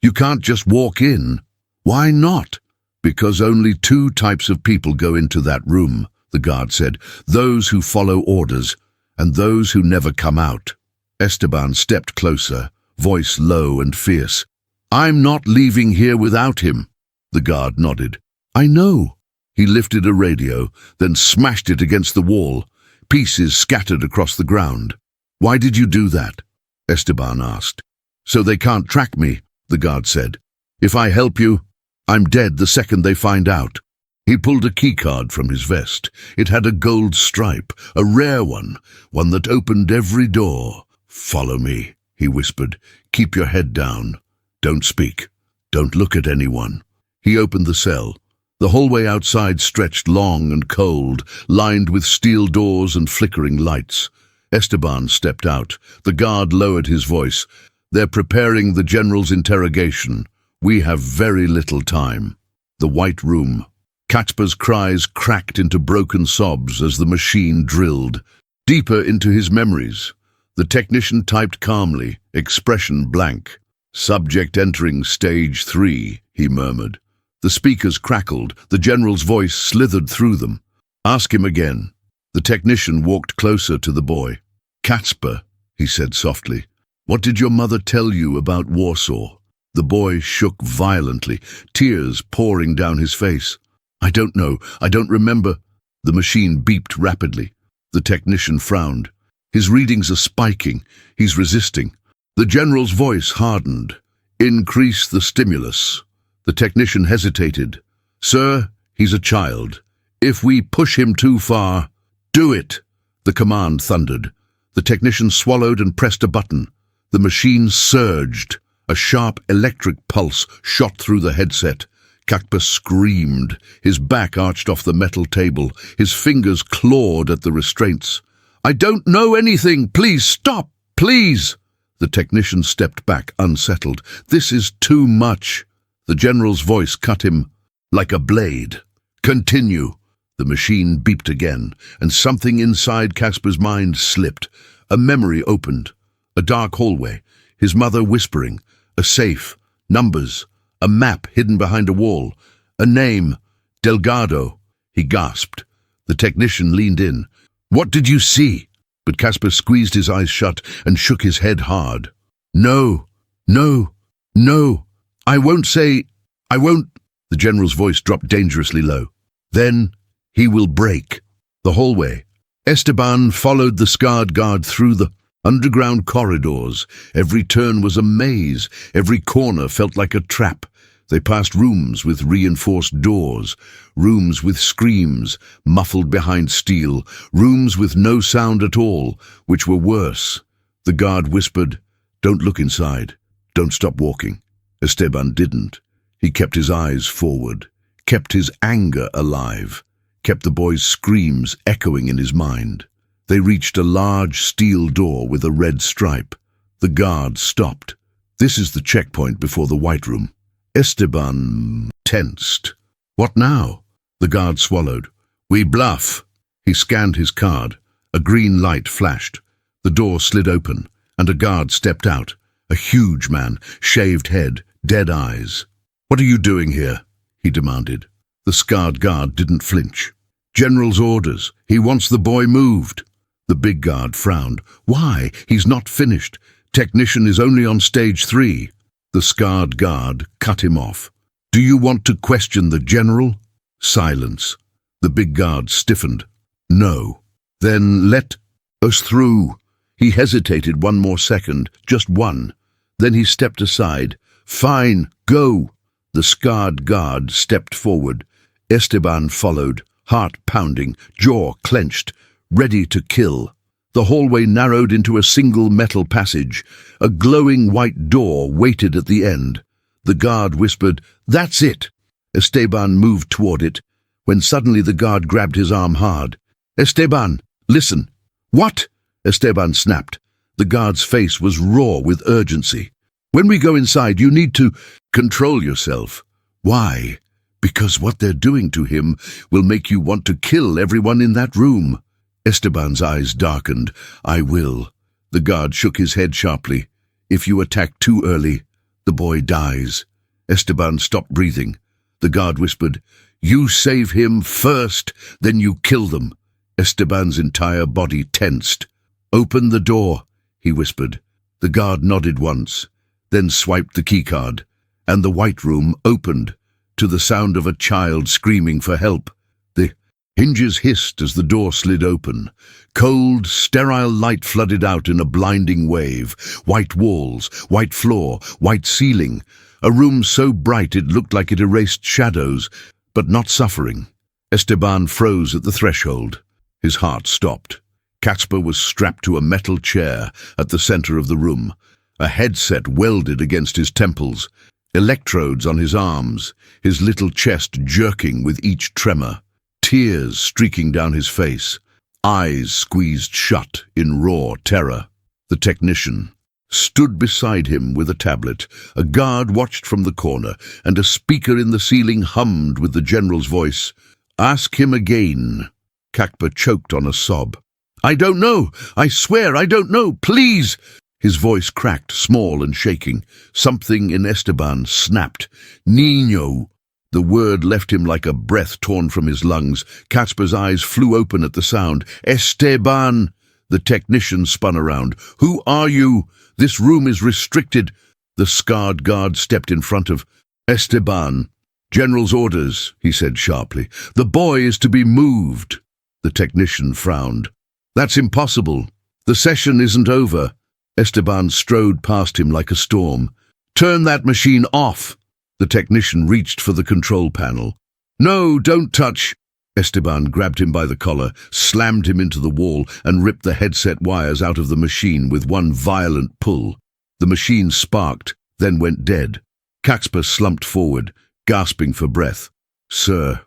You can't just walk in." "Why not?" "Because only two types of people go into that room," the guard said. "Those who follow orders, and those who never come out." Esteban stepped closer, voice low and fierce. "I'm not leaving here without him." The guard nodded. "I know." He lifted a radio, then smashed it against the wall. Pieces scattered across the ground. "Why did you do that?" Esteban asked. "So they can't track me," the guard said. "If I help you, I'm dead the second they find out." He pulled a keycard from his vest. It had a gold stripe, a rare one that opened every door. "Follow me," he whispered. "Keep your head down. Don't speak. Don't look at anyone." He opened the cell. The hallway outside stretched long and cold, lined with steel doors and flickering lights. Esteban stepped out. The guard lowered his voice. "They're preparing the general's interrogation. We have very little time." The White Room. Kacper's cries cracked into broken sobs as the machine drilled. Deeper into his memories. The technician typed calmly, expression blank. "Subject entering stage 3, he murmured. The speakers crackled, the general's voice slithered through them. "Ask him again." The technician walked closer to the boy. "Kacper," he said softly, "what did your mother tell you about Warsaw?" The boy shook violently, tears pouring down his face. "I don't know. I don't remember." The machine beeped rapidly. The technician frowned. "His readings are spiking. He's resisting." The general's voice hardened. "Increase the stimulus." The technician hesitated. "Sir, he's a child. If we push him too far—" "Do it!" The command thundered. The technician swallowed and pressed a button. The machine surged. A sharp electric pulse shot through the headset. Kacper screamed. His back arched off the metal table. His fingers clawed at the restraints. "I don't know anything. Please stop. Please!" The technician stepped back, unsettled. "This is too much." The general's voice cut him like a blade. Continue. The machine beeped again, and something inside Casper's mind slipped. A memory opened. A dark hallway, his mother whispering, a safe, numbers, a map hidden behind a wall, a name, Delgado. He gasped. The technician leaned in. What did you see? But Casper squeezed his eyes shut and shook his head hard. No, no, no. I won't say, I won't. The general's voice dropped dangerously low. Then he will break. The hallway. Esteban followed the scarred guard through the underground corridors. Every turn was a maze. Every corner felt like a trap. They passed rooms with reinforced doors, rooms with screams muffled behind steel, rooms with no sound at all, which were worse. The guard whispered, "Don't look inside. Don't stop walking." Esteban didn't. He kept his eyes forward, kept his anger alive, kept the boy's screams echoing in his mind. They reached a large steel door with a red stripe. The guard stopped. This is the checkpoint before the White Room. Esteban tensed. What now? The guard swallowed. We bluff. He scanned his card. A green light flashed. The door slid open, and a guard stepped out. A huge man, shaved head, dead eyes. What are you doing here? He demanded. The scarred guard didn't flinch. General's orders. He wants the boy moved. The big guard frowned. Why? He's not finished. Technician is only on stage 3. The scarred guard cut him off. Do you want to question the general? Silence. The big guard stiffened. No. Then let us through. He hesitated one more second, just one. Then he stepped aside. Fine, go. The scarred guard stepped forward. Esteban followed, heart pounding, jaw clenched, ready to kill. The hallway narrowed into a single metal passage. A glowing white door waited at the end. The guard whispered, "That's it." Esteban moved toward it, when suddenly the guard grabbed his arm hard. "Esteban, listen." "What?" Esteban snapped. The guard's face was raw with urgency. "When we go inside, you need to control yourself." "Why?" "Because what they're doing to him will make you want to kill everyone in that room." Esteban's eyes darkened. "I will." The guard shook his head sharply. "If you attack too early, the boy dies." Esteban stopped breathing. The guard whispered, "You save him first, then you kill them." Esteban's entire body tensed. "Open the door," he whispered. The guard nodded once, then swiped the keycard, and the White Room opened to the sound of a child screaming for help. The hinges hissed as the door slid open. Cold, sterile light flooded out in a blinding wave. White walls, white floor, white ceiling. A room so bright it looked like it erased shadows, but not suffering. Esteban froze at the threshold. His heart stopped. Casper was strapped to a metal chair at the center of the room. A headset welded against his temples. Electrodes on his arms, his little chest jerking with each tremor. Tears streaking down his face, eyes squeezed shut in raw terror. The technician stood beside him with a tablet. A guard watched from the corner, and a speaker in the ceiling hummed with the general's voice. "Ask him again." Casper choked on a sob. "I don't know. I swear I don't know. Please." His voice cracked, small and shaking. Something in Esteban snapped. "Niño." The word left him like a breath torn from his lungs. Casper's eyes flew open at the sound. "Esteban!" The technician spun around. "Who are you? This room is restricted." The scarred guard stepped in front of Esteban. "General's orders," he said sharply. "The boy is to be moved." The technician frowned. "That's impossible. The session isn't over." Esteban strode past him like a storm. "Turn that machine off." The technician reached for the control panel. "No, don't touch." Esteban grabbed him by the collar, slammed him into the wall, and ripped the headset wires out of the machine with one violent pull. The machine sparked, then went dead. Casper slumped forward, gasping for breath. Sir,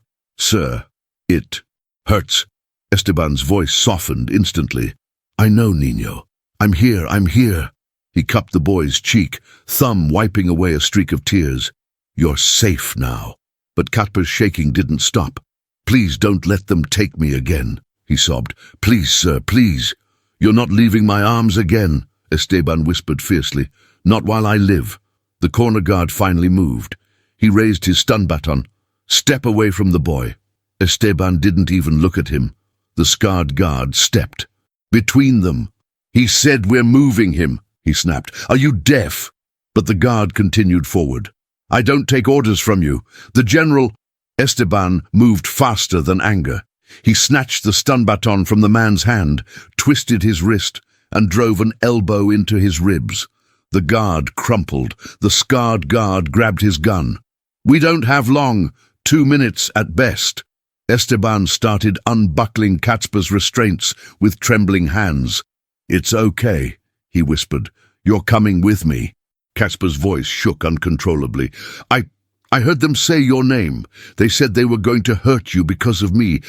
it hurts." Esteban's voice softened instantly. "I know, Niño. I'm here." He cupped the boy's cheek, thumb wiping away a streak of tears. "You're safe now." But Casper's shaking didn't stop. Please don't let them take me again, he sobbed. Please, sir, please. You're not leaving my arms again, Esteban whispered fiercely. Not while I live. The corner guard finally moved. He raised his stun baton. Step away from the boy. Esteban didn't even look at him. The scarred guard stepped. Between them. He said we're moving him, he snapped. Are you deaf? But the guard continued forward. I don't take orders from you. The general... Esteban moved faster than anger. He snatched the stun baton from the man's hand, twisted his wrist, and drove an elbow into his ribs. The guard crumpled. The scarred guard grabbed his gun. We don't have long. 2 minutes at best. Esteban started unbuckling Kacper's restraints with trembling hands. It's okay, he whispered. You're coming with me. Kacper's voice shook uncontrollably. I heard them say your name. They said they were going to hurt you because of me.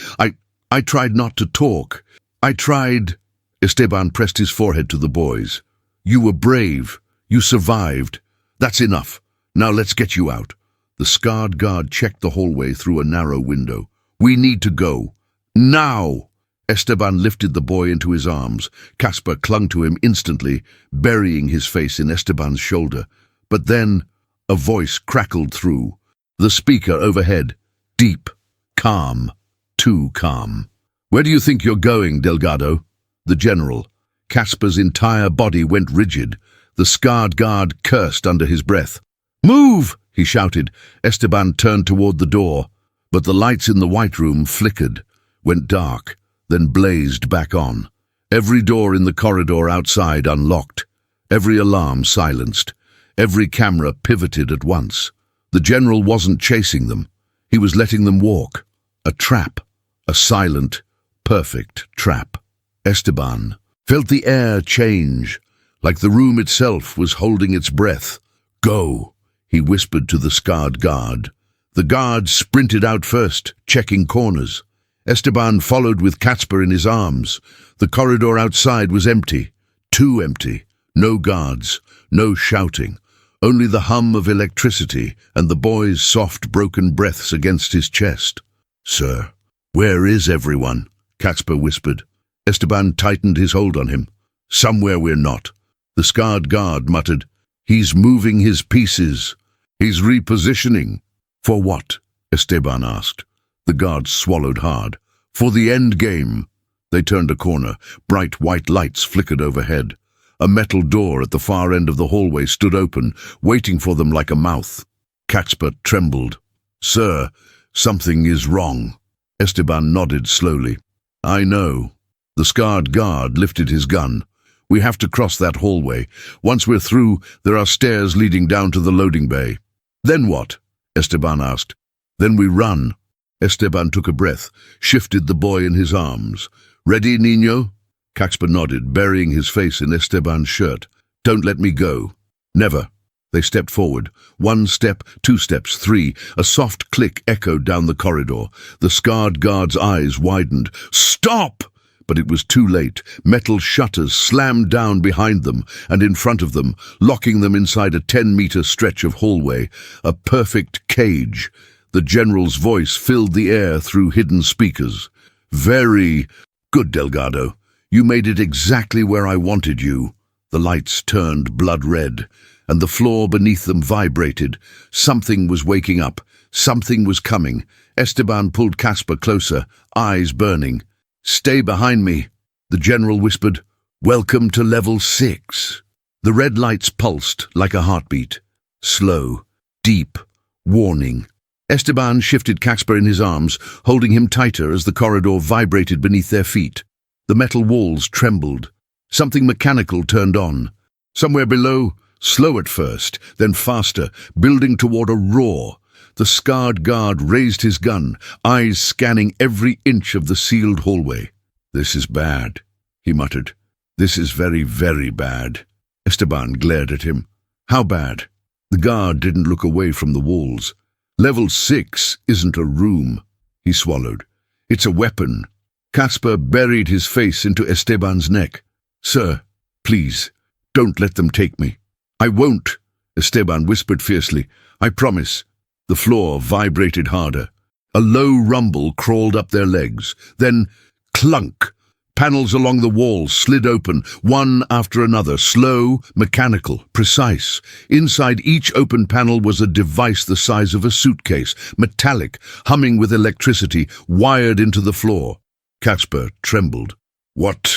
I tried not to talk. I tried... Esteban pressed his forehead to the boys. You were brave. You survived. That's enough. Now let's get you out. The scarred guard checked the hallway through a narrow window. We need to go. Now! Esteban lifted the boy into his arms. Kacper clung to him instantly, burying his face in Esteban's shoulder. But then... a voice crackled through. The speaker overhead. Deep. Calm. Too calm. Where do you think you're going, Delgado? The general. Kacper's entire body went rigid. The scarred guard cursed under his breath. Move! He shouted. Esteban turned toward the door, but the lights in the white room flickered, went dark, then blazed back on. Every door in the corridor outside unlocked. Every alarm silenced. Every camera pivoted at once. The general wasn't chasing them. He was letting them walk. A trap. A silent, perfect trap. Esteban felt the air change, like the room itself was holding its breath. Go, he whispered to the scarred guard. The guard sprinted out first, checking corners. Esteban followed with Kacper in his arms. The corridor outside was empty. Too empty. No guards. No shouting. Only the hum of electricity and the boy's soft, broken breaths against his chest. Sir, where is everyone? Kacper whispered. Esteban tightened his hold on him. Somewhere we're not. The scarred guard muttered. He's moving his pieces. He's repositioning. For what? Esteban asked. The guard swallowed hard. For the end game. They turned a corner. Bright white lights flickered overhead. A metal door at the far end of the hallway stood open, waiting for them like a mouth. Kacper trembled. Sir, something is wrong. Esteban nodded slowly. I know. The scarred guard lifted his gun. We have to cross that hallway. Once we're through, there are stairs leading down to the loading bay. Then what? Esteban asked. Then we run. Esteban took a breath, shifted the boy in his arms. Ready, Niño? Kacper nodded, burying his face in Esteban's shirt. Don't let me go. Never. They stepped forward. 1 step, 2 steps, 3. A soft click echoed down the corridor. The scarred guard's eyes widened. Stop! But it was too late. Metal shutters slammed down behind them and in front of them, locking them inside a 10-meter stretch of hallway. A perfect cage. The general's voice filled the air through hidden speakers. Very good, Delgado. You made it exactly where I wanted you. The lights turned blood red, and the floor beneath them vibrated. Something was waking up. Something was coming. Esteban pulled Kacper closer, eyes burning. Stay behind me, the general whispered. Welcome to level 6. The red lights pulsed like a heartbeat. Slow, deep, warning. Esteban shifted Kacper in his arms, holding him tighter as the corridor vibrated beneath their feet. The metal walls trembled. Something mechanical turned on. Somewhere below, slow at first, then faster, building toward a roar. The scarred guard raised his gun, eyes scanning every inch of the sealed hallway. This is bad, he muttered. This is very, very bad. Esteban glared at him. How bad? The guard didn't look away from the walls. Level 6 isn't a room, he swallowed. It's a weapon. Kacper buried his face into Esteban's neck. Sir, please, don't let them take me. I won't, Esteban whispered fiercely. I promise. The floor vibrated harder. A low rumble crawled up their legs. Then, clunk! Panels along the walls slid open, one after another, slow, mechanical, precise. Inside each open panel was a device the size of a suitcase, metallic, humming with electricity, wired into the floor. Caspar trembled. What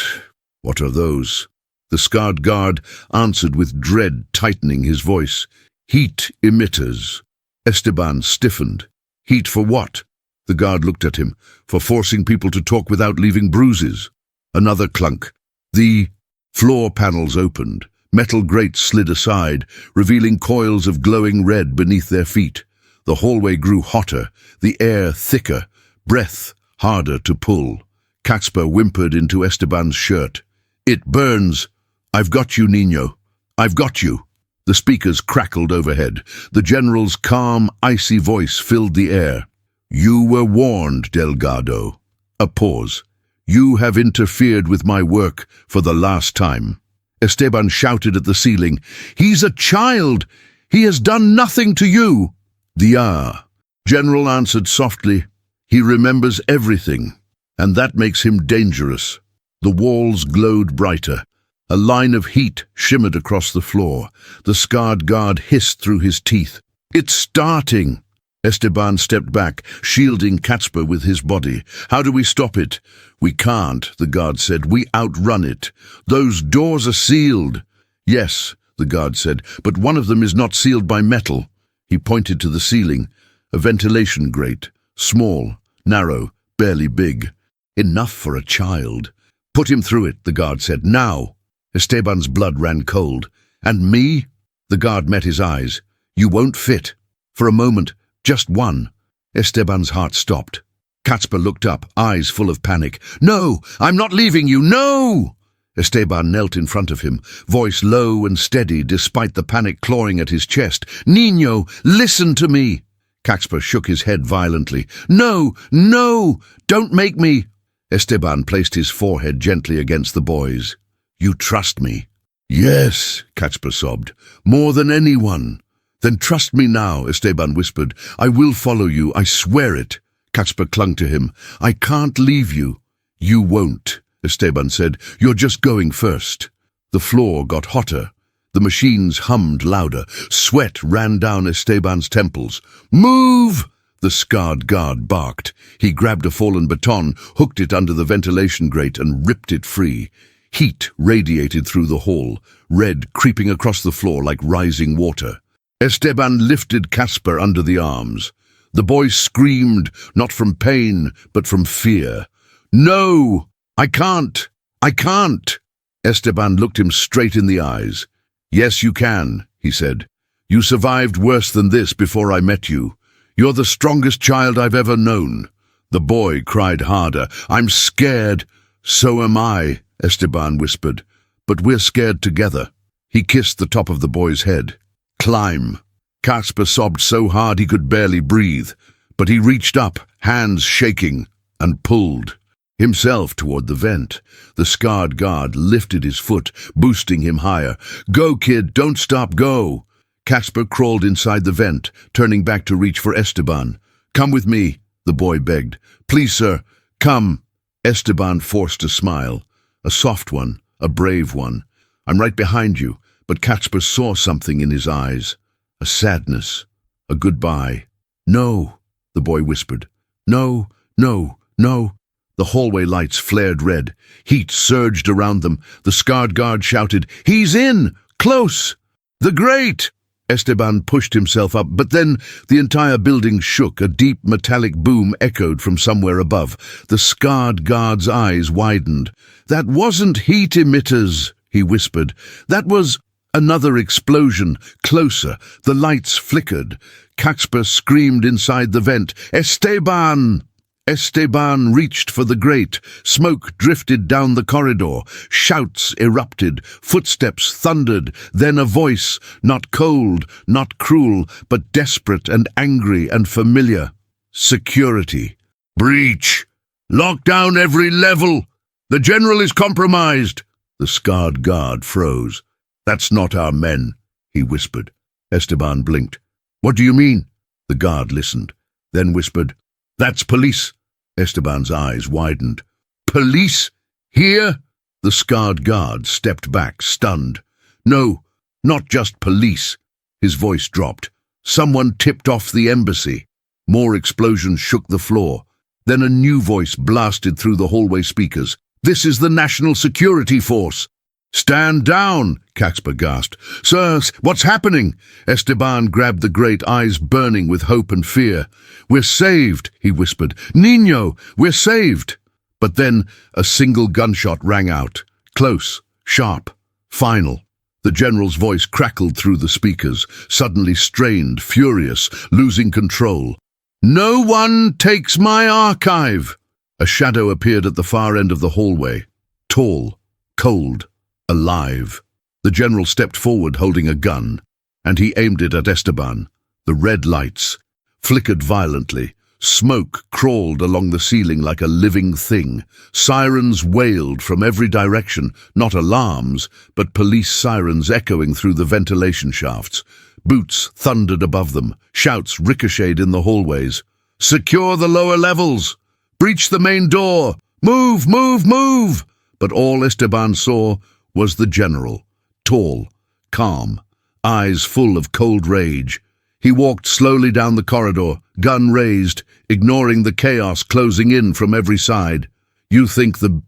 are those? The scarred guard answered with dread tightening his voice. Heat emitters. Esteban stiffened. Heat for what? The guard looked at him. For forcing people to talk without leaving bruises. Another clunk. The floor panels opened. Metal grates slid aside, revealing coils of glowing red beneath their feet. The hallway grew hotter, the air thicker, breath harder to pull. Caspar whimpered into Esteban's shirt. It burns. I've got you, Nino. I've got you. The speakers crackled overhead. The general's calm, icy voice filled the air. You were warned, Delgado. A pause. You have interfered with my work for the last time. Esteban shouted at the ceiling. He's a child. He has done nothing to you. The General answered softly. He remembers everything, and that makes him dangerous. The walls glowed brighter. A line of heat shimmered across the floor. The scarred guard hissed through his teeth. It's starting. Esteban stepped back, shielding Caspar with his body. How do we stop it? We can't, the guard said. We outrun it. Those doors are sealed. Yes, the guard said, but one of them is not sealed by metal. He pointed to the ceiling. A ventilation grate. Small, narrow, barely big. Enough for a child. Put him through it, the guard said. Now. Esteban's blood ran cold. And me? The guard met his eyes. You won't fit. For a moment, just one. Esteban's heart stopped. Caspar looked up, eyes full of panic. No, I'm not leaving you, no! Esteban knelt in front of him, voice low and steady despite the panic clawing at his chest. Nino, listen to me! Caspar shook his head violently. No, no, don't make me! Esteban placed his forehead gently against the boy's. You trust me? Yes, Caspar sobbed, more than anyone. Then trust me now, Esteban whispered. I will follow you, I swear it. Caspar clung to him. I can't leave you. You won't, Esteban said. You're just going first. The floor got hotter. The machines hummed louder. Sweat ran down Esteban's temples. Move! The scarred guard barked. He grabbed a fallen baton, hooked it under the ventilation grate, and ripped it free. Heat radiated through the hall, red creeping across the floor like rising water. Esteban lifted Caspar under the arms. The boy screamed, not from pain, but from fear. No! I can't! I can't! Esteban looked him straight in the eyes. Yes, you can, he said. You survived worse than this before I met you. You're the strongest child I've ever known. The boy cried harder. I'm scared. So am I, Esteban whispered. But we're scared together. He kissed the top of the boy's head. Climb. Caspar sobbed so hard he could barely breathe, but he reached up, hands shaking, and pulled himself toward the vent. The scarred guard lifted his foot, boosting him higher. Go, kid, don't stop, go! Caspar crawled inside the vent, turning back to reach for Esteban. Come with me, the boy begged. Please, sir, come. Esteban forced a smile, a soft one, a brave one. I'm right behind you. But Caspar saw something in his eyes, a sadness, a goodbye. No, the boy whispered. No, no, no. The hallway lights flared red. Heat surged around them. The scarred guard shouted, He's in! Close! The grate! Esteban pushed himself up, but then the entire building shook. A deep metallic boom echoed from somewhere above. The scarred guard's eyes widened. That wasn't heat emitters, he whispered. That was... Another explosion, closer. The lights flickered. Caspar screamed inside the vent. Esteban! Esteban reached for the grate. Smoke drifted down the corridor. Shouts erupted. Footsteps thundered. Then a voice, not cold, not cruel, but desperate and angry and familiar. Security. Breach! Lock down every level! The general is compromised! The scarred guard froze. That's not our men, he whispered. Esteban blinked. What do you mean? The guard listened, then whispered, That's police. Esteban's eyes widened. Police? Here? The scarred guard stepped back, stunned. No, not just police. His voice dropped. Someone tipped off the embassy. More explosions shook the floor. Then a new voice blasted through the hallway speakers. This is the National Security Force. Stand down, Caxpa gasped. Sirs, what's happening? Esteban grabbed the grate, eyes burning with hope and fear. We're saved, he whispered. Niño, we're saved. But then a single gunshot rang out. Close, sharp, final. The general's voice crackled through the speakers, suddenly strained, furious, losing control. No one takes my archive! A shadow appeared at the far end of the hallway. Tall, cold, alive. The general stepped forward holding a gun, and he aimed it at Esteban. The red lights flickered violently. Smoke crawled along the ceiling like a living thing. Sirens wailed from every direction, not alarms, but police sirens echoing through the ventilation shafts. Boots thundered above them. Shouts ricocheted in the hallways. Secure the lower levels! Breach the main door! Move, move, move! But all Esteban saw was the general, tall, calm, eyes full of cold rage. He walked slowly down the corridor, gun raised, ignoring the chaos closing in from every side. You think the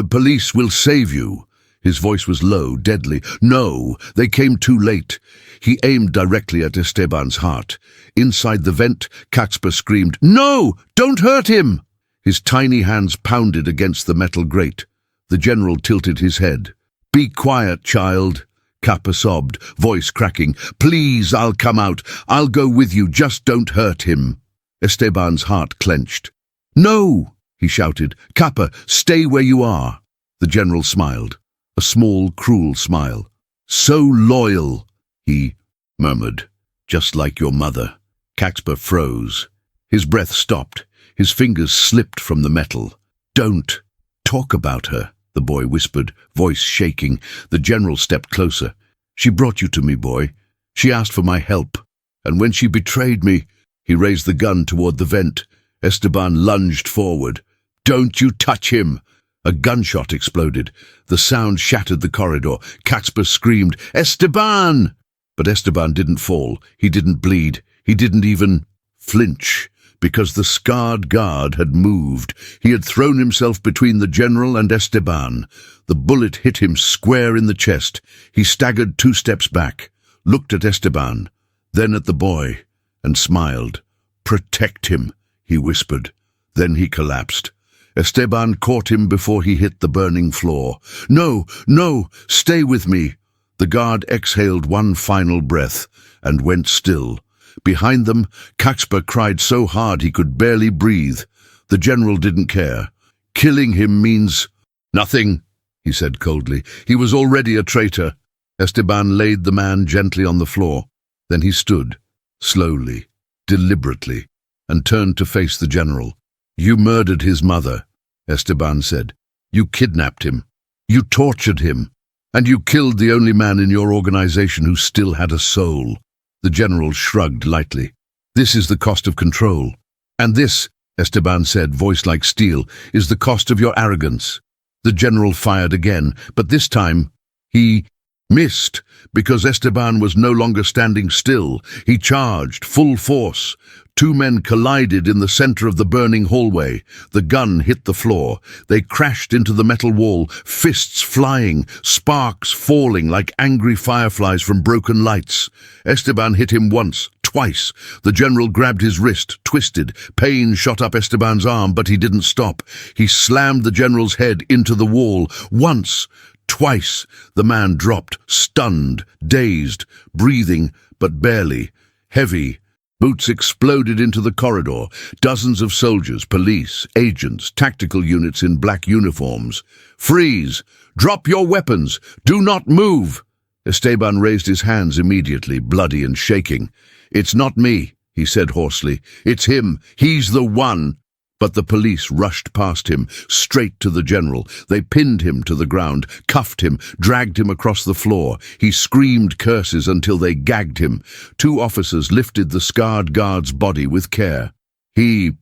police will save you? His voice was low, deadly. No, they came too late. He aimed directly at Esteban's heart. Inside the vent, Caxpa screamed, No! Don't hurt him! His tiny hands pounded against the metal grate. The general tilted his head. Be quiet, child. Kappa sobbed, voice cracking. Please, I'll come out. I'll go with you. Just don't hurt him. Esteban's heart clenched. No, he shouted. Kappa, stay where you are. The general smiled, a small, cruel smile. So loyal, he murmured. Just like your mother. Caxpa froze. His breath stopped. His fingers slipped from the metal. Don't talk about her, the boy whispered, voice shaking. The general stepped closer. She brought you to me, boy. She asked for my help. And when she betrayed me, he raised the gun toward the vent. Esteban lunged forward. Don't you touch him! A gunshot exploded. The sound shattered the corridor. Caxpa screamed, Esteban! But Esteban didn't fall. He didn't bleed. He didn't even flinch. Because the scarred guard had moved. He had thrown himself between the general and Esteban. The bullet hit him square in the chest. He staggered 2 steps back, looked at Esteban, then at the boy, and smiled. Protect him, he whispered. Then he collapsed. Esteban caught him before he hit the burning floor. No, no, stay with me. The guard exhaled one final breath and went still. Behind them, Caxpa cried so hard he could barely breathe. The general didn't care. Killing him means nothing, he said coldly. He was already a traitor. Esteban laid the man gently on the floor. Then he stood, slowly, deliberately, and turned to face the general. You murdered his mother, Esteban said. You kidnapped him. You tortured him. And you killed the only man in your organization who still had a soul. The general shrugged lightly. This is the cost of control. And this, Esteban said, voice like steel, is the cost of your arrogance. The general fired again, but this time he missed, because Esteban was no longer standing still. He charged, full force. 2 men collided in the center of the burning hallway. The gun hit the floor. They crashed into the metal wall, fists flying, sparks falling like angry fireflies from broken lights. Esteban hit him once, twice. The general grabbed his wrist, twisted. Pain shot up Esteban's arm, but he didn't stop. He slammed the general's head into the wall. Once, twice. The man dropped, stunned, dazed, breathing, but barely. Heavy. Boots exploded into the corridor. Dozens of soldiers, police, agents, tactical units in black uniforms. Freeze! Drop your weapons! Do not move! Esteban raised his hands immediately, bloody and shaking. It's not me, he said hoarsely. It's him. He's the one. But the police rushed past him, straight to the general. They pinned him to the ground, cuffed him, dragged him across the floor. He screamed curses until they gagged him. 2 officers lifted the scarred guard's body with care. He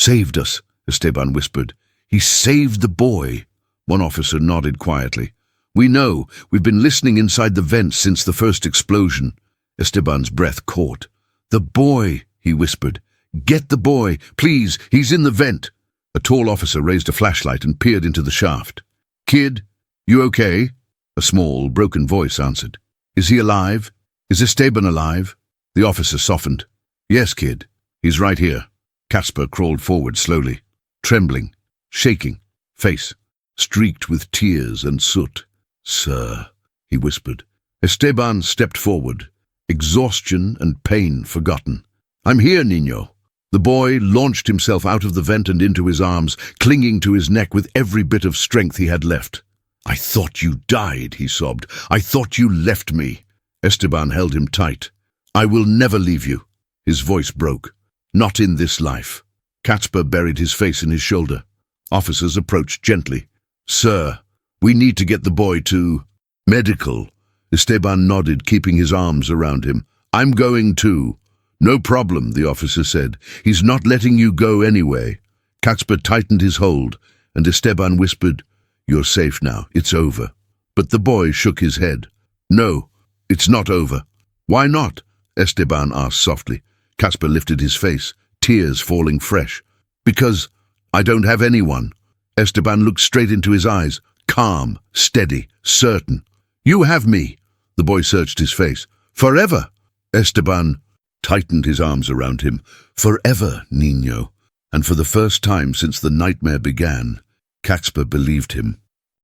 Saved us, Esteban whispered. He saved the boy. One officer nodded quietly. We know. We've been listening inside the vent since the first explosion. Esteban's breath caught. The boy, he whispered. Get the boy, please, he's in the vent. A tall officer raised a flashlight and peered into the shaft. Kid, you okay? A small, broken voice answered. Is he alive? Is Esteban alive? The officer softened. Yes, kid. He's right here. Casper crawled forward slowly, trembling, shaking, face streaked with tears and soot. Sir, he whispered. Esteban stepped forward, exhaustion and pain forgotten. I'm here, Niño. The boy launched himself out of the vent and into his arms, clinging to his neck with every bit of strength he had left. I thought you died, he sobbed. I thought you left me. Esteban held him tight. I will never leave you. His voice broke. Not in this life. Casper buried his face in his shoulder. Officers approached gently. Sir, we need to get the boy to medical. Esteban nodded, keeping his arms around him. I'm going too. No problem, the officer said. He's not letting you go anyway. Casper tightened his hold, and Esteban whispered, You're safe now, it's over. But the boy shook his head. No, it's not over. Why not? Esteban asked softly. Casper lifted his face, tears falling fresh. Because I don't have anyone. Esteban looked straight into his eyes, calm, steady, certain. You have me. The boy searched his face. Forever. Esteban tightened his arms around him. Forever, Niño. And for the first time since the nightmare began, Casper believed him.